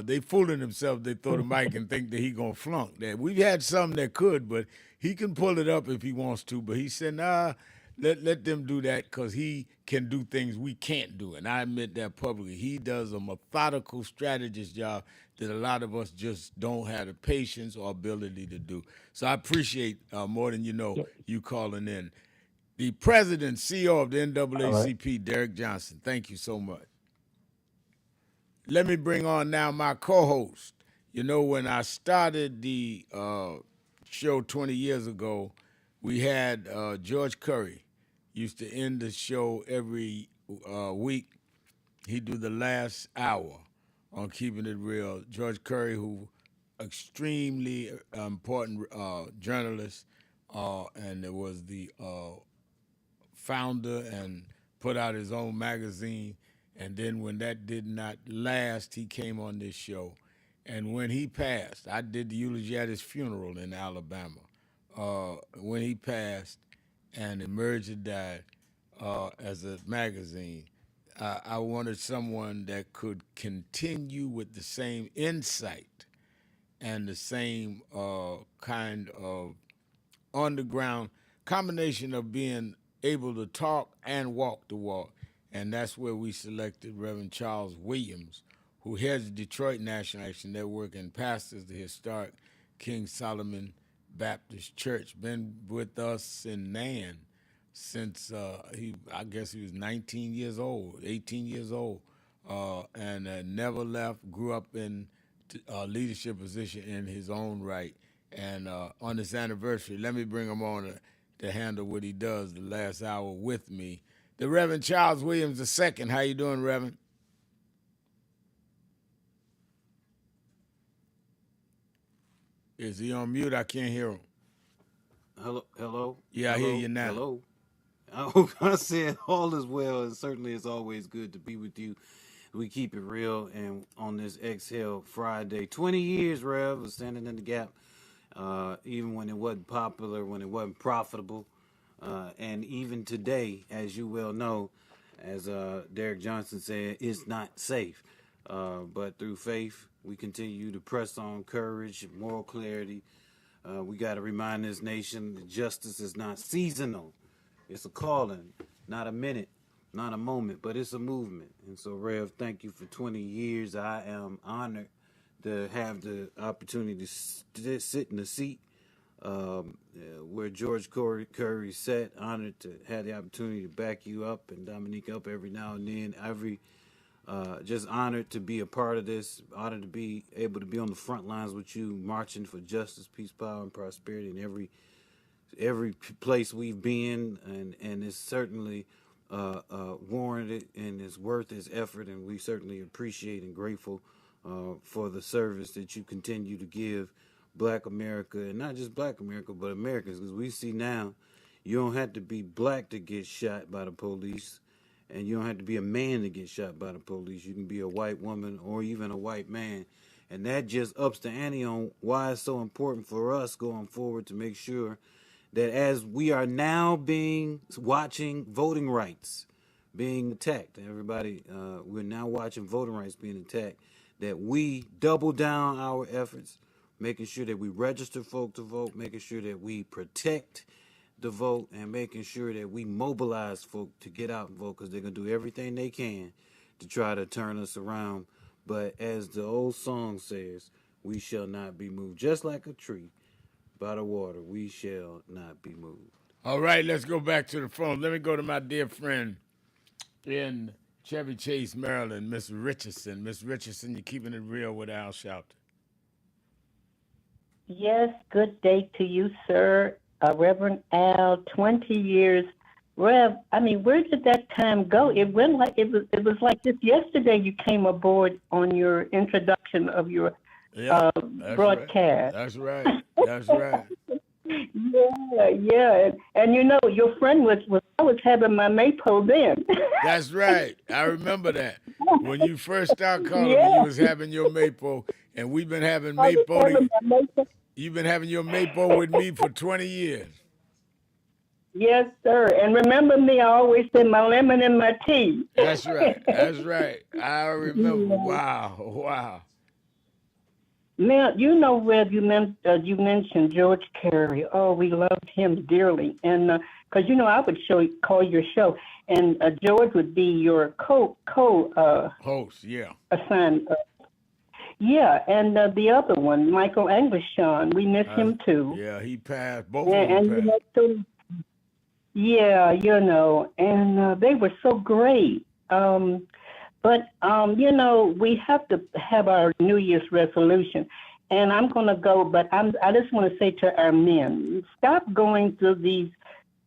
They fooling themselves. They throw the mic and think that he going to flunk that. We've had some that could, but he can pull it up if he wants to. But he said, nah, let them do that because he can do things we can't do. And I admit that publicly. He does a methodical strategist job that a lot of us just don't have the patience or ability to do. So I appreciate more than you calling in. The president, CEO of the NAACP, Derek Johnson, thank you so much. Let me bring on now my co-host. When I started the show 20 years ago, we had George Curry used to end the show every week. He'd do the last hour on Keeping It Real. George Curry, who extremely important journalist, and was the founder and put out his own magazine. And then when that did not last, he came on this show. And when he passed, I did the eulogy at his funeral in Alabama. When he passed and Emerged died as a magazine, I wanted someone that could continue with the same insight and the same kind of underground combination of being able to talk and walk the walk. And that's where we selected Reverend Charles Williams, who heads the Detroit National Action Network and pastors the historic King Solomon Baptist Church. Been with us in Nan since I guess he was 19 years old, 18 years old, and never left, grew up in a leadership position in his own right. And on this anniversary, let me bring him on to handle what he does the last hour with me. The Reverend Charles Williams II. How you doing, Reverend? Is he on mute? I can't hear him.
Hello.
Yeah,
hello?
I hear you now.
Hello. I said all is well, and certainly it's always good to be with you. We keep it real, and on this Exhale Friday, 20 years, Rev, was standing in the gap, even when it wasn't popular, when it wasn't profitable, and even today, as you well know, as Derek Johnson said, it's not safe. But through faith, we continue to press on, courage, moral clarity. We got to remind this nation that justice is not seasonal. It's a calling, not a minute, not a moment, but it's a movement. And so, Rev, thank you for 20 years. I am honored to have the opportunity to sit in the seat where George Curry sat. Honored to have the opportunity to back you up and Dominique up every now and then. Just honored to be a part of this. Honored to be able to be on the front lines with you, marching for justice, peace, power, and prosperity in every place we've been, and it's certainly warranted and it's worth its effort, and we certainly appreciate and grateful for the service that you continue to give Black America, and not just Black America, but Americans, because we see now you don't have to be black to get shot by the police, and you don't have to be a man to get shot by the police. You can be a white woman or even a white man, and that just ups the ante on why it's so important for us going forward to make sure that as we are now watching voting rights being attacked, everybody, we're now watching voting rights being attacked, that we double down our efforts, making sure that we register folk to vote, making sure that we protect the vote, and making sure that we mobilize folk to get out and vote, because they're going to do everything they can to try to turn us around. But as the old song says, we shall not be moved. Just like a tree by the water, we shall not be moved.
All right, let's go back to the phone. Let me go to my dear friend in Chevy Chase, Maryland, Miss Richardson. Miss Richardson, you're keeping it real with Al Sharpton.
Yes, good day to you, sir. Reverend Al, 20 years. Rev, I mean, where did that time go? It went like it was like this yesterday you came aboard on your introduction of your broadcast.
Right. That's right. That's right.
Yeah. And you know, your friend was I was having my maypole then.
That's right. I remember that. When you first started calling me, you was having your maypole, and we've been having maypole. You've been having your maypole with me for 20 years.
Yes, sir. And remember me, I always said my lemon in my tea.
That's right. That's right. I remember. Wow.
Now, you know, Rev, you mentioned George Carey. Oh, we loved him dearly. And because, you know, I would call your show, and George would be your
host, yeah.
Assigned. Yeah, and the other one, Michael Anglishon, we miss him too.
Yeah, he passed. Both of them passed.
You know, and they were so great. But, you know, we have to have our New Year's resolution. And I'm going to go, but I just want to say to our men, stop going to these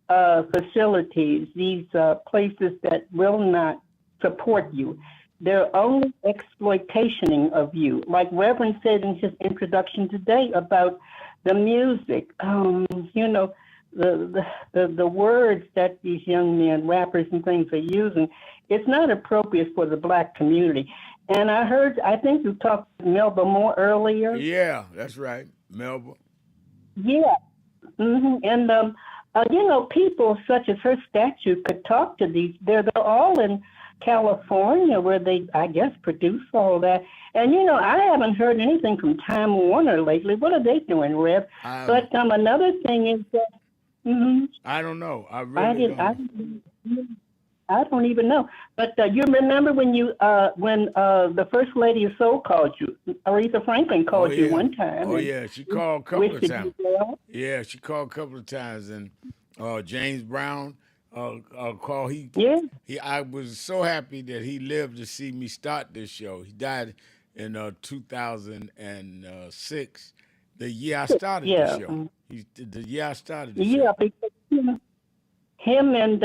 facilities, these places that will not support you. They're only exploitationing of you. Like Reverend said in his introduction today about the music, you know, the words that these young men, rappers and things are using, it's not appropriate for the Black community. And I think you talked to Melba Moore earlier.
Yeah, that's right, Melba.
Yeah. Mm-hmm. And, you know, people such as her statue could talk to these. They're all in California where they, I guess, produce all that. And, you know, I haven't heard anything from Time Warner lately. What are they doing, Rev? But another thing is that,
I don't know. I really don't.
I don't even know. But you remember when the First Lady of Soul called you, Aretha Franklin called you one time.
Oh, yeah. She called a couple of times. Yeah, she called a couple of times. And James Brown called. I was so happy that he lived to see me start this show. He died in 2006, the year I started the show. The year I started the show.
Yeah, because him and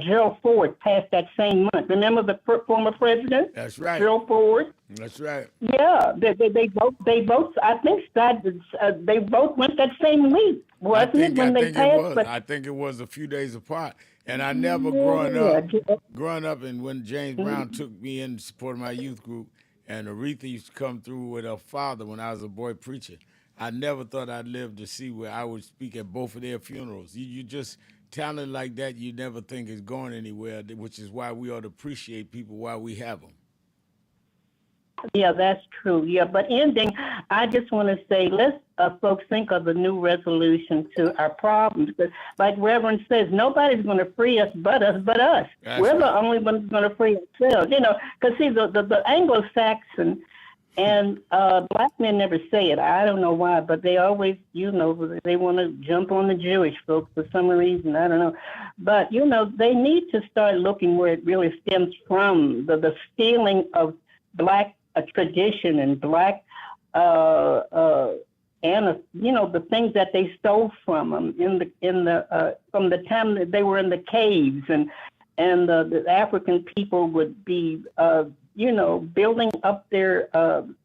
Gerald Ford passed that same month. Remember the former president?
That's right.
Gerald Ford.
That's right.
Yeah, they both. I think started. They both went that same week, wasn't it? When they passed.
I think it was a few days apart. And I never growing up, and when James Brown took me in to support my youth group, and Aretha used to come through with her father when I was a boy preacher. I never thought I'd live to see where I would speak at both of their funerals. You just talent like that, you never think is going anywhere, which is why we ought to appreciate people while we have them.
Yeah, that's true. Yeah, but ending, I just want to say, let's folks think of a new resolution to our problems. But like Reverend says, nobody's going to free us but us. We're the only ones going to free ourselves. You know, because see, the Anglo-Saxon and Black men never say it. I don't know why, but they always, you know, they want to jump on the Jewish folks for some reason. I don't know. But, you know, they need to start looking where it really stems from, the stealing of Black tradition and Black, and you know, the things that they stole from them from the time that they were in the caves, and the African people would be building up their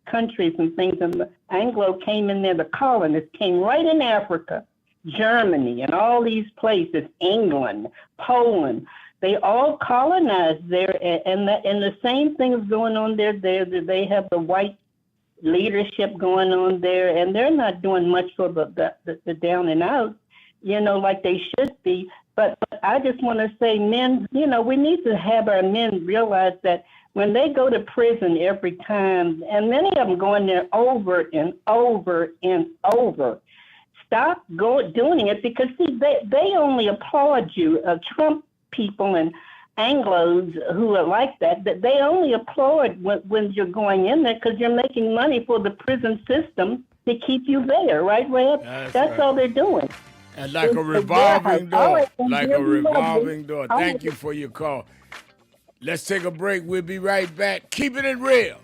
countries and things. And the Anglo came in there, the colonists came right in Africa, Germany, and all these places, England, Poland. They all colonized there, and the same thing is going on there. They have the white leadership going on there, and they're not doing much for the down and out, like they should be. But I just want to say, men, we need to have our men realize that when they go to prison every time, and many of them go in there over and over and over, stop doing it, because see, they only applaud you. Trump people and Anglos who are like that they only applaud when you're going in there, because you're making money for the prison system to keep you there, right, Reb? That's
right.
all they're doing.
And like a revolving door. Thank you for your call. Let's take a break. We'll be right back. Keeping it real.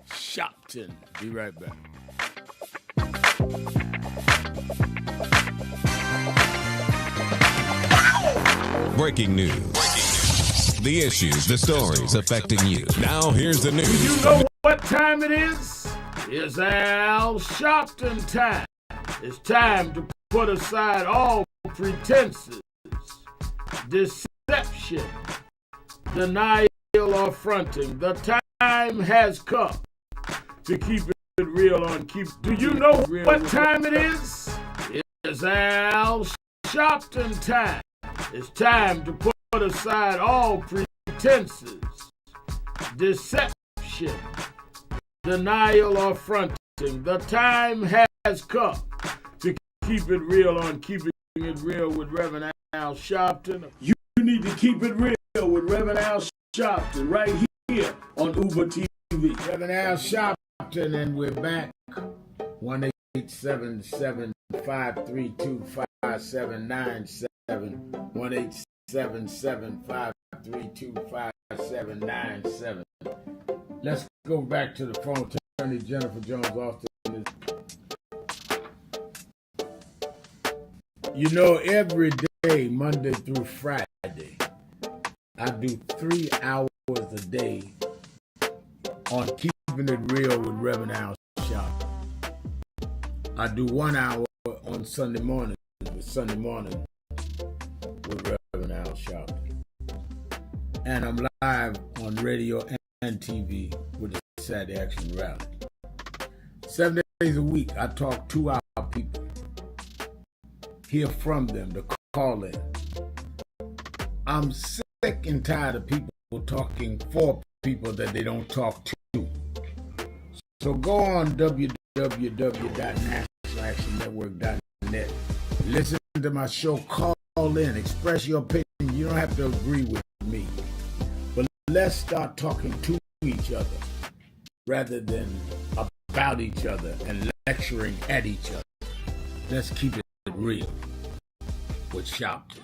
Shopton. Be right back.
Breaking news. The issues, the stories affecting you. Now here's the news.
Do you know what time it is? It's Al Sharpton time. It's time to put aside all pretenses, deception, denial, or fronting. The time has come to keep it real on Keep. Do you know what time it is? It's Al Sharpton time. It's time to put aside all pretenses, deception, denial, or fronting. The time has come to keep it real on Keeping It Real with Reverend Al Sharpton. You need to keep it real with Reverend Al Sharpton right here on Uber TV. Reverend Al Sharpton, and we're back. 1-877-532-5797. 1-877-532-5797. Let's go back to the phone. Attorney Jennifer Jones Austin. Every day, Monday through Friday, I do 3 hours a day on Keeping It Real with Reverend Al Sharpton. I do 1 hour on Sunday morning with Reverend Al Sharpton. And I'm live on radio and TV with the Saturday Action Rally. 7 days a week, I talk to our people. Hear from them, the call-in. I'm sick and tired of people talking for people that they don't talk to. So go on www.nationalactionnetwork.net. Listen to my show, call in, express your opinion. You don't have to agree with me. But let's start talking to each other rather than about each other and lecturing at each other. Let's keep it real with Sharpton.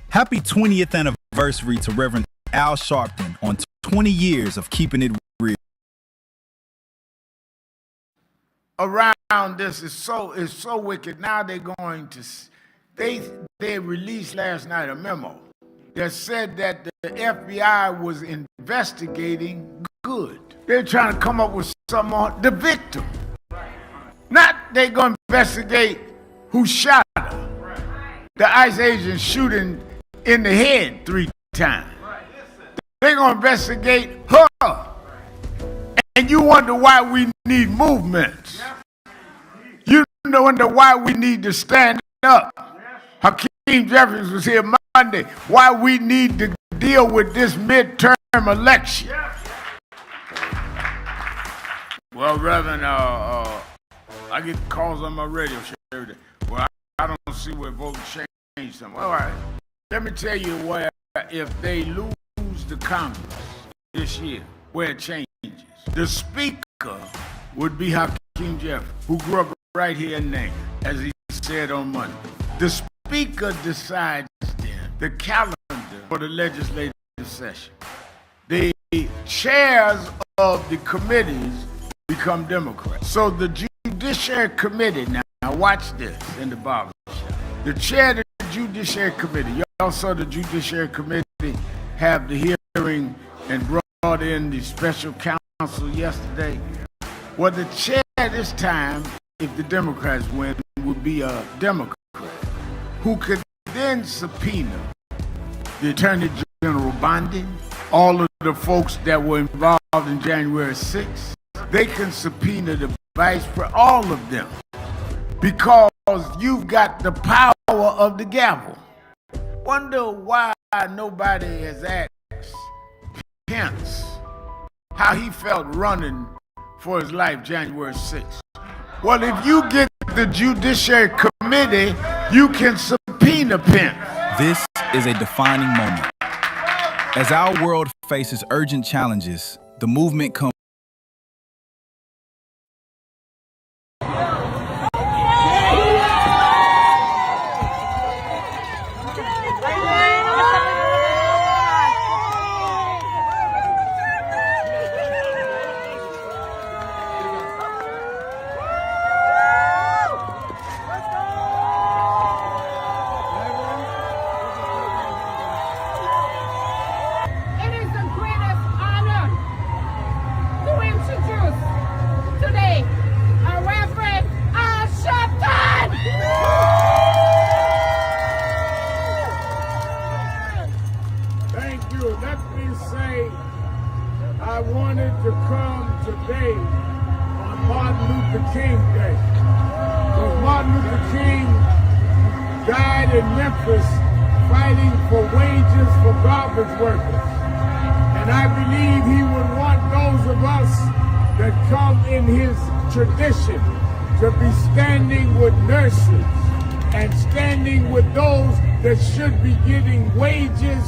Happy 20th anniversary to Reverend Al Sharpton on 20 years of Keeping It Real.
Around this is so wicked. Now they're going to they released last night a memo that said that the FBI was investigating Good. They're trying to come up with some on the victim. Not they're going to investigate who shot her. The ICE agent shooting in the head 3 times. They're going to investigate her. And you wonder why we need movements. You wonder why we need to stand up. Hakeem Jeffries was here Monday. Why we need to deal with this midterm election. Well, Reverend, I get calls on my radio show every day. Well, I don't see where voting changed something. All right. Let me tell you where, if they lose the Congress this year, where it changes. The Speaker would be Hakeem Jeffries, who grew up right here in Name, as he said on Monday. The Speaker decides then the calendar for the legislative session. The chairs of the committees become Democrats. So the Judiciary Committee, now watch this in the barbershop. The chair of the Judiciary Committee, y'all saw the Judiciary Committee have the hearing and brought in the special counsel yesterday. Well, the chair this time, if the Democrats win, would be a Democrat who could then subpoena the Attorney General Bondi, all of the folks that were involved in January 6th. They can subpoena the vice president, all of them, because you've got the power of the gavel. Wonder why nobody has asked Pence how he felt running for his life January 6th. Well, if you get the Judiciary Committee, you can subpoena Pence.
This is a defining moment. As our world faces urgent challenges, the movement comes.
I wanted to come today on Martin Luther King Day, because Martin Luther King died in Memphis fighting for wages for garbage workers. And I believe he would want those of us that come in his tradition to be standing with nurses and standing with those that should be getting wages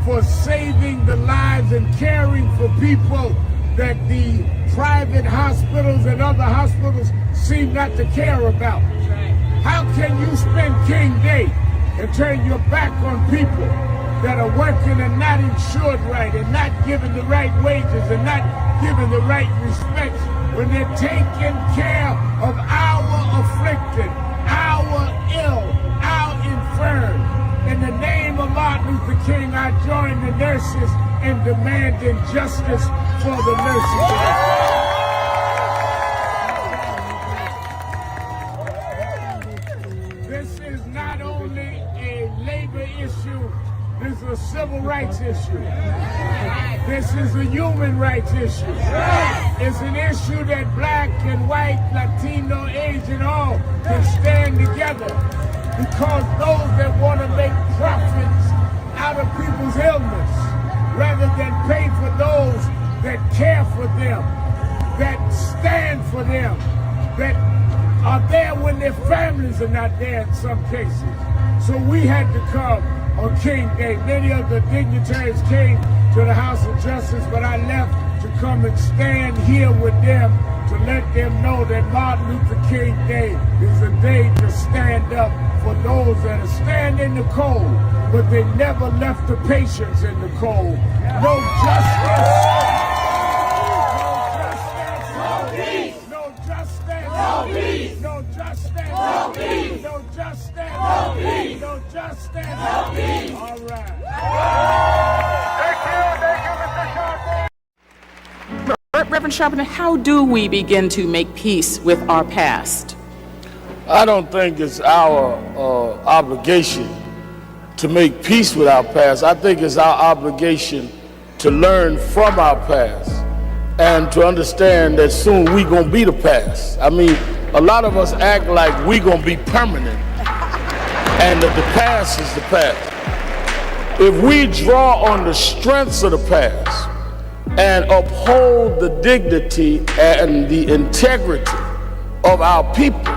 for saving the lives and caring for people that the private hospitals and other hospitals seem not to care about. How can you spend King Day and turn your back on people that are working and not insured right and not given the right wages and not given the right respect when they're taking care of our afflicted, our ill, our infirm? In the name of Martin Luther King, I join the nurses in demanding justice for the nurses. This is not only a labor issue, this is a civil rights issue. This is a human rights issue. It's an issue that black and white, Latino, Asian, all can stand together. Because those that want to make profits out of people's illness, rather than pay for those that care for them, that stand for them, that are there when their families are not there in some cases. So we had to come on King Day. Many of the dignitaries came to the House of Justice, but I left to come and stand here with them to let them know that Martin Luther King Day is a day to stand up for those that are standing in the cold, but they never left the patients in the cold. No justice. No peace. No justice. No peace. No justice. No peace. No justice. No peace. No justice. No peace. All right. Thank you, Mr. Sharpton.
Reverend Sharpton, how do we begin to make peace with our past?
I don't think it's our obligation to make peace with our past. I think it's our obligation to learn from our past and to understand that soon we gonna be the past. I mean, a lot of us act like we gonna be permanent and that the past is the past. If we draw on the strengths of the past and uphold the dignity and the integrity of our people,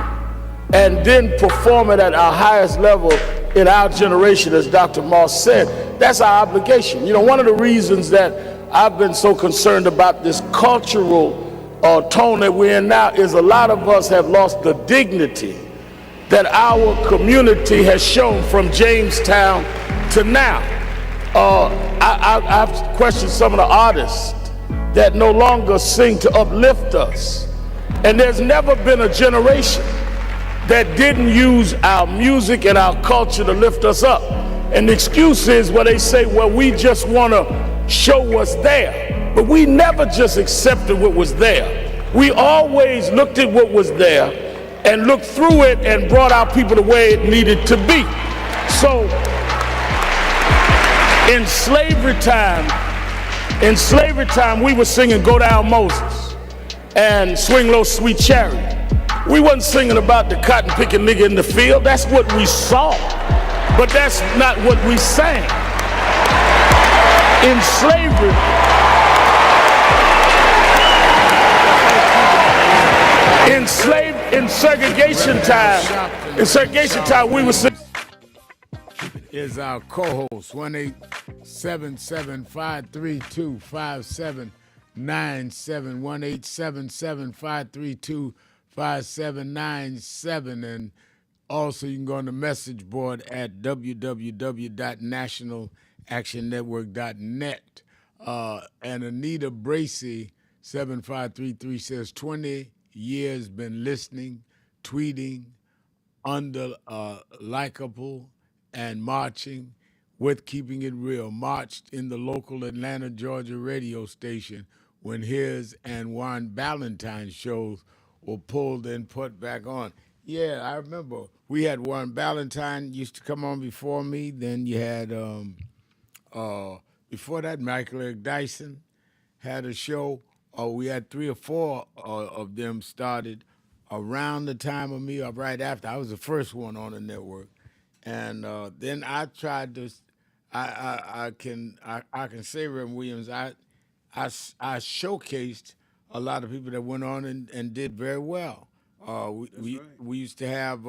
and then perform it at our highest level in our generation, as Dr. Moss said, that's our obligation. You know, one of the reasons that I've been so concerned about this cultural tone that we're in now is a lot of us have lost the dignity that our community has shown from Jamestown to now. I've questioned some of the artists that no longer sing to uplift us. And there's never been a generation that didn't use our music and our culture to lift us up. And the excuse is where they say, well, we just want to show what's there. But we never just accepted what was there. We always looked at what was there and looked through it and brought our people the way it needed to be. So in slavery time, we were singing Go Down Moses and Swing Low Sweet Chariot. We wasn't singing about the cotton picking nigga in the field. That's what we saw, but that's not what we sang. In slavery, in segregation time, we were singing.
Is our co-host 1-877-532-5797, 1-877-532-5797, and also you can go on the message board at www.nationalactionnetwork.net. And Anita Bracy 7533 says 20 years been listening, tweeting, under likable and marching with Keeping It Real. Marched in the local Atlanta, Georgia radio station when his and Warren Ballantyne shows were pulled and put back on. Yeah, I remember. We had Warren Ballantyne used to come on before me. Then you had, before that, Michael Eric Dyson had a show. We had 3 or 4 of them started around the time of me or right after. I was the first one on the network. And then I tried to, I can say, Reverend Williams, I showcased a lot of people that went on and did very well. We used to have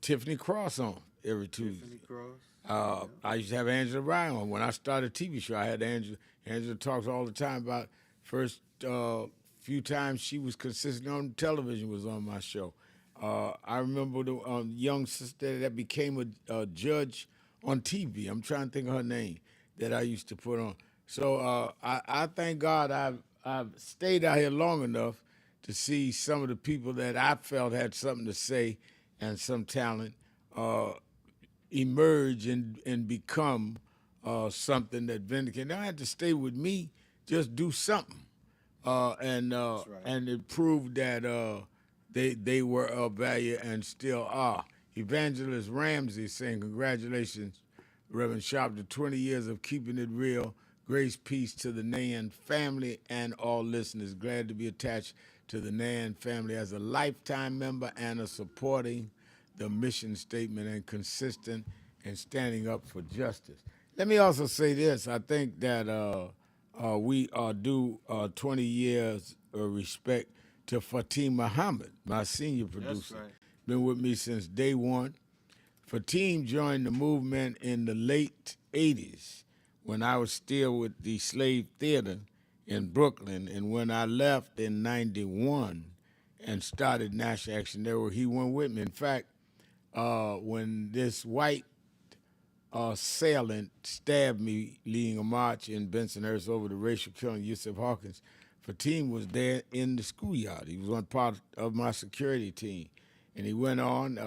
Tiffany Cross on every Tuesday.
Tiffany Cross.
I used to have Angela Ryan on. When I started a TV show, I had Angela. Angela talks all the time about first few times she was consistent on television was on my show. I remember the young sister that became a judge on TV. I'm trying to think of her name that I used to put on. So I thank God I've stayed out here long enough to see some of the people that I felt had something to say and some talent emerge and become something that vindicated. They don't have to stay with me, just do something. And it proved that they were of value and still are. Evangelist Ramsey saying, congratulations, Reverend Sharpton, 20 years of keeping it real. Grace, peace to the Nan family and all listeners. Glad to be attached to the Nan family as a lifetime member and a supporting the mission statement and consistent in standing up for justice. Let me also say this. I think that we are due 20 years of respect to Fatim Muhammad, my senior producer.
That's right.
Been with me since day one. Fatim joined the movement in the late 80s when I was still with the Slave Theater in Brooklyn, and when I left in 91 and started National Action Network, he went with me. In fact, when this white assailant stabbed me leading a march in Bensonhurst over the racial killing of Yusuf Hawkins, Fatim was there in the schoolyard. He was one part of my security team. And he went on,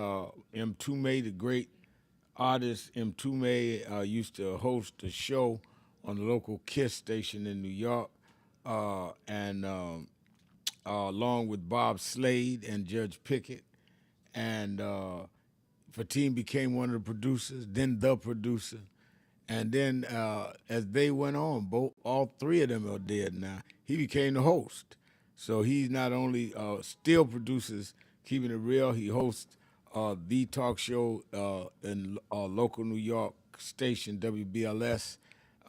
M. Toomey, the great artist M. Toomey, used to host a show on the local KISS station in New York, and along with Bob Slade and Judge Pickett. And Fatim became one of the producers, then the producer. And then as they went on, all 3 of them are dead now, he became the host. So he not only still produces Keeping It Real, he hosts the talk show in local New York station, WBLS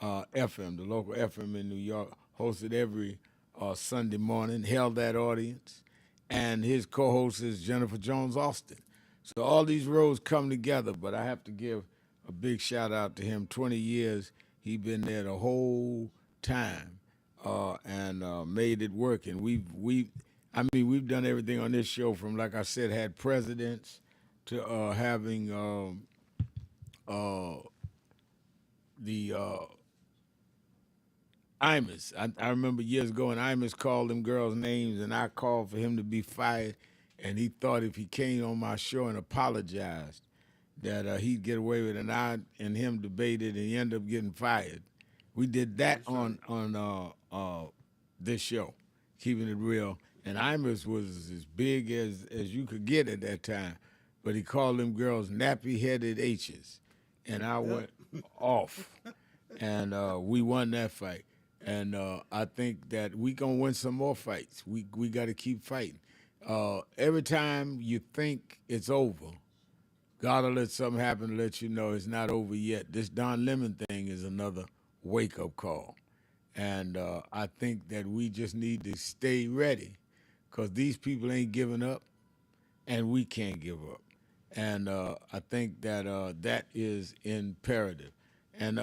FM, the local FM in New York, hosted every Sunday morning, held that audience. And his co-host is Jennifer Jones Austin. So all these roles come together, but I have to give a big shout out to him. 20 years, he been there the whole time and made it work. And we've done everything on this show from, like I said, had presidents to having the Imus. I remember years ago when Imus called them girls' names and I called for him to be fired, and he thought if he came on my show and apologized that he'd get away with it, and I and him debated, and he ended up getting fired. We did that on this show, Keeping It Real. And Imus was as big as you could get at that time, but he called them girls nappy-headed H's, and I went off, and we won that fight. And I think that we gonna win some more fights. We got to keep fighting. Every time you think it's over, God will let something happen to let you know it's not over yet. This Don Lemon thing is another wake-up call. And I think that we just need to stay ready because these people ain't giving up and we can't give up. And I think that that is imperative. And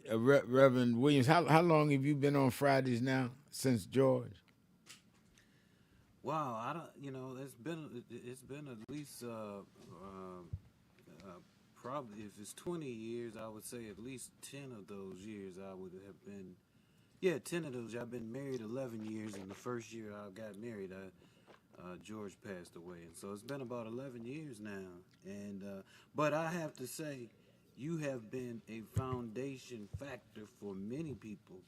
Reverend Williams, how long have you been on Fridays now? Since George?
Wow, I don't. It's been at least probably if it's 20 years, I would say at least 10 of those years I would have been. Yeah, 10 of those. I've been married 11 years, and the first year I got married, George passed away, and so it's been about 11 years now. And but I have to say, you have been a foundation factor for many people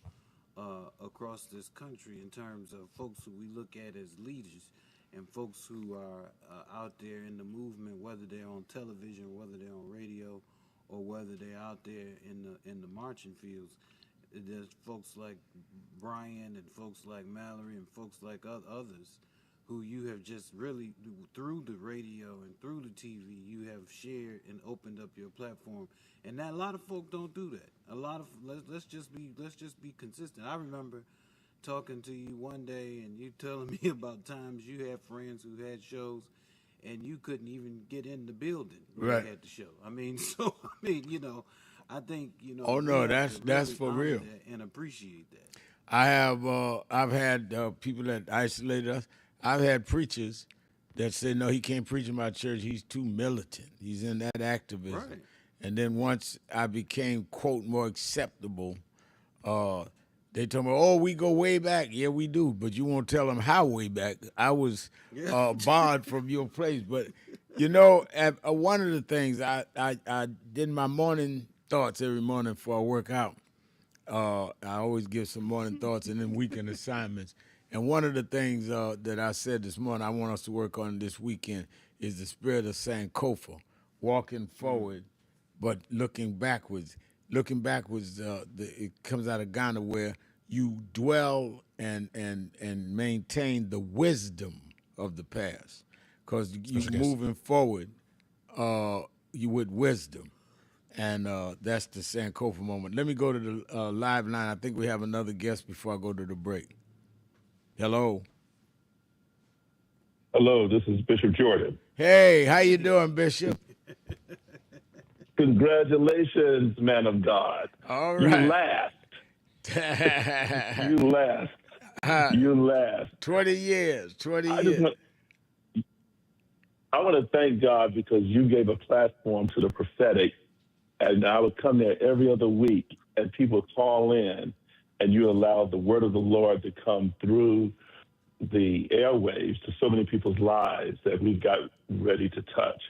across this country in terms of folks who we look at as leaders and folks who are out there in the movement, whether they're on television, whether they're on radio, or whether they're out there in the marching fields. There's folks like Brian and folks like Mallory and folks like others who you have just really, through the radio and through the TV, you have shared and opened up your platform. And that a lot of folk don't do that. A lot of let's just be consistent. I remember talking to you one day and you telling me about times you had friends who had shows and you couldn't even get in the building when
Right.
they had the show. I mean, I think
Oh no, that's for real.
And appreciate that.
I've had people that isolated us. I've had preachers that say no, he can't preach in my church. He's too militant. He's in that activism.
Right.
And then once I became quote more acceptable, they told me, "Oh, we go way back." Yeah, we do, but you won't tell them how way back. I was barred from your place, but one of the things I did my morning thoughts every morning before I work out. I always give some morning thoughts and then weekend assignments. And one of the things that I said this morning I want us to work on this weekend is the spirit of Sankofa, walking forward but looking backwards. Looking backwards, it comes out of Ghana where you dwell and maintain the wisdom of the past. Because you're moving forward you with wisdom. And that's the Sankofa moment. Let me go to the live line. I think we have another guest before I go to the break. Hello.
Hello, this is Bishop Jordan.
Hey, how you doing, Bishop?
Congratulations, man of God.
All right.
You laughed. You laughed.
20 years. 20 years.
I want to thank God because you gave a platform to the prophetic. And I would come there every other week and people call in and you allowed the word of the Lord to come through the airwaves to so many people's lives that we got ready to touch.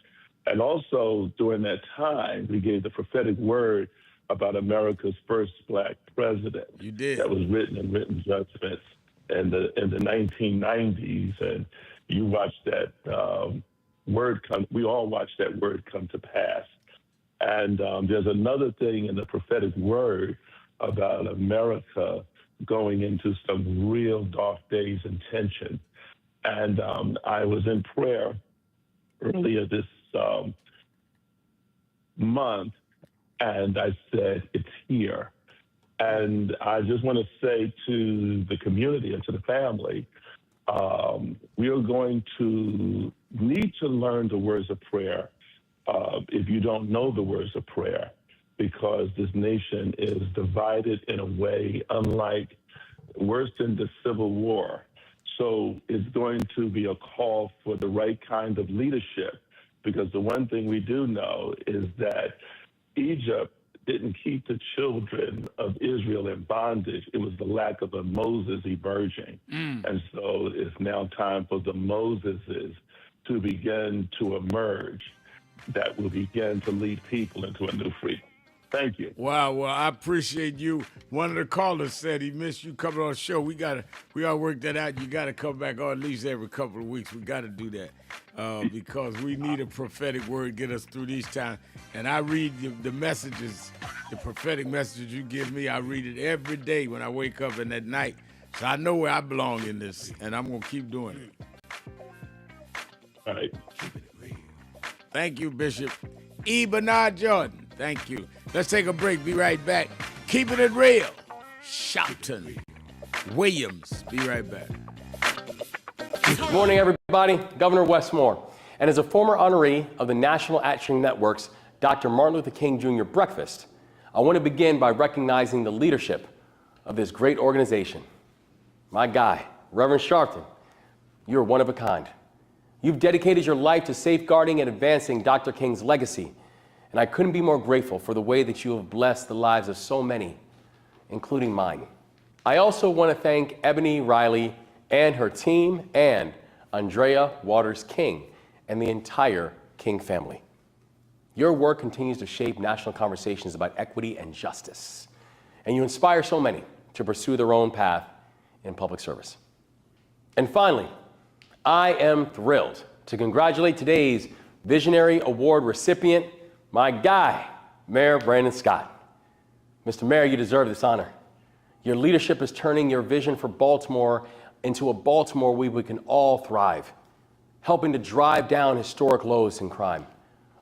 And also during that time, we gave the prophetic word about America's first black president.
You did.
That was written in written judgments in the 1990s. And you watched that word come, we all watched that word come to pass. And there's another thing in the prophetic word about America going into some real dark days and tension. And I was in prayer earlier this month, and I said, it's here. And I just want to say to the community and to the family, we are going to need to learn the words of prayer if you don't know the words of prayer, because this nation is divided in a way unlike worse than the Civil War. So it's going to be a call for the right kind of leadership, because the one thing we do know is that Egypt didn't keep the children of Israel in bondage. It was the lack of a Moses emerging. And so it's now time for the Moseses to begin to emerge. that will begin to lead people into a new freedom. Thank you.
Wow, well, I appreciate you. One of the callers said he missed you coming on the show. We gotta work that out. You gotta come back on at least every couple of weeks. We gotta do that because we need a prophetic word to get us through these times. And I read the messages, the prophetic messages you give me. I read it every day when I wake up and at night. So I know where I belong in this, and I'm gonna keep doing it.
All right.
Thank you, Bishop E. Bernard Jordan. Thank you. Let's take a break. Be right back. Keeping it real. Sharpton Williams. Be right back.
Good morning, everybody. Governor Westmore. And as a former honoree of the National Action Network's Dr. Martin Luther King Jr. Breakfast, I want to begin by recognizing the leadership of this great organization. My guy, Reverend Sharpton, you're one of a kind. You've dedicated your life to safeguarding and advancing Dr. King's legacy, and I couldn't be more grateful for the way that you have blessed the lives of so many, including mine. I also want to thank Ebony Riley and her team and Andrea Waters King and the entire King family. Your work continues to shape national conversations about equity and justice, and you inspire so many to pursue their own path in public service. And finally, I am thrilled to congratulate today's Visionary Award recipient, my guy, Mayor Brandon Scott. Mr. Mayor, you deserve this honor. Your leadership is turning your vision for Baltimore into a Baltimore where we can all thrive, helping to drive down historic lows in crime.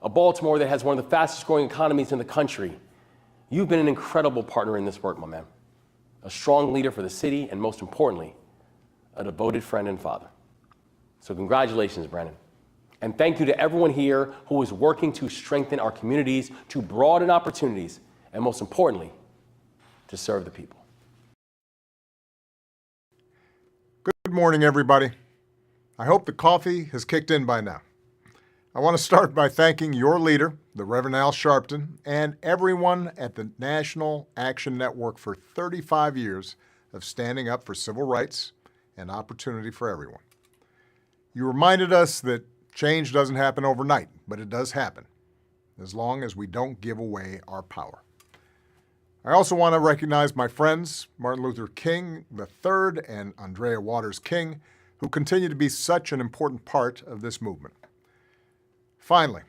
A Baltimore that has one of the fastest growing economies in the country. You've been an incredible partner in this work, my man. A strong leader for the city, and most importantly, a devoted friend and father. So congratulations, Brandon. And thank you to everyone here who is working to strengthen our communities, to broaden opportunities, and most importantly, to serve the people.
Good morning, everybody. I hope the coffee has kicked in by now. I want to start by thanking your leader, the Reverend Al Sharpton, and everyone at the National Action Network for 35 years of standing up for civil rights and opportunity for everyone. You reminded us that change doesn't happen overnight, but it does happen, as long as we don't give away our power. I also want to recognize my friends, Martin Luther King III and Andrea Waters King, who continue to be such an important part of this movement. Finally,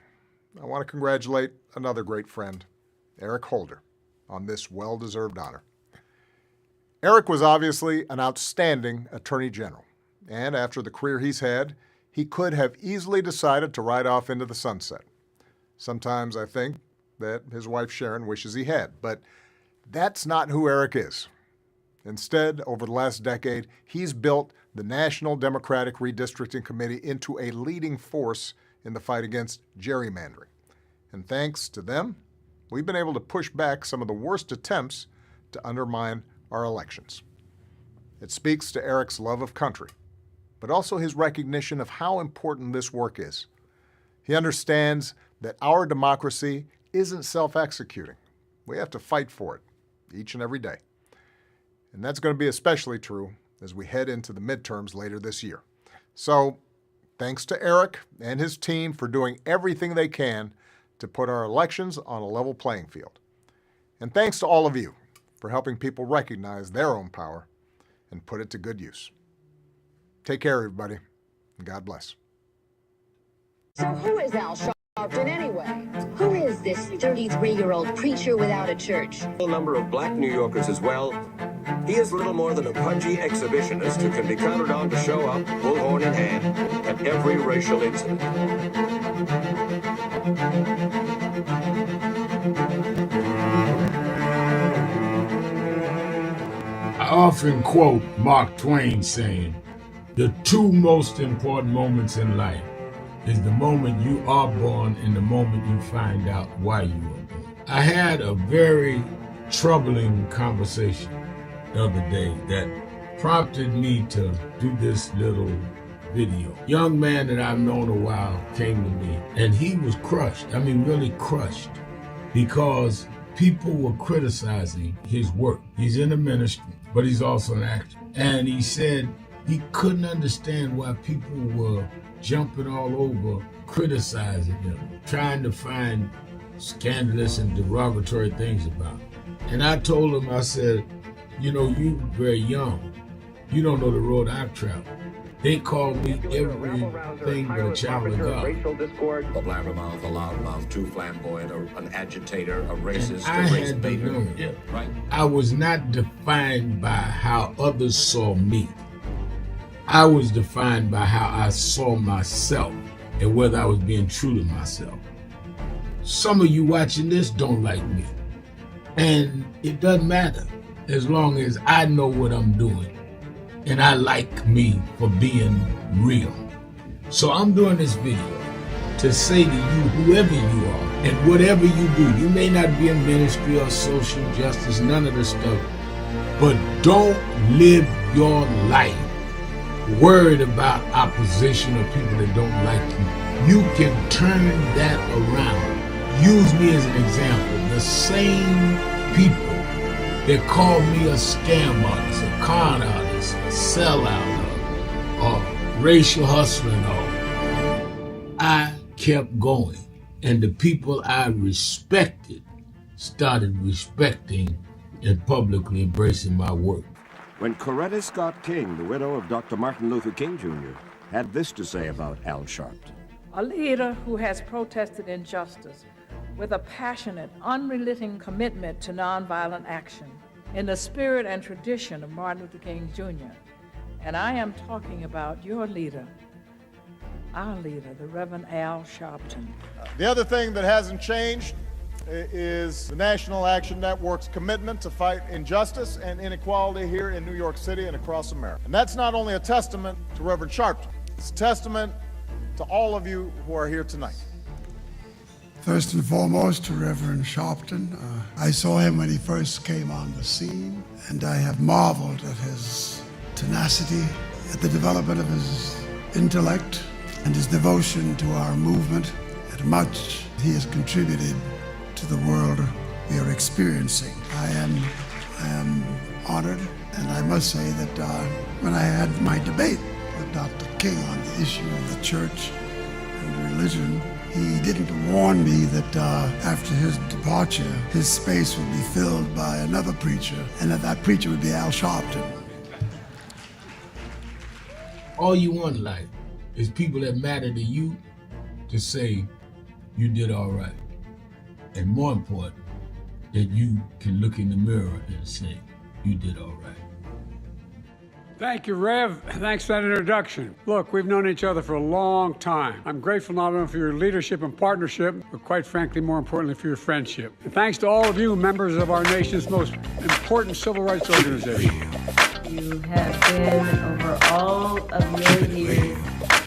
I want to congratulate another great friend, Eric Holder, on this well-deserved honor. Eric was obviously an outstanding Attorney General, and after the career he's had, he could have easily decided to ride off into the sunset. Sometimes I think that his wife Sharon wishes he had, but that's not who Eric is. Instead, over the last decade, he's built the National Democratic Redistricting Committee into a leading force in the fight against gerrymandering. And thanks to them, we've been able to push back some of the worst attempts to undermine our elections. It speaks to Eric's love of country, but also his recognition of how important this work is. He understands that our democracy isn't self-executing. We have to fight for it each and every day. And that's going to be especially true as we head into the midterms later this year. So, thanks to Eric and his team for doing everything they can to put our elections on a level playing field. And thanks to all of you for helping people recognize their own power and put it to good use. Take care, everybody, and God bless.
So who is Al Sharpton anyway? Who is this 33-year-old preacher without a church?
A number of black New Yorkers as well. He is little more than a pudgy exhibitionist who can be counted on to show up, bullhorn in hand, at every racial incident.
I often quote Mark Twain saying, the two most important moments in life is the moment you are born and the moment you find out why you were born. I had a very troubling conversation the other day that prompted me to do this little video. Young man that I've known a while came to me and he was crushed. I mean, really crushed, because people were criticizing his work. He's in the ministry, but he's also an actor. And he said
He couldn't understand why people were jumping all over, criticizing him, trying to find scandalous and derogatory things about him. And I told him, I said, you know, you very young. You don't know the road I've traveled. They call me everything but a child of God.
A blabbermouth, a loudmouth, too flamboyant, an agitator, a racist,
I had to learn.
Yeah, right.
I was not defined by how others saw me. I was defined by how I saw myself and whether I was being true to myself. Some of you watching this don't like me. And it doesn't matter as long as I know what I'm doing. And I like me for being real. So I'm doing this video to say to you, whoever you are, and whatever you do, you may not be in ministry or social justice, none of this stuff, but don't live your life worried about opposition or people that don't like you. You can turn that around. Use me as an example. The same people that call me a scam artist, a con artist, a sellout, or racial hustler and all, I kept going. And the people I respected started respecting and publicly embracing my work.
When Coretta Scott King, the widow of Dr. Martin Luther King Jr., had this to say about Al Sharpton.
A leader who has protested injustice with a passionate, unrelenting commitment to nonviolent action in the spirit and tradition of Martin Luther King Jr. And I am talking about your leader, our leader, the Reverend Al Sharpton.
The other thing that hasn't changed is the National Action Network's commitment to fight injustice and inequality here in New York City and across America. And that's not only a testament to Reverend Sharpton, it's a testament to all of you who are here tonight.
First and foremost, to Reverend Sharpton. I saw him when he first came on the scene, and I have marveled at his tenacity, at the development of his intellect, and his devotion to our movement, and much he has contributed to the world we are experiencing. I am honored, and I must say that when I had my debate with Dr. King on the issue of the church and religion, he didn't warn me that after his departure, his space would be filled by another preacher, and that preacher would be Al Sharpton.
All you want in life is people that matter to you to say you did all right. And more important, that you can look in the mirror and say you did all right.
Thank you, Rev. Thanks for that introduction. Look, we've known each other for a long time. I'm grateful not only for your leadership and partnership, but quite frankly, more importantly, for your friendship. And thanks to all of you, members of our nation's most important civil rights organization.
You have been, over all of your years,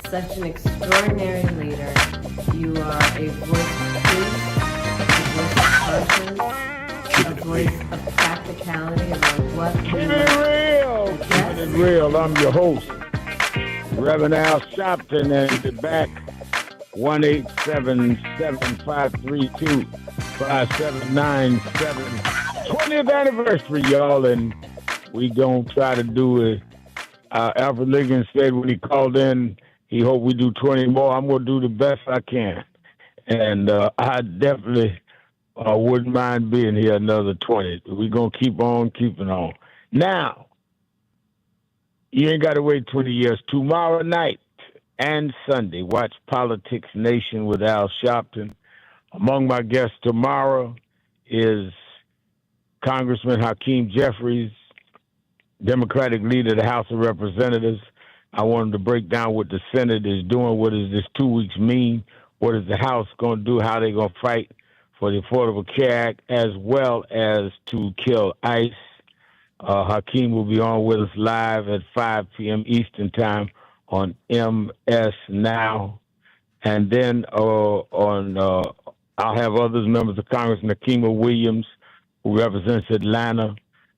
such an extraordinary leader. You are a voice of truth, a voice of conscience, a voice of practicality about what we
Keep it real.
Keep it real. I'm your host, Reverend Al Sharpton, and be back 1-877-532-5797. 20th anniversary, y'all, and we gonna try to do it. Alfred Liggins said when he called in, he hoped we do 20 more. I'm gonna do the best I can, and I definitely wouldn't mind being here another 20. We're going to keep on keeping on. Now, you ain't got to wait 20 years. Tomorrow night and Sunday, watch Politics Nation with Al Sharpton. Among my guests tomorrow is Congressman Hakeem Jeffries, Democratic leader of the House of Representatives. I want him to break down what the Senate is doing. What does this 2 weeks mean? What is the House going to do? How they going to fight for the Affordable Care Act, as well as to kill ICE. Hakeem will be on with us live at 5 p.m. Eastern Time on MS Now. And then I'll have others, members of Congress, Nakima Williams, who represents Atlanta.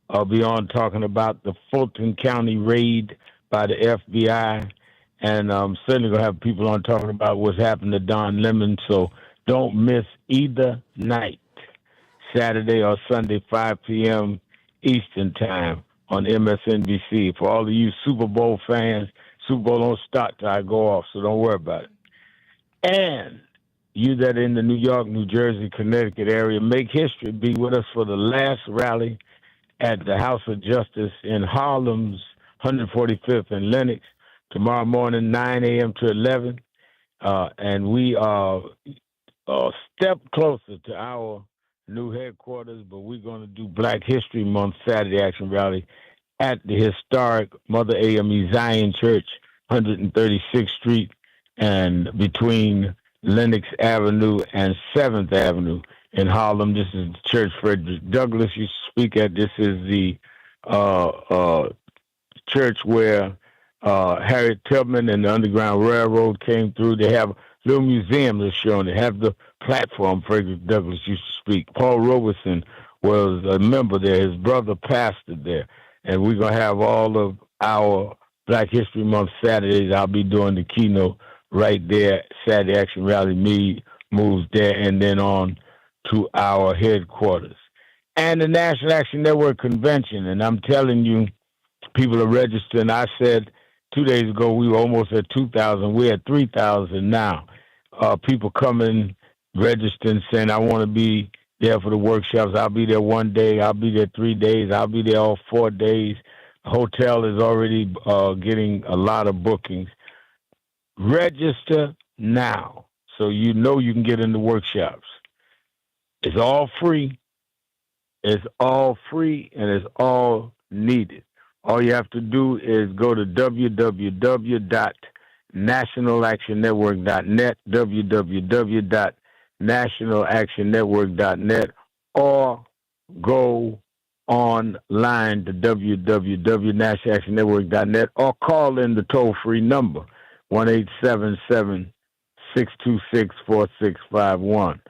I'll be on talking about the Fulton County raid by the FBI. And I'm certainly going to have people on talking about what's happened to Don Lemon. So don't miss either night, Saturday or Sunday, 5 p.m. Eastern Time
on MSNBC. For all of you Super Bowl fans, Super Bowl don't start till I go off, so don't worry about it. And you that are in the New York, New Jersey, Connecticut area, make history. Be with us for the last rally at the House of Justice in Harlem's 145th and Lenox tomorrow morning, 9 a.m. to 11. And we are a step closer to our new headquarters, but we're going to do Black History Month Saturday Action Rally at the historic Mother AME Zion Church, 136th Street, and between Lenox Avenue and 7th Avenue in Harlem. This is the church Frederick Douglass used to speak at. This is the church where Harriet Tubman and the Underground Railroad came through. They have a little museum that's showing. They have the platform Frederick Douglass used to speak. Paul Robeson was a member there. His brother pastored there. And we're going to have all of our Black History Month Saturdays. I'll be doing the keynote right there. Saturday Action Rally moves there and then on to our headquarters. And the National Action Network Convention. And I'm telling you, people are registering. I said 2 days ago we were almost at 2,000. We're at 3,000 now. People coming, registering, saying, I want to be there for the workshops. I'll be there 1 day. I'll be there 3 days. I'll be there all 4 days. The hotel is already getting a lot of bookings. Register now so you know you can get in the workshops. It's all free. It's all free and it's all needed. All you have to do is go to www.nationalactionnetwork.net, www.nationalactionnetwork.net, or go online to www.nationalactionnetwork.net or call in the toll-free number, 1-877-626-4651.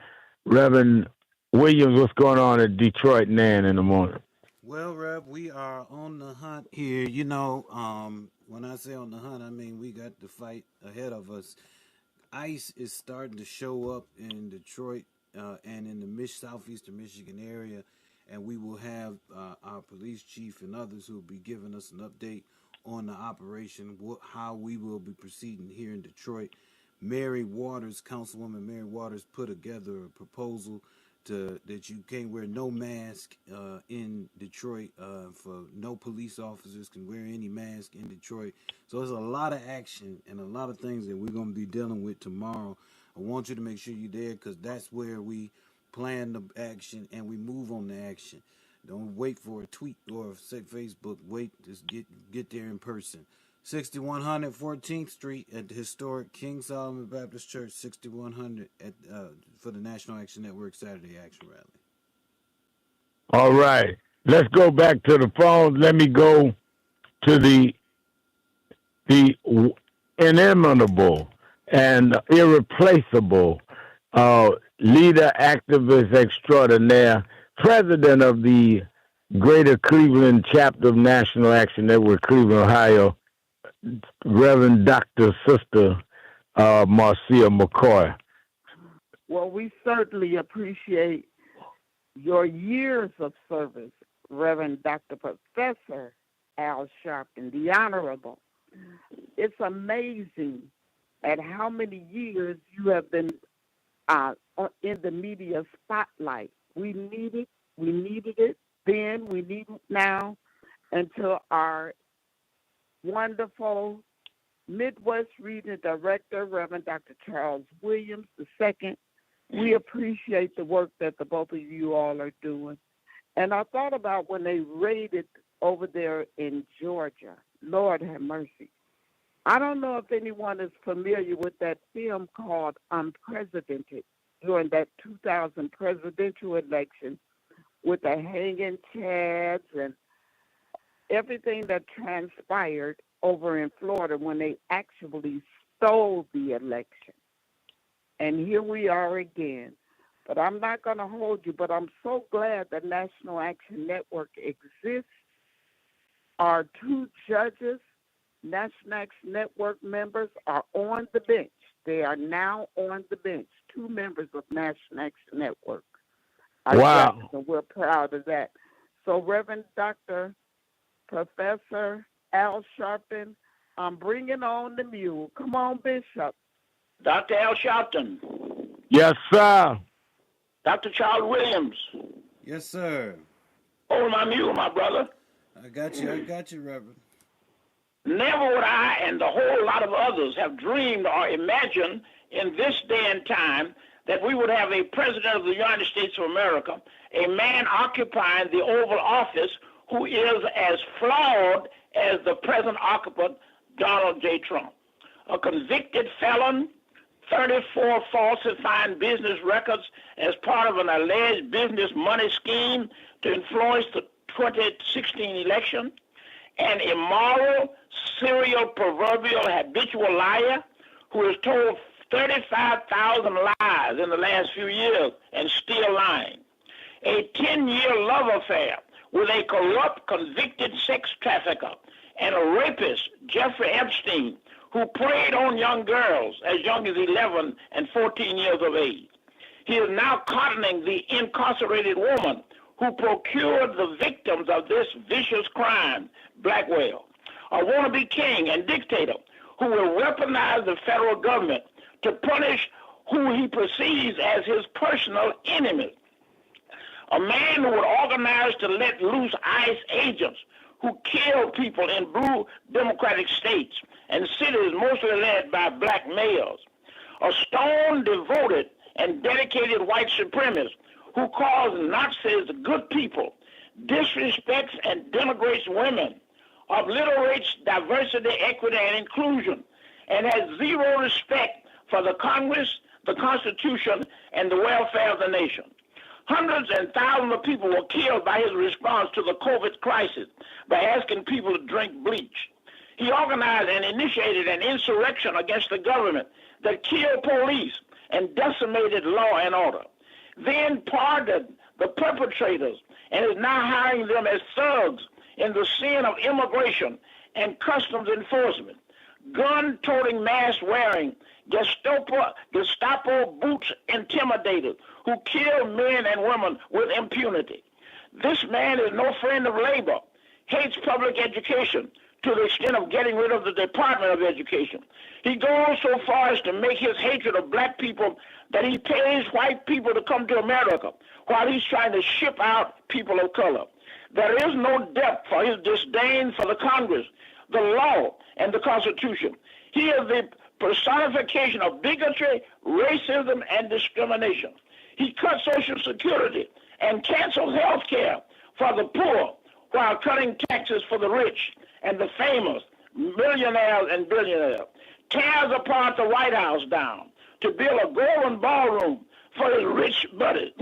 Reverend Williams, what's going on at Detroit Nan in the morning?
Well, Rev, we are on the hunt here. You know, when I say on the hunt, I mean we got the fight ahead of us. ICE is starting to show up in Detroit and in the southeastern Michigan area, and we will have our police chief and others who will be giving us an update on the operation, how we will be proceeding here in Detroit. Mary Waters, Councilwoman Mary Waters, put together a proposal that you can't wear no mask in Detroit, for no police officers can wear any mask in Detroit. So there's a lot of action and a lot of things that we're going to be dealing with tomorrow. I want you to make sure you're there because that's where we plan the action and we move on the action. Don't wait for a tweet or say Facebook. Wait, just get there in person. 6100 14th Street at the historic King Solomon Baptist Church, 6100 for the National Action Network Saturday Action Rally.
All right. Let's go back to the phones. Let me go to the inimitable and irreplaceable leader, activist extraordinaire, president of the Greater Cleveland chapter of National Action Network, Cleveland, Ohio, Reverend Dr. Sister Marcia McCoy.
Well, we certainly appreciate your years of service, Reverend Dr. Professor Al Sharpton, the Honorable. It's amazing at how many years you have been in the media spotlight. We needed it then, we need it now, until our wonderful Midwest Region Director, Reverend Dr. Charles Williams II. We appreciate the work that the both of you all are doing. And I thought about when they raided over there in Georgia. Lord have mercy. I don't know if anyone is familiar with that film called Unprecedented during that 2000 presidential election with the hanging chads and everything that transpired over in Florida when they actually stole the election. And here we are again. But I'm not going to hold you, but I'm so glad the National Action Network exists. Our two judges, National Action Network members, are on the bench. They are now on the bench, 2 members of National Action Network.
Wow.
And we're proud of that. So Reverend Dr. Professor Al Sharpton. I'm bringing on the mule. Come on, Bishop.
Dr. Al Sharpton.
Yes, sir.
Dr. Charles Williams.
Yes, sir.
Hold my mule, my brother.
I got you, Reverend.
Never would I and the whole lot of others have dreamed or imagined in this day and time that we would have a president of the United States of America, a man occupying the Oval Office who is as flawed as the present occupant, Donald J. Trump. A convicted felon, 34 falsifying business records as part of an alleged business money scheme to influence the 2016 election, an immoral, serial, proverbial, habitual liar who has told 35,000 lies in the last few years and still lying, a 10-year love affair with a corrupt, convicted sex trafficker and a rapist, Jeffrey Epstein, who preyed on young girls as young as 11 and 14 years of age. He is now cottoning the incarcerated woman who procured the victims of this vicious crime, blackmail. A wannabe king and dictator who will weaponize the federal government to punish who he perceives as his personal enemies. A man who would organize to let loose ICE agents who kill people in blue democratic states and cities mostly led by black males. A stone devoted and dedicated white supremacist who calls Nazis good people, disrespects and denigrates women, obliterates diversity, equity, and inclusion, and has zero respect for the Congress, the Constitution, and the welfare of the nation. Hundreds and thousands of people were killed by his response to the COVID crisis by asking people to drink bleach. He organized and initiated an insurrection against the government that killed police and decimated law and order, then pardoned the perpetrators and is now hiring them as thugs in the sin of immigration and customs enforcement, gun-toting, mask-wearing, Gestapo boots intimidators who kill men and women with impunity. This man is no friend of labor, hates public education to the extent of getting rid of the Department of Education. He goes so far as to make his hatred of black people that he pays white people to come to America while he's trying to ship out people of color. There is no depth for his disdain for the Congress, the law, and the Constitution. He is the personification of bigotry, racism, and discrimination. He cut Social Security and canceled health care for the poor while cutting taxes for the rich and the famous, millionaires and billionaires. Tears apart the White House down to build a golden ballroom for his rich buddies.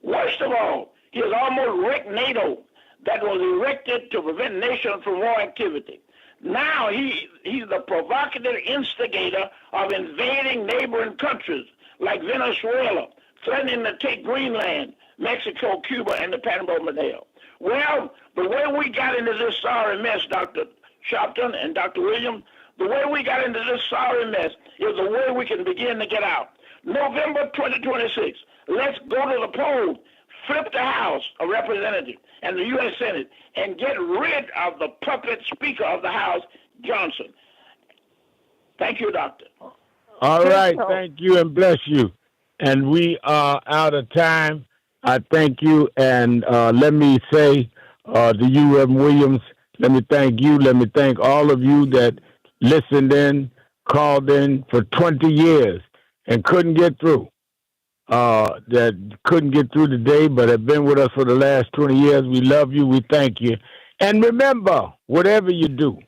Worst of all, he has almost wrecked NATO that was erected to prevent nations from war activity. Now he's the provocative instigator of invading neighboring countries like Venezuela, threatening to take Greenland, Mexico, Cuba, and the Panama Canal. Well, the way we got into this sorry mess, Dr. Sharpton and Dr. Williams, the way we got into this sorry mess is the way we can begin to get out. November 2026, let's go to the polls, flip the House of Representatives and the U.S. Senate, and get rid of the puppet Speaker of the House, Johnson. Thank you, Doctor.
All right, thank you and bless you. And we are out of time. I thank you, and let me say to you, Reverend Williams, let me thank you. Let me thank all of you that listened in, called in for 20 years and couldn't get through. That couldn't get through today, but have been with us for the last 20 years. We love you. We thank you. And remember, whatever you do,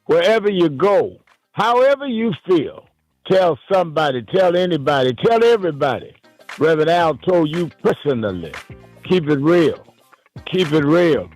wherever you go, however you feel, tell somebody, tell anybody, tell everybody. Reverend Al told you personally, keep it real. Keep it real.